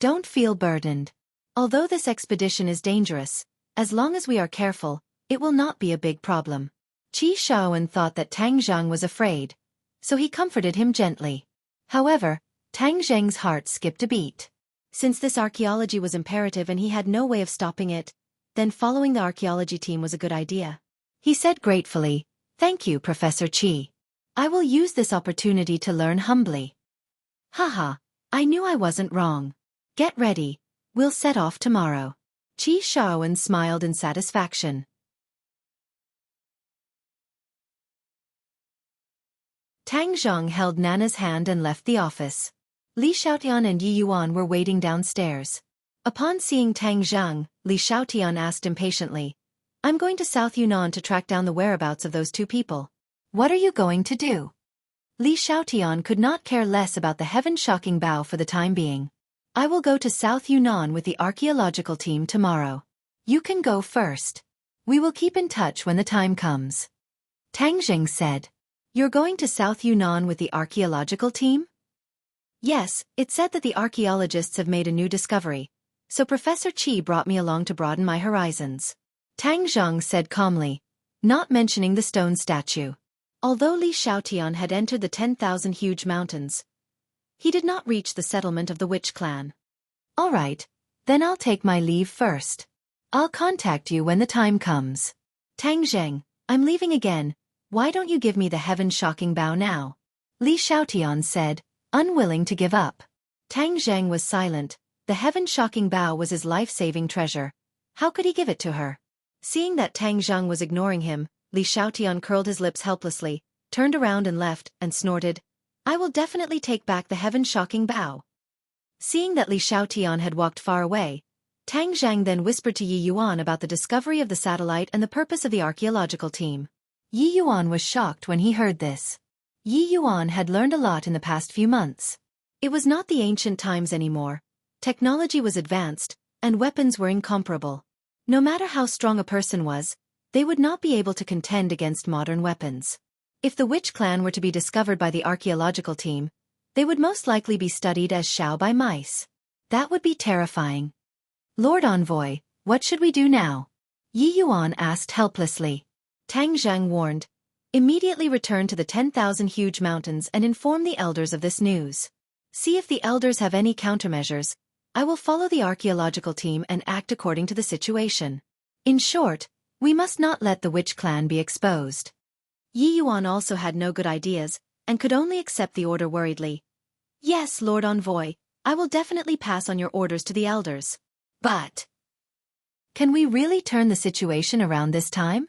Don't feel burdened. Although this expedition is dangerous, as long as we are careful, it will not be a big problem. Qi Shaoan thought that Tang Zheng was afraid, so he comforted him gently. However, Tang Zheng's heart skipped a beat. Since this archaeology was imperative and he had no way of stopping it, then following the archaeology team was a good idea. He said gratefully, "Thank you, Professor Chi. I will use this opportunity to learn humbly." Haha, I knew I wasn't wrong. Get ready, we'll set off tomorrow. Qi Xiaowen smiled in satisfaction. Tang Zhang held Nana's hand and left the office. Li Xiaotian and Yi Yuan were waiting downstairs. Upon seeing Tang Zhang, Li Xiaotian asked impatiently, "I'm going to South Yunnan to track down the whereabouts of those two people. What are you going to do?" Li Xiaotian could not care less about the heaven-shocking bow for the time being. "I will go to South Yunnan with the archaeological team tomorrow. You can go first. We will keep in touch when the time comes." Tang Zheng said, "You're going to South Yunnan with the archaeological team?" "Yes, it said that the archaeologists have made a new discovery, so Professor Qi brought me along to broaden my horizons," Tang Zhang said calmly, not mentioning the stone statue. Although Li Xiaotian had entered the 10,000 huge mountains, he did not reach the settlement of the witch clan. "All right, then I'll take my leave first. I'll contact you when the time comes." "Tang Zheng, I'm leaving again, why don't you give me the heaven-shocking bow now?" Li Xiaotian said, unwilling to give up. Tang Zheng was silent. The heaven-shocking bow was his life-saving treasure. How could he give it to her? Seeing that Tang Zheng was ignoring him, Li Xiaotian curled his lips helplessly, turned around and left, and snorted, "I will definitely take back the heaven-shocking bow." Seeing that Li Xiaotian had walked far away, Tang Zheng then whispered to Yi Yuan about the discovery of the satellite and the purpose of the archaeological team. Yi Yuan was shocked when he heard this. Yi Yuan had learned a lot in the past few months. It was not the ancient times anymore. Technology was advanced, and weapons were incomparable. No matter how strong a person was, they would not be able to contend against modern weapons. If the witch clan were to be discovered by the archaeological team, they would most likely be studied as Xiao by mice. That would be terrifying. "Lord Envoy, what should we do now?" Yi Yuan asked helplessly. Tang Zheng warned, "Immediately return to the 10,000 huge mountains and inform the elders of this news. See if the elders have any countermeasures. I will follow the archaeological team and act according to the situation. In short, we must not let the witch clan be exposed." Yi Yuan also had no good ideas, and could only accept the order worriedly. "Yes, Lord Envoy, I will definitely pass on your orders to the elders. But can we really turn the situation around this time?"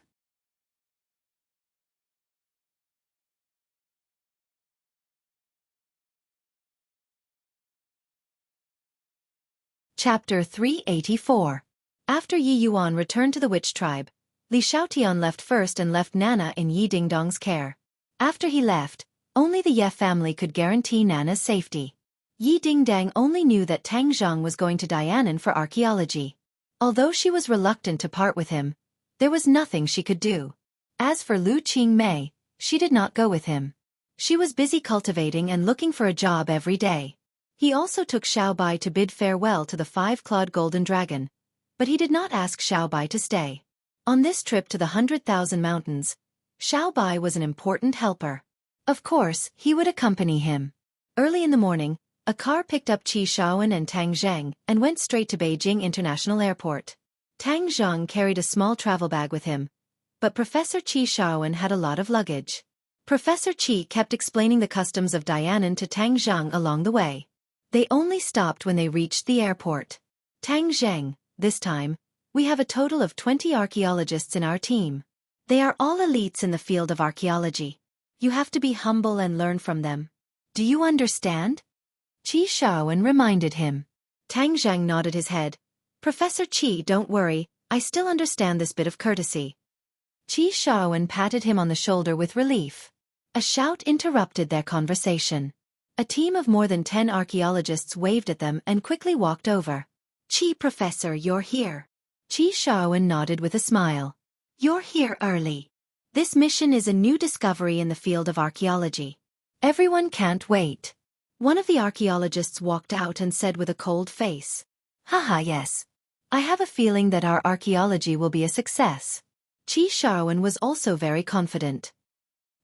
Chapter 384. After Yi Yuan returned to the witch tribe, Li Xiaotian left first and left Nana in Yi Dingdong's care. After he left, only the Ye family could guarantee Nana's safety. Yi Dingdang only knew that Tang Zhang was going to Dianan for archaeology. Although she was reluctant to part with him, there was nothing she could do. As for Lu Qingmei, she did not go with him. She was busy cultivating and looking for a job every day. He also took Xiao Bai to bid farewell to the five-clawed golden dragon, but he did not ask Xiao Bai to stay. On this trip to the 100,000 mountains, Xiao Bai was an important helper. Of course, he would accompany him. Early in the morning, a car picked up Qi Xiaowen and Tang Zheng and went straight to Beijing International Airport. Tang Zheng carried a small travel bag with him, but Professor Qi Xiaowen had a lot of luggage. Professor Qi kept explaining the customs of Dianan to Tang Zheng along the way. They only stopped when they reached the airport. "Tang Zheng, this time, we have a total of 20 archaeologists in our team. They are all elites in the field of archaeology. You have to be humble and learn from them. Do you understand?" Qi Xiaowen reminded him. Tang Zheng nodded his head. "Professor Qi, don't worry, I still understand this bit of courtesy." Qi Xiaowen patted him on the shoulder with relief. A shout interrupted their conversation. A team of more than 10 archaeologists waved at them and quickly walked over. "Qi Professor, you're here." Qi Xiaowen nodded with a smile. "You're here early. This mission is a new discovery in the field of archaeology. Everyone can't wait." One of the archaeologists walked out and said with a cold face, "Haha, yes. I have a feeling that our archaeology will be a success." Qi Xiaowen was also very confident.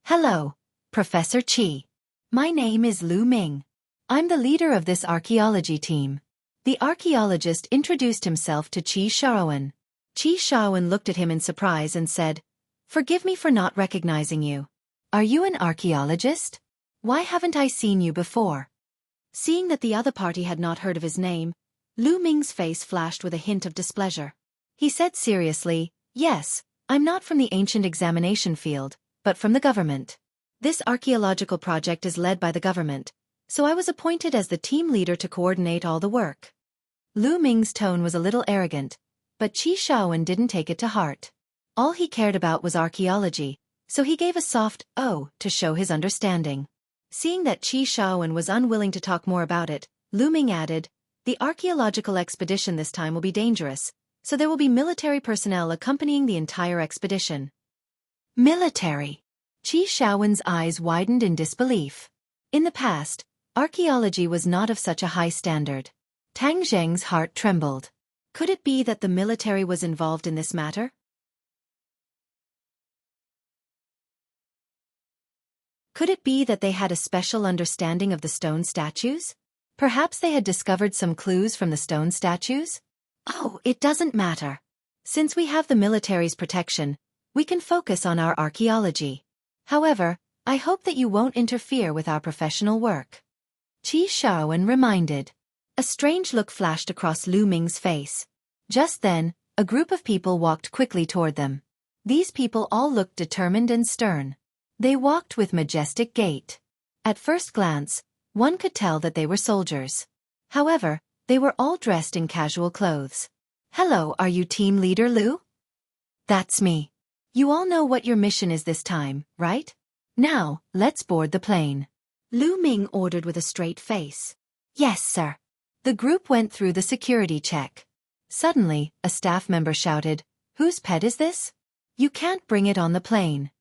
"Hello, Professor Qi. My name is Lu Ming. I'm the leader of this archaeology team. The archaeologist introduced himself to Xiaofan. Xiaofan looked at him in surprise and said, "Forgive me for not recognizing you. Are you an archaeologist? Why haven't I seen you before?" Seeing that the other party had not heard of his name, Lu Ming's face flashed with a hint of displeasure. He said seriously, "Yes, I'm not from the ancient examination field, but from the government. This archaeological project is led by the government, so I was appointed as the team leader to coordinate all the work." Lu Ming's tone was a little arrogant, but Xiaofan didn't take it to heart. All he cared about was archaeology, so he gave a soft "oh" to show his understanding. Seeing that Xiaofan was unwilling to talk more about it, Lu Ming added, "The archaeological expedition this time will be dangerous, so there will be military personnel accompanying the entire expedition." Military? Xiaofan's eyes widened in disbelief. In the past, archaeology was not of such a high standard. Tang Zheng's heart trembled. Could it be that the military was involved in this matter? Could it be that they had a special understanding of the stone statues? Perhaps they had discovered some clues from the stone statues? Oh, it doesn't matter. Since we have the military's protection, we can focus on our archaeology. However, I hope that you won't interfere with our professional work." Xiaofan reminded. A strange look flashed across Lu Ming's face. Just then, a group of people walked quickly toward them. These people all looked determined and stern. They walked with majestic gait. At first glance, one could tell that they were soldiers. However, they were all dressed in casual clothes. "Hello, are you team leader Lu?" "That's me. You all know what your mission is this time, right? Now, let's board the plane." Lu Ming ordered with a straight face. "Yes, sir." The group went through the security check. Suddenly, a staff member shouted, "Whose pet is this? You can't bring it on the plane."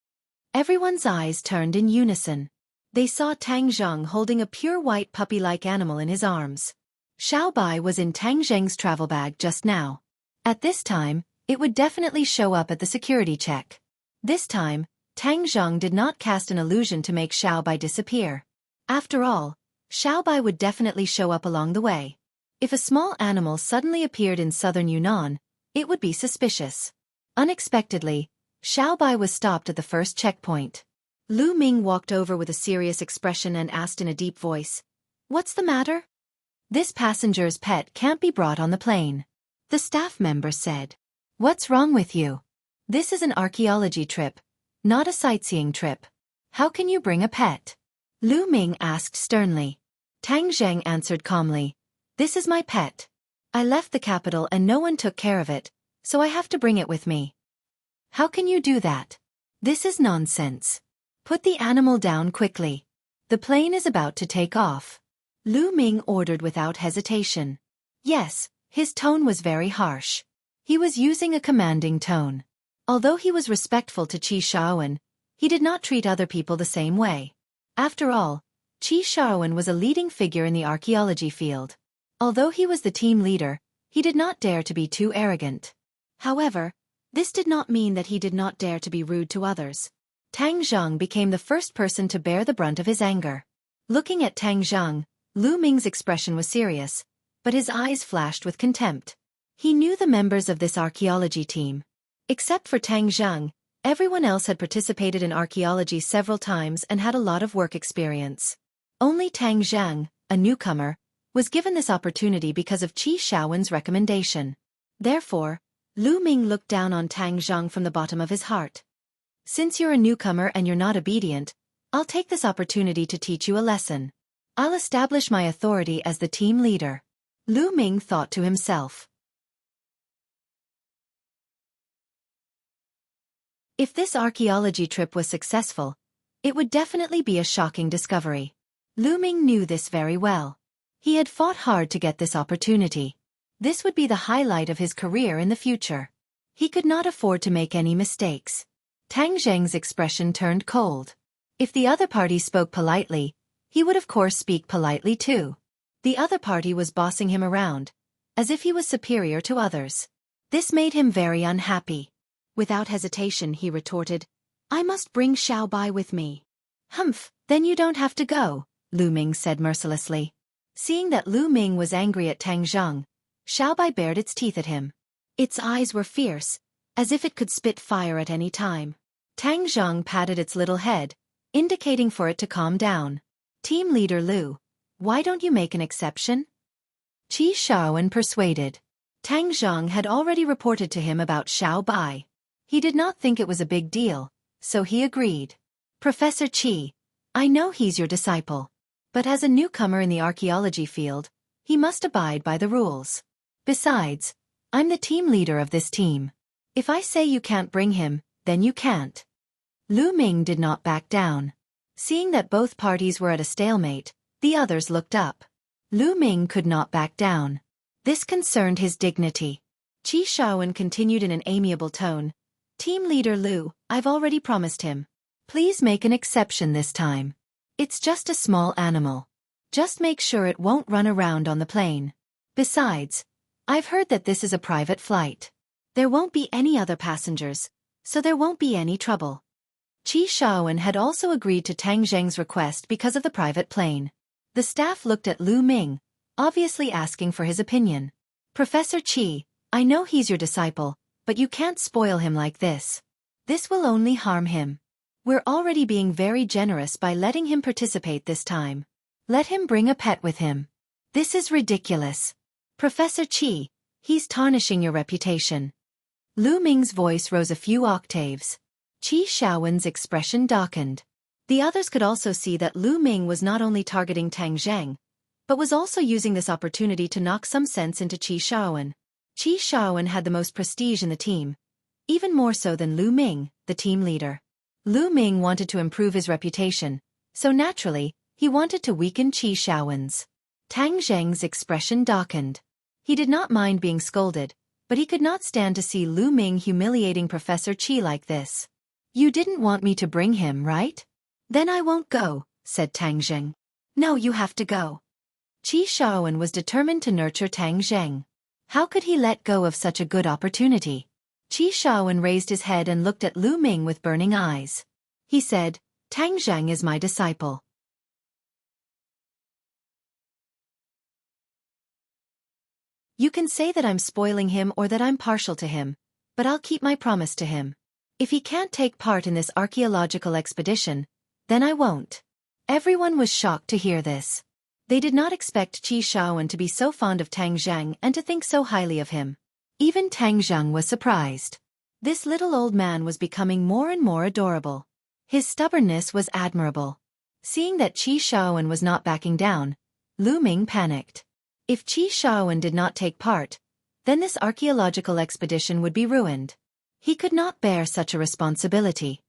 Everyone's eyes turned in unison. They saw Tang Zheng holding a pure white puppy-like animal in his arms. Xiaobai was in Tang Zheng's travel bag just now. At this time, it would definitely show up at the security check. This time, Tang Zheng did not cast an illusion to make Xiaobai disappear. After all, Xiaobai would definitely show up along the way. If a small animal suddenly appeared in southern Yunnan, it would be suspicious. Unexpectedly, Xiaobai was stopped at the first checkpoint. Lu Ming walked over with a serious expression and asked in a deep voice, "What's the matter?" "This passenger's pet can't be brought on the plane," the staff member said. "What's wrong with you? This is an archaeology trip, not a sightseeing trip. How can you bring a pet?" Lu Ming asked sternly. Tang Zheng answered calmly, "This is my pet. I left the capital and no one took care of it, so I have to bring it with me." "How can you do that? This is nonsense. Put the animal down quickly. The plane is about to take off." Lu Ming ordered without hesitation. Yes, his tone was very harsh. He was using a commanding tone. Although he was respectful to Xiaofan, he did not treat other people the same way. After all, Xiaofan was a leading figure in the archaeology field. Although he was the team leader, he did not dare to be too arrogant. However, this did not mean that he did not dare to be rude to others. Tang Zheng became the first person to bear the brunt of his anger. Looking at Tang Zheng, Lu Ming's expression was serious, but his eyes flashed with contempt. He knew the members of this archaeology team. Except for Tang Zheng, everyone else had participated in archaeology several times and had a lot of work experience. Only Tang Zheng, a newcomer, was given this opportunity because of Xiaofan's recommendation. Therefore, Lu Ming looked down on Tang Zheng from the bottom of his heart. "Since you're a newcomer and you're not obedient, I'll take this opportunity to teach you a lesson. I'll establish my authority as the team leader." Lu Ming thought to himself. If this archaeology trip was successful, it would definitely be a shocking discovery. Lu Ming knew this very well. He had fought hard to get this opportunity. This would be the highlight of his career in the future. He could not afford to make any mistakes. Tang Zheng's expression turned cold. If the other party spoke politely, he would of course speak politely too. The other party was bossing him around, as if he was superior to others. This made him very unhappy. Without hesitation he retorted, "I must bring Xiaobai with me." "Humph, then you don't have to go," Lu Ming said mercilessly. Seeing that Lu Ming was angry at Tang Zheng, Xiaobai bared its teeth at him. Its eyes were fierce, as if it could spit fire at any time. Tang Zheng patted its little head, indicating for it to calm down. Team leader Lu, why don't you make an exception? Qi Shaoan persuaded. Tang Zheng had already reported to him about Xiaobai. He did not think it was a big deal, so he agreed. Professor Qi, I know he's your disciple. But as a newcomer in the archaeology field, he must abide by the rules. Besides, I'm the team leader of this team. If I say you can't bring him, then you can't. Lu Ming did not back down. Seeing that both parties were at a stalemate, the others looked up. Lu Ming could not back down. This concerned his dignity. Qi Shaoan continued in an amiable tone. Team leader Lu, I've already promised him. Please make an exception this time. It's just a small animal. Just make sure it won't run around on the plane. Besides, I've heard that this is a private flight. There won't be any other passengers, so there won't be any trouble. Qi Shaoan had also agreed to Tang Zheng's request because of the private plane. The staff looked at Lu Ming, obviously asking for his opinion. Professor Qi, I know he's your disciple, but you can't spoil him like this. This will only harm him. We're already being very generous by letting him participate this time. Let him bring a pet with him. This is ridiculous. Professor Qi, he's tarnishing your reputation. Lu Ming's voice rose a few octaves. Qi Shaoan's expression darkened. The others could also see that Lu Ming was not only targeting Tang Zheng, but was also using this opportunity to knock some sense into Qi Shaoan. Qi Shaoan had the most prestige in the team, even more so than Lu Ming, the team leader. Lu Ming wanted to improve his reputation, so naturally, he wanted to weaken Qi Shaoan's. Tang Zheng's expression darkened. He did not mind being scolded, but he could not stand to see Lu Ming humiliating Professor Qi like this. You didn't want me to bring him, right? Then I won't go, said Tang Zheng. No, you have to go. Qi Shaoan was determined to nurture Tang Zheng. How could he let go of such a good opportunity? Qi Shaoan raised his head and looked at Lu Ming with burning eyes. He said, Tang Zheng is my disciple. You can say that I'm spoiling him or that I'm partial to him, but I'll keep my promise to him. If he can't take part in this archaeological expedition, then I won't. Everyone was shocked to hear this. They did not expect Qi Shaoan to be so fond of Tang Zheng and to think so highly of him. Even Tang Zheng was surprised. This little old man was becoming more and more adorable. His stubbornness was admirable. Seeing that Qi Shaoan was not backing down, Lu Ming panicked. If Qi Shaoan did not take part, then this archaeological expedition would be ruined. He could not bear such a responsibility.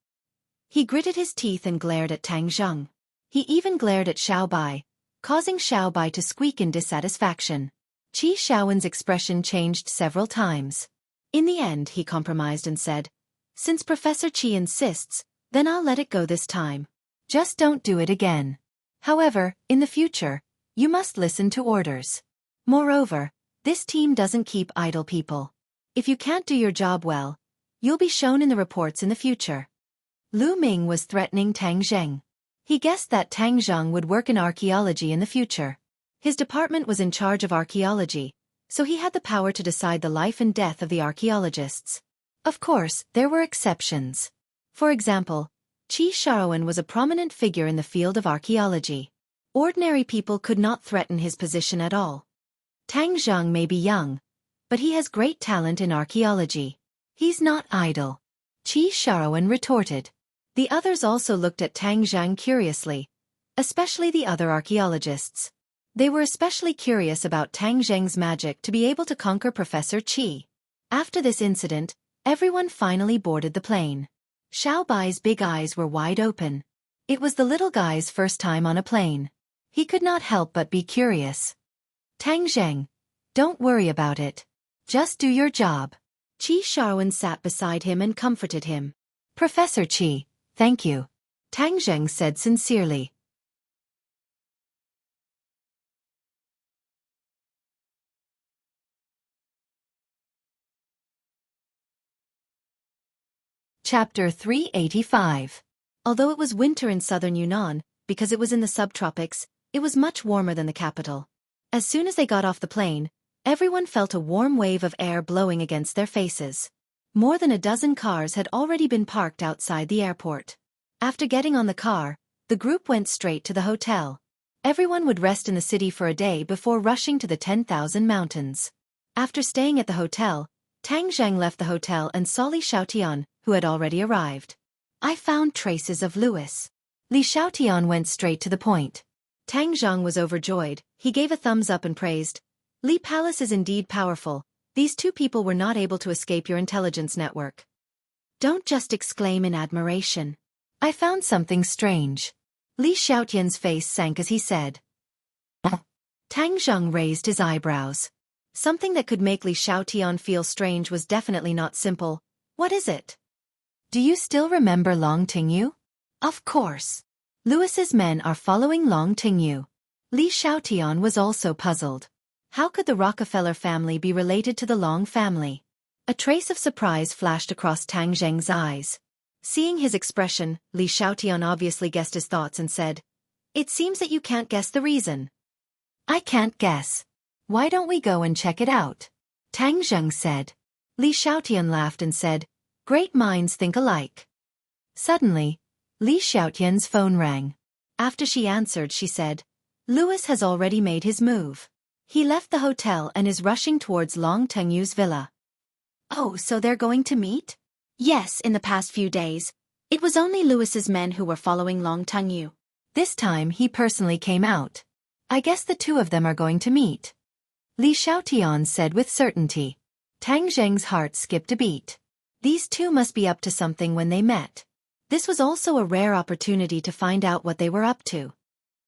He gritted his teeth and glared at Tang Zheng. He even glared at Xiaobai, causing Xiaobai to squeak in dissatisfaction. Qi Shaoan's expression changed several times. In the end, he compromised and said, Since Professor Qi insists, then I'll let it go this time. Just don't do it again. However, in the future, you must listen to orders. Moreover, this team doesn't keep idle people. If you can't do your job well, you'll be shown in the reports in the future. Lu Ming was threatening Tang Zheng. He guessed that Tang Zheng would work in archaeology in the future. His department was in charge of archaeology, so he had the power to decide the life and death of the archaeologists. Of course, there were exceptions. For example, Qi Shaoan was a prominent figure in the field of archaeology. Ordinary people could not threaten his position at all. Tang Zheng may be young, but he has great talent in archaeology. He's not idle. Qi Shaoan retorted. The others also looked at Tang Zheng curiously, especially the other archaeologists. They were especially curious about Tang Zheng's magic to be able to conquer Professor Qi. After this incident, everyone finally boarded the plane. Xiaobai's big eyes were wide open. It was the little guy's first time on a plane. He could not help but be curious. Tang Zheng, don't worry about it. Just do your job. Qi Shaoan sat beside him and comforted him. Professor Qi, thank you. Tang Zheng said sincerely. Chapter 385. Although it was winter in southern Yunnan, because it was in the subtropics, it was much warmer than the capital. As soon as they got off the plane, everyone felt a warm wave of air blowing against their faces. More than a dozen cars had already been parked outside the airport. After getting on the car, the group went straight to the hotel. Everyone would rest in the city for a day before rushing to the 10,000 mountains. After staying at the hotel, Tang Zheng left the hotel and saw Li Xiaotian, who had already arrived. I found traces of Louis. Li Xiaotian went straight to the point. Tang Zheng was overjoyed. He gave a thumbs up and praised. Li Palace is indeed powerful. These two people were not able to escape your intelligence network. Don't just exclaim in admiration. I found something strange. Li Xiaotian's face sank as he said. Tang Zheng raised his eyebrows. Something that could make Li Xiaotian feel strange was definitely not simple. What is it? Do you still remember Long Tingyu? Of course. Louis's men are following Long Tingyu. Li Xiaotian was also puzzled. How could the Rockefeller family be related to the Long family? A trace of surprise flashed across Tang Zheng's eyes. Seeing his expression, Li Xiaotian obviously guessed his thoughts and said, "It seems that you can't guess the reason." "I can't guess. Why don't we go and check it out?" Tang Zheng said. Li Xiaotian laughed and said, "Great minds think alike." Suddenly, Li Xiaotian's phone rang. After she answered, she said, "Louis has already made his move. He left the hotel and is rushing towards Long Tengyu's villa." "Oh, so they're going to meet?" "Yes, in the past few days. It was only Louis's men who were following Long Tengyu. This time he personally came out. I guess the two of them are going to meet," Li Xiaotian said with certainty. Tang Zheng's heart skipped a beat. These two must be up to something when they met. This was also a rare opportunity to find out what they were up to.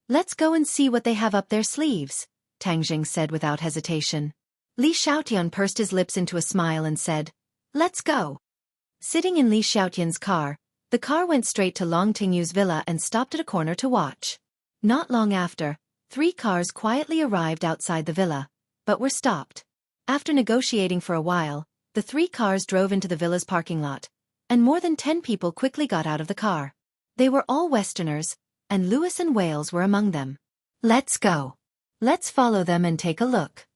"Let's go and see what they have up their sleeves," Tang Zheng said without hesitation. Li Xiaotian pursed his lips into a smile and said, "Let's go." Sitting in Li Xiaotian's car, the car went straight to Long Tingyu's villa and stopped at a corner to watch. Not long after, 3 cars quietly arrived outside the villa, but were stopped. After negotiating for a while, the 3 cars drove into the villa's parking lot, and more than 10 people quickly got out of the car. They were all Westerners, and Lewis and Wales were among them. "Let's go. Let's follow them and take a look,"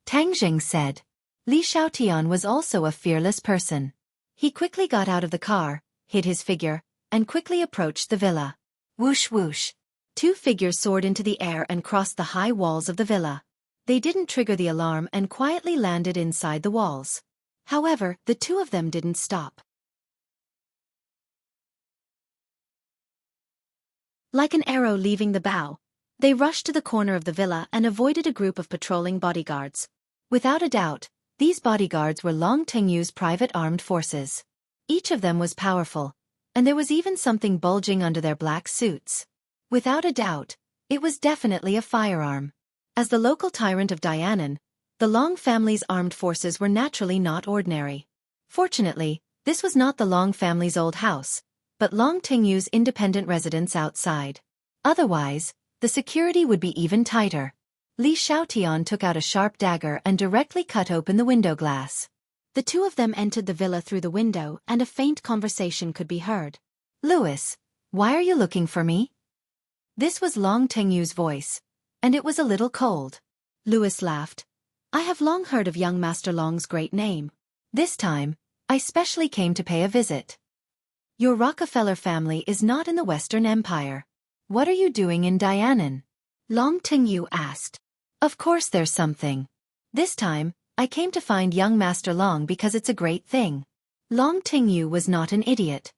Tang Zheng said. Li Xiaotian was also a fearless person. He quickly got out of the car, hid his figure, and quickly approached the villa. Whoosh whoosh. 2 figures soared into the air and crossed the high walls of the villa. They didn't trigger the alarm and quietly landed inside the walls. However, the 2 of them didn't stop. Like an arrow leaving the bow, they rushed to the corner of the villa and avoided a group of patrolling bodyguards. Without a doubt, these bodyguards were Long Tengyu's private armed forces. Each of them was powerful, and there was even something bulging under their black suits. Without a doubt, it was definitely a firearm. As the local tyrant of Dianan, the Long family's armed forces were naturally not ordinary. Fortunately, this was not the Long family's old house, but Long Tengyu's independent residence outside. Otherwise, the security would be even tighter. Li Xiaotian took out a sharp dagger and directly cut open the window glass. The 2 of them entered the villa through the window and a faint conversation could be heard. "Louis, why are you looking for me?" This was Long Tengyu's voice, and it was a little cold. Louis laughed. "I have long heard of young Master Long's great name. This time, I specially came to pay a visit. Your Rockefeller family is not in the Western Empire. What are you doing in Dianan?" Long Tengyu asked. "Of course there's something. This time, I came to find young Master Long because it's a great thing." Long Tengyu was not an idiot.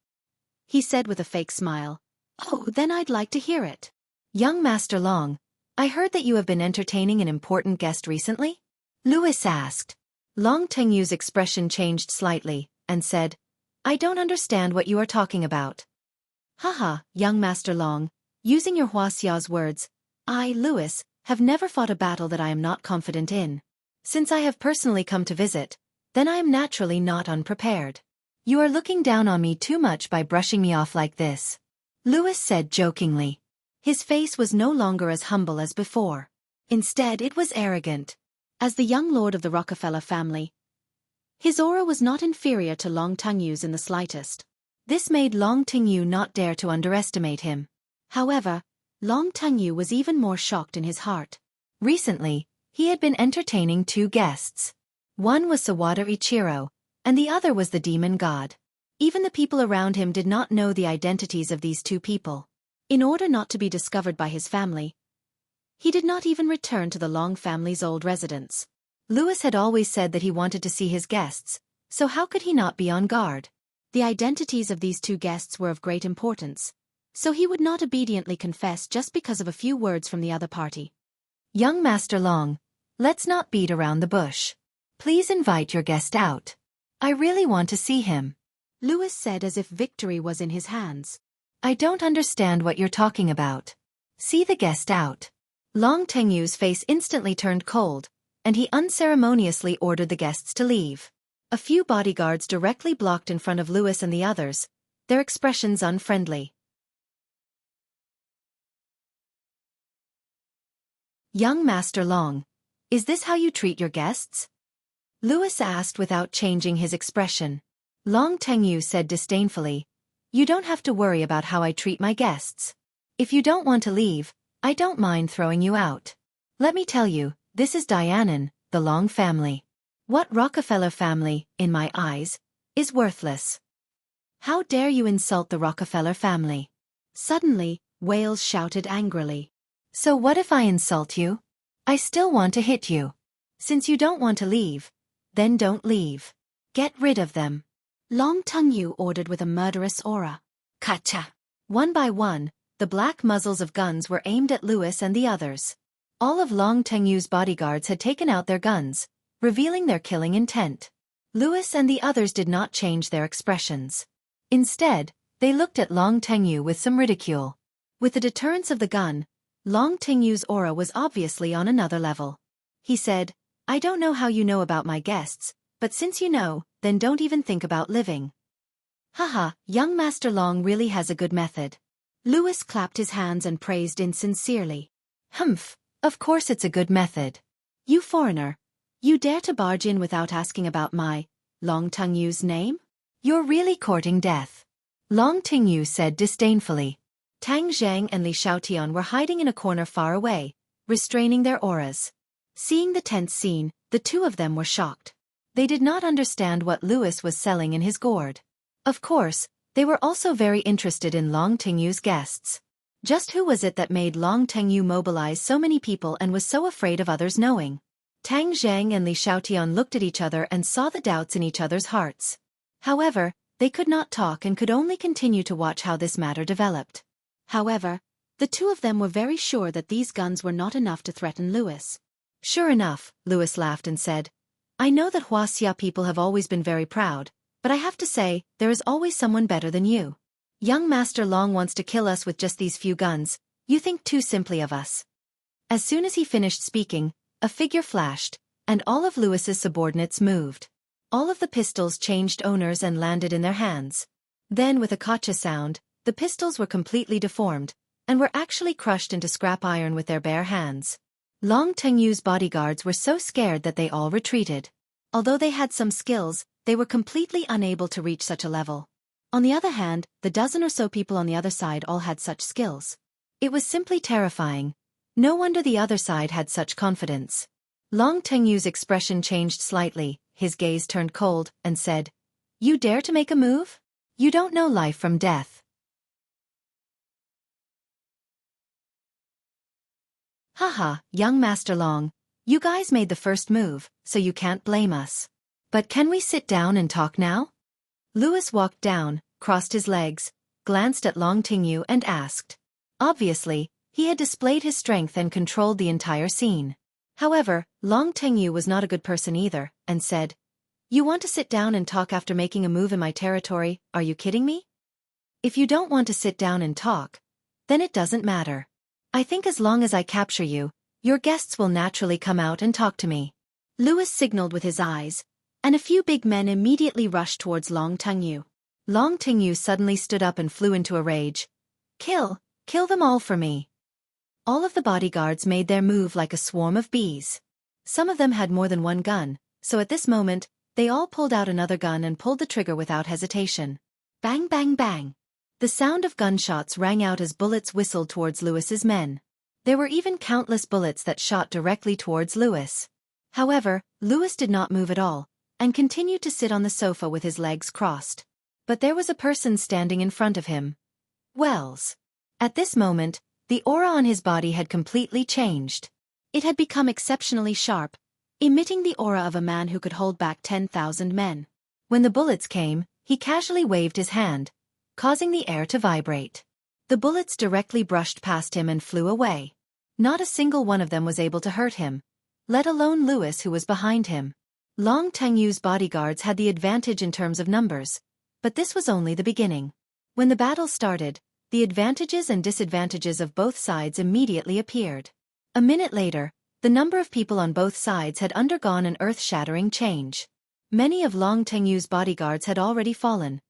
He said with a fake smile, "Oh, then I'd like to hear it. Young Master Long, I heard that you have been entertaining an important guest recently?" Louis asked. Long Tengyu's expression changed slightly, and said, "I don't understand what you are talking about." "Haha, young Master Long, using your Huaxia's words, I, Louis, have never fought a battle that I am not confident in. Since I have personally come to visit, then I am naturally not unprepared. You are looking down on me too much by brushing me off like this," Louis said jokingly. His face was no longer as humble as before. Instead, it was arrogant. As the young lord of the Rockefeller family, his aura was not inferior to Long Tengyu's in the slightest. This made Long Tengyu not dare to underestimate him. However, Long Tengyu was even more shocked in his heart. Recently, He had been entertaining two guests. One was Sawada Ichiro, and the other was the demon god. Even the people around him did not know the identities of these two people. In order not to be discovered by his family, he did not even return to the Long family's old residence. Louis had always said that he wanted to see his guests, so how could he not be on guard? The identities of these two guests were of great importance, so he would not obediently confess just because of a few words from the other party. Young Master Long, let's not beat around the bush. Please invite your guest out. I really want to see him. Louis said as if victory was in his hands. I don't understand what you're talking about. See the guest out. Long Tengyu's face instantly turned cold, and he unceremoniously ordered the guests to leave. A few bodyguards directly blocked in front of Louis and the others, their expressions unfriendly. Young Master Long, is this how you treat your guests? Louis asked without changing his expression. Long Tengyu said disdainfully, you don't have to worry about how I treat my guests. If you don't want to leave, I don't mind throwing you out. Let me tell you, this is Dianan, the Long family. What Rockefeller family, in my eyes, is worthless. How dare you insult the Rockefeller family? Suddenly, Wales shouted angrily. So what if I insult you? I still want to hit you. Since you don't want to leave, then don't leave. Get rid of them. Long Tengyu ordered with a murderous aura. Kacha. One by one, the black muzzles of guns were aimed at Louis and the others. All of Long Tengyu's bodyguards had taken out their guns, revealing their killing intent. Louis and the others did not change their expressions. Instead, they looked at Long Tengyu with some ridicule. With the deterrence of the gun, Long Tengyu's aura was obviously on another level. He said, I don't know how you know about my guests, but since you know, then don't even think about living. Haha, young Master Long really has a good method. Louis clapped his hands and praised insincerely. Humph, of course it's a good method. You foreigner, you dare to barge in without asking about my, Long Tengyu's name? You're really courting death. Long Tengyu said disdainfully. Tang Zhang and Li Xiaotian were hiding in a corner far away, restraining their auras. Seeing the tense scene, the two of them were shocked. They did not understand what Louis was selling in his gourd. Of course, they were also very interested in Long Tengyu's guests. Just who was it that made Long Tengyu mobilize so many people and was so afraid of others knowing? Tang Zhang and Li Xiaotian looked at each other and saw the doubts in each other's hearts. However, they could not talk and could only continue to watch how this matter developed. However, the two of them were very sure that these guns were not enough to threaten Louis. Sure enough, Louis laughed and said, I know that Wuxia people have always been very proud, but I have to say, there is always someone better than you. Young Master Long wants to kill us with just these few guns, you think too simply of us. As soon as he finished speaking, a figure flashed, and all of Louis's subordinates moved. All of the pistols changed owners and landed in their hands. Then with a kacha sound, the pistols were completely deformed, and were actually crushed into scrap iron with their bare hands. Long Tengyu's bodyguards were so scared that they all retreated. Although they had some skills, they were completely unable to reach such a level. On the other hand, the dozen or so people on the other side all had such skills. It was simply terrifying. No wonder the other side had such confidence. Long Tengyu's expression changed slightly, his gaze turned cold, and said, You dare to make a move? You don't know life from death. Haha, young Master Long, you guys made the first move, so you can't blame us. But can we sit down and talk now? Louis walked down, crossed his legs, glanced at Long Tengyu and asked. Obviously, he had displayed his strength and controlled the entire scene. However, Long Tengyu was not a good person either, and said, You want to sit down and talk after making a move in my territory, are you kidding me? If you don't want to sit down and talk, then it doesn't matter. I think as long as I capture you, your guests will naturally come out and talk to me. Louis signaled with his eyes, and a few big men immediately rushed towards Long Tengyu. Long Tengyu suddenly stood up and flew into a rage. Kill them all for me. All of the bodyguards made their move like a swarm of bees. Some of them had more than one gun, so at this moment, they all pulled out another gun and pulled the trigger without hesitation. Bang bang bang. The sound of gunshots rang out as bullets whistled towards Louis's men. There were even countless bullets that shot directly towards Lewis. However, Lewis did not move at all, and continued to sit on the sofa with his legs crossed. But there was a person standing in front of him. Wells. At this moment, the aura on his body had completely changed. It had become exceptionally sharp, emitting the aura of a man who could hold back 10,000 men. When the bullets came, he casually waved his hand, causing the air to vibrate. The bullets directly brushed past him and flew away. Not a single one of them was able to hurt him, let alone Lewis, who was behind him. Long Tengyu's bodyguards had the advantage in terms of numbers, but this was only the beginning. When the battle started, the advantages and disadvantages of both sides immediately appeared. A minute later, the number of people on both sides had undergone an earth-shattering change. Many of Long Tengyu's bodyguards had already fallen,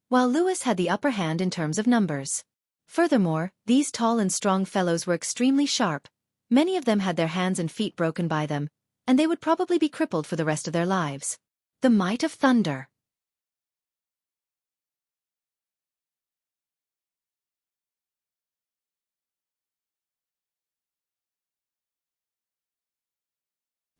while Lewis had the upper hand in terms of numbers. Furthermore, these tall and strong fellows were extremely sharp. Many of them had their hands and feet broken by them, and they would probably be crippled for the rest of their lives. The might of thunder.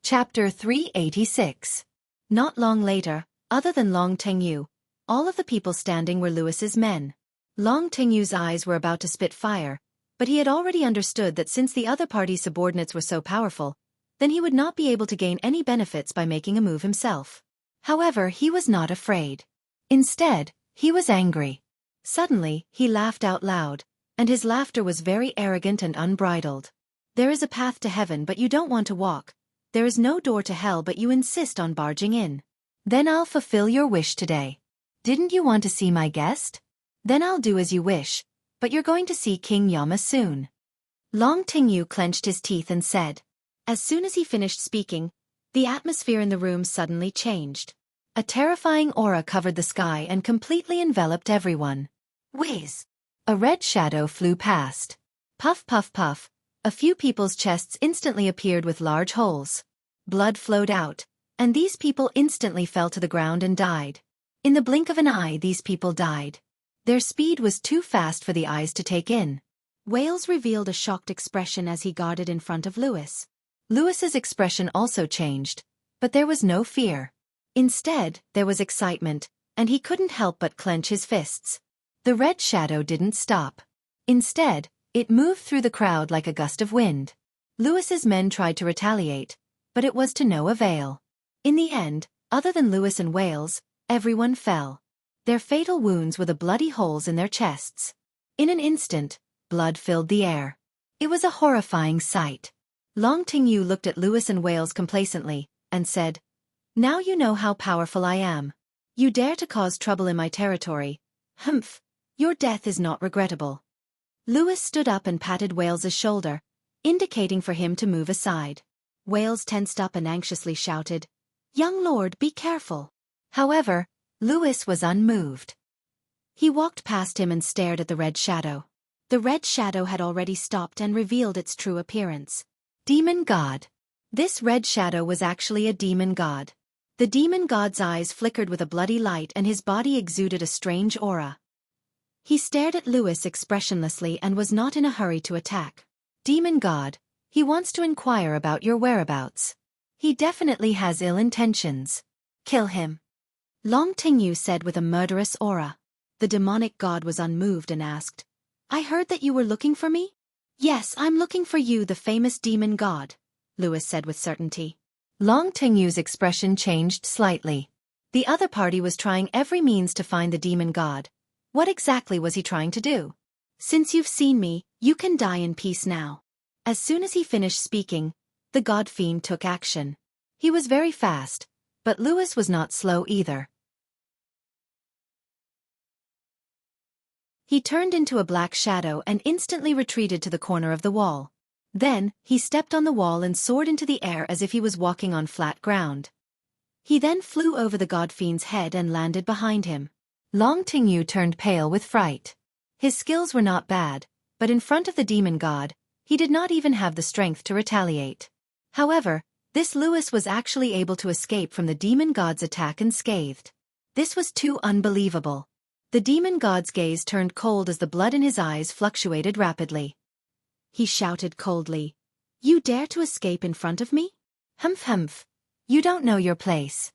Chapter 386. Not long later, other than Long Tengyu, all of the people standing were Lewis's men. Long Tengyu's eyes were about to spit fire, but he had already understood that since the other party's subordinates were so powerful, then he would not be able to gain any benefits by making a move himself. However, he was not afraid. Instead, he was angry. Suddenly, he laughed out loud, and his laughter was very arrogant and unbridled. There is a path to heaven, but you don't want to walk. There is no door to hell, but you insist on barging in. Then I'll fulfill your wish today. Didn't you want to see my guest? Then I'll do as you wish, but you're going to see King Yama soon. Long Tengyu clenched his teeth and said. As soon as he finished speaking, the atmosphere in the room suddenly changed. A terrifying aura covered the sky and completely enveloped everyone. Whiz! A red shadow flew past. Puff, puff, puff. A few people's chests instantly appeared with large holes. Blood flowed out, and these people instantly fell to the ground and died. In the blink of an eye, these people died. Their speed was too fast for the eyes to take in. Wales revealed a shocked expression as he guarded in front of Lewis. Lewis's expression also changed, but there was no fear. Instead, there was excitement, and he couldn't help but clench his fists. The red shadow didn't stop. Instead, it moved through the crowd like a gust of wind. Lewis's men tried to retaliate, but it was to no avail. In the end, other than Lewis and Wales, everyone fell. Their fatal wounds were the bloody holes in their chests. In an instant, blood filled the air. It was a horrifying sight. Long Tengyu looked at Lewis and Wales complacently, and said, "Now you know how powerful I am. You dare to cause trouble in my territory. Humph, your death is not regrettable." Lewis stood up and patted Wales's shoulder, indicating for him to move aside. Wales tensed up and anxiously shouted, "Young lord, be careful." However, Lewis was unmoved. He walked past him and stared at the red shadow. The red shadow had already stopped and revealed its true appearance. Demon God. This red shadow was actually a demon god. The demon god's eyes flickered with a bloody light and his body exuded a strange aura. He stared at Lewis expressionlessly and was not in a hurry to attack. Demon God, he wants to inquire about your whereabouts. He definitely has ill intentions. Kill him. Long Tengyu said with a murderous aura. The demonic god was unmoved and asked, "I heard that you were looking for me?" "Yes, I'm looking for you, the famous demon god," Lewis said with certainty. Long Tengyu's expression changed slightly. The other party was trying every means to find the demon god. What exactly was he trying to do? "Since you've seen me, you can die in peace now." As soon as he finished speaking, the god fiend took action. He was very fast, but Lewis was not slow either. He turned into a black shadow and instantly retreated to the corner of the wall. Then, he stepped on the wall and soared into the air as if he was walking on flat ground. He then flew over the god fiend's head and landed behind him. Long Tengyu turned pale with fright. His skills were not bad, but in front of the demon god, he did not even have the strength to retaliate. However, this Lewis was actually able to escape from the demon god's attack unscathed. This was too unbelievable. The demon god's gaze turned cold as the blood in his eyes fluctuated rapidly. he shouted coldly. You dare to escape in front of me? Humph humph. You don't know your place.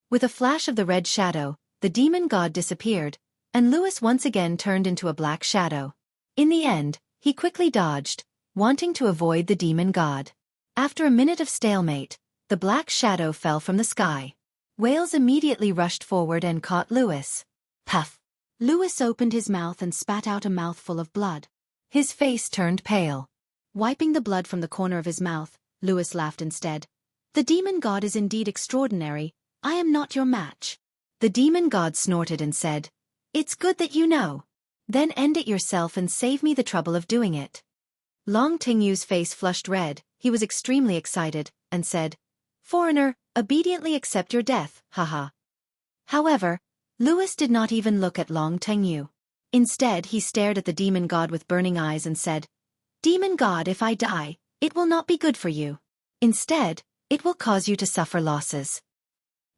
With a flash of the red shadow, the demon god disappeared, and Louis once again turned into a black shadow. In the end, he quickly dodged, wanting to avoid the demon god. After a minute of stalemate, the black shadow fell from the sky. Wales immediately rushed forward and caught Louis. Puff! Louis opened his mouth and spat out a mouthful of blood. His face turned pale. Wiping the blood from the corner of his mouth, Louis laughed instead. The demon god is indeed extraordinary. I am not your match. The demon god snorted and said, It's good that you know. Then end it yourself and save me the trouble of doing it. Long Tingyu's face flushed red, he was extremely excited, and said, Foreigner, obediently accept your death, haha. However, Louis did not even look at Long Tengyu. Instead, he stared at the demon god with burning eyes and said, Demon god, if I die, it will not be good for you. Instead, it will cause you to suffer losses.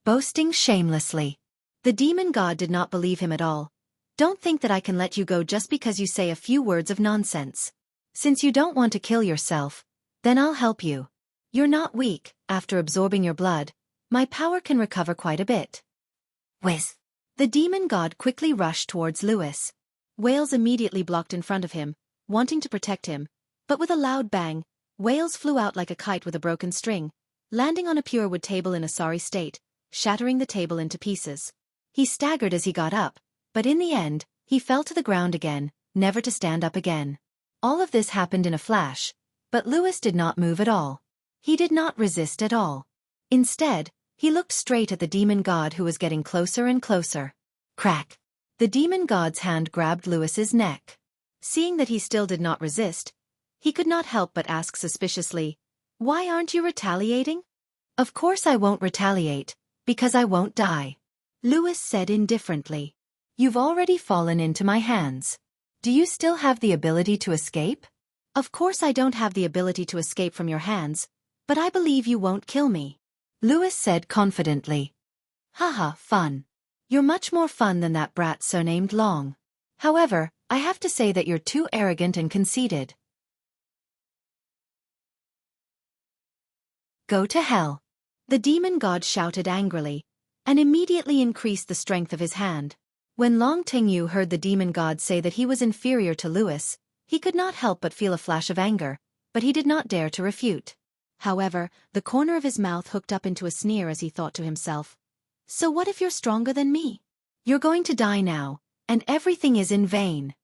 Boasting shamelessly. The demon god did not believe him at all. Don't think that I can let you go just because you say a few words of nonsense. Since you don't want to kill yourself, then I'll help you. You're not weak. After absorbing your blood, my power can recover quite a bit. Whiz. The demon god quickly rushed towards Louis. Wales immediately blocked in front of him, wanting to protect him, but with a loud bang, Wales flew out like a kite with a broken string, landing on a pure wood table in a sorry state, shattering the table into pieces. He staggered as he got up, but in the end, he fell to the ground again, never to stand up again. All of this happened in a flash, but Louis did not move at all. He did not resist at all. Instead, he looked straight at the demon god who was getting closer and closer. Crack! The demon god's hand grabbed Louis's neck. Seeing that he still did not resist, he could not help but ask suspiciously, Why aren't you retaliating? Of course I won't retaliate, because I won't die. Louis said indifferently. You've already fallen into my hands. Do you still have the ability to escape? Of course I don't have the ability to escape from your hands, but I believe you won't kill me. Louis said confidently. Haha, fun. You're much more fun than that brat surnamed Long. However, I have to say that you're too arrogant and conceited. Go to hell. The demon god shouted angrily, and immediately increased the strength of his hand. When Long Tingyu heard the demon god say that he was inferior to Louis, he could not help but feel a flash of anger, but he did not dare to refute. However, the corner of his mouth hooked up into a sneer as he thought to himself, So what if you're stronger than me? You're going to die now, and everything is in vain.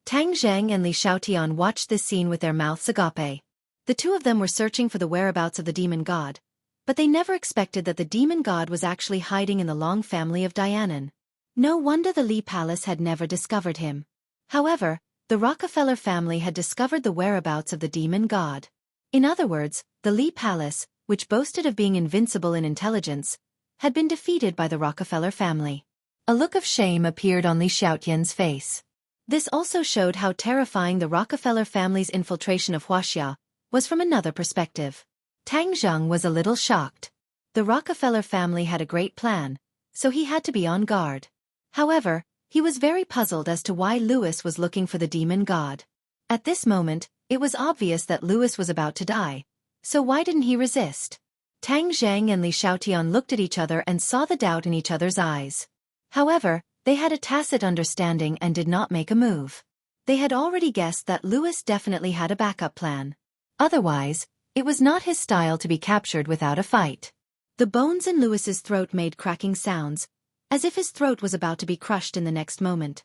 Tang Zheng and Li Xiaotian watched this scene with their mouths agape. The two of them were searching for the whereabouts of the demon god, but they never expected that the demon god was actually hiding in the Long family of Dianan. No wonder the Li palace had never discovered him. However, the Rockefeller family had discovered the whereabouts of the demon god. In other words, the Li palace, which boasted of being invincible in intelligence, had been defeated by the Rockefeller family. A look of shame appeared on Li Xiaotian's face. This also showed how terrifying the Rockefeller family's infiltration of Wuxia was from another perspective. Tang Zheng was a little shocked. The Rockefeller family had a great plan, so he had to be on guard. However, he was very puzzled as to why Louis was looking for the demon god. At this moment, it was obvious that Louis was about to die, so why didn't he resist? Tang Zheng and Li Xiaotian looked at each other and saw the doubt in each other's eyes. However, they had a tacit understanding and did not make a move. They had already guessed that Louis definitely had a backup plan. Otherwise, it was not his style to be captured without a fight. The bones in Louis's throat made cracking sounds, as if his throat was about to be crushed in the next moment.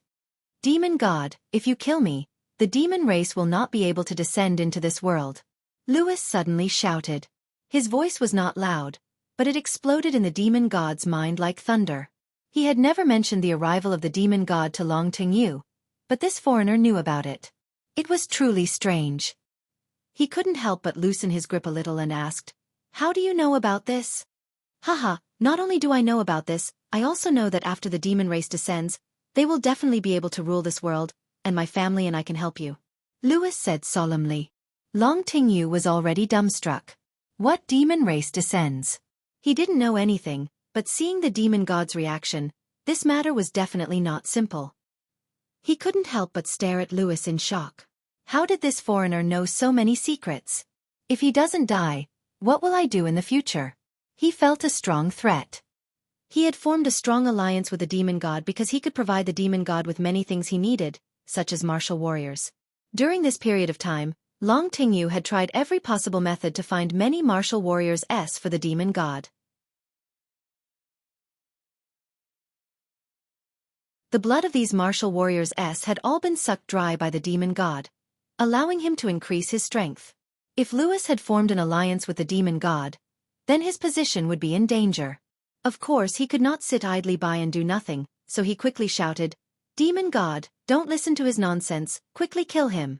Demon god, if you kill me, the demon race will not be able to descend into this world. Louis suddenly shouted. His voice was not loud, but it exploded in the demon god's mind like thunder. He had never mentioned the arrival of the demon god to Long Tingyu, but this foreigner knew about it. It was truly strange. He couldn't help but loosen his grip a little and asked, How do you know about this? Haha, not only do I know about this, I also know that after the demon race descends, they will definitely be able to rule this world, and my family and I can help you. Louis said solemnly. Long Tingyu was already dumbstruck. What demon race descends? He didn't know anything, but seeing the demon god's reaction, this matter was definitely not simple. He couldn't help but stare at Louis in shock. How did this foreigner know so many secrets? If he doesn't die, what will I do in the future? He felt a strong threat. He had formed a strong alliance with the demon god because he could provide the demon god with many things he needed, such as martial warriors. During this period of time, Long Tingyu had tried every possible method to find many martial warriors for the demon god. The blood of these martial warriors had all been sucked dry by the demon god, allowing him to increase his strength. If Lewis had formed an alliance with the demon god, then his position would be in danger. Of course he could not sit idly by and do nothing, so he quickly shouted, "Demon god, don't listen to his nonsense, quickly kill him."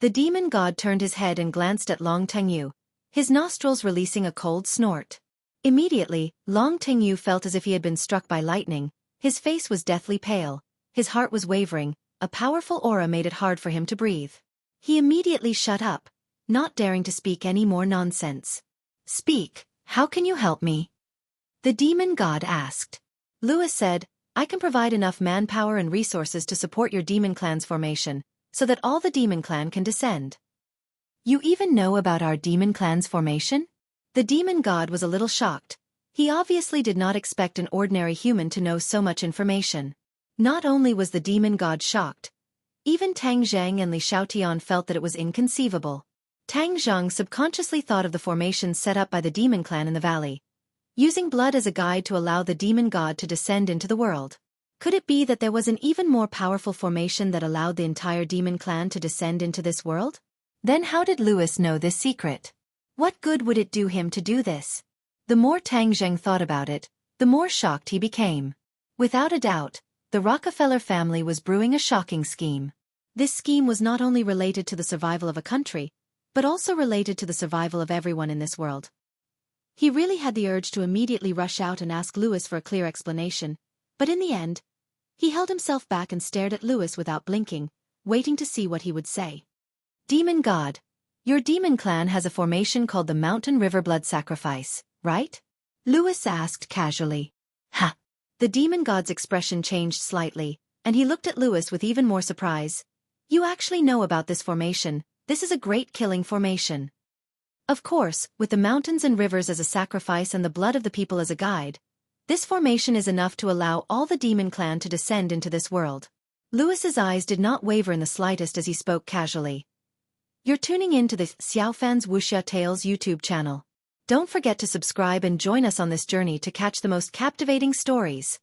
The demon god turned his head and glanced at Long Tingyu, his nostrils releasing a cold snort. Immediately, Long Tingyu felt as if he had been struck by lightning. His face was deathly pale, his heart was wavering, a powerful aura made it hard for him to breathe. He immediately shut up, not daring to speak any more nonsense. "Speak, how can you help me?" the demon god asked. Lewis said, "I can provide enough manpower and resources to support your demon clan's formation, so that all the demon clan can descend." "You even know about our demon clan's formation?" The demon god was a little shocked. He obviously did not expect an ordinary human to know so much information. Not only was the demon god shocked, even Tang Zhang and Li Xiaotian felt that it was inconceivable. Tang Zhang subconsciously thought of the formation set up by the demon clan in the valley, using blood as a guide to allow the demon god to descend into the world. Could it be that there was an even more powerful formation that allowed the entire demon clan to descend into this world? Then how did Lewis know this secret? What good would it do him to do this? The more Tang Zheng thought about it, the more shocked he became. Without a doubt, the Rockefeller family was brewing a shocking scheme. This scheme was not only related to the survival of a country, but also related to the survival of everyone in this world. He really had the urge to immediately rush out and ask Lewis for a clear explanation, but in the end, he held himself back and stared at Lewis without blinking, waiting to see what he would say. "Demon god, your demon clan has a formation called the Mountain River Blood Sacrifice, right?" Lewis asked casually. "Ha!" The demon god's expression changed slightly, and he looked at Lewis with even more surprise. "You actually know about this formation. This is a great killing formation." Of course, with the mountains and rivers as a sacrifice and the blood of the people as a guide, this formation is enough to allow all the demon clan to descend into this world. Lewis's eyes did not waver in the slightest as he spoke casually. "You're tuning in to the Xiaofan's Wuxia Tales YouTube channel. Don't forget to subscribe and join us on this journey to catch the most captivating stories.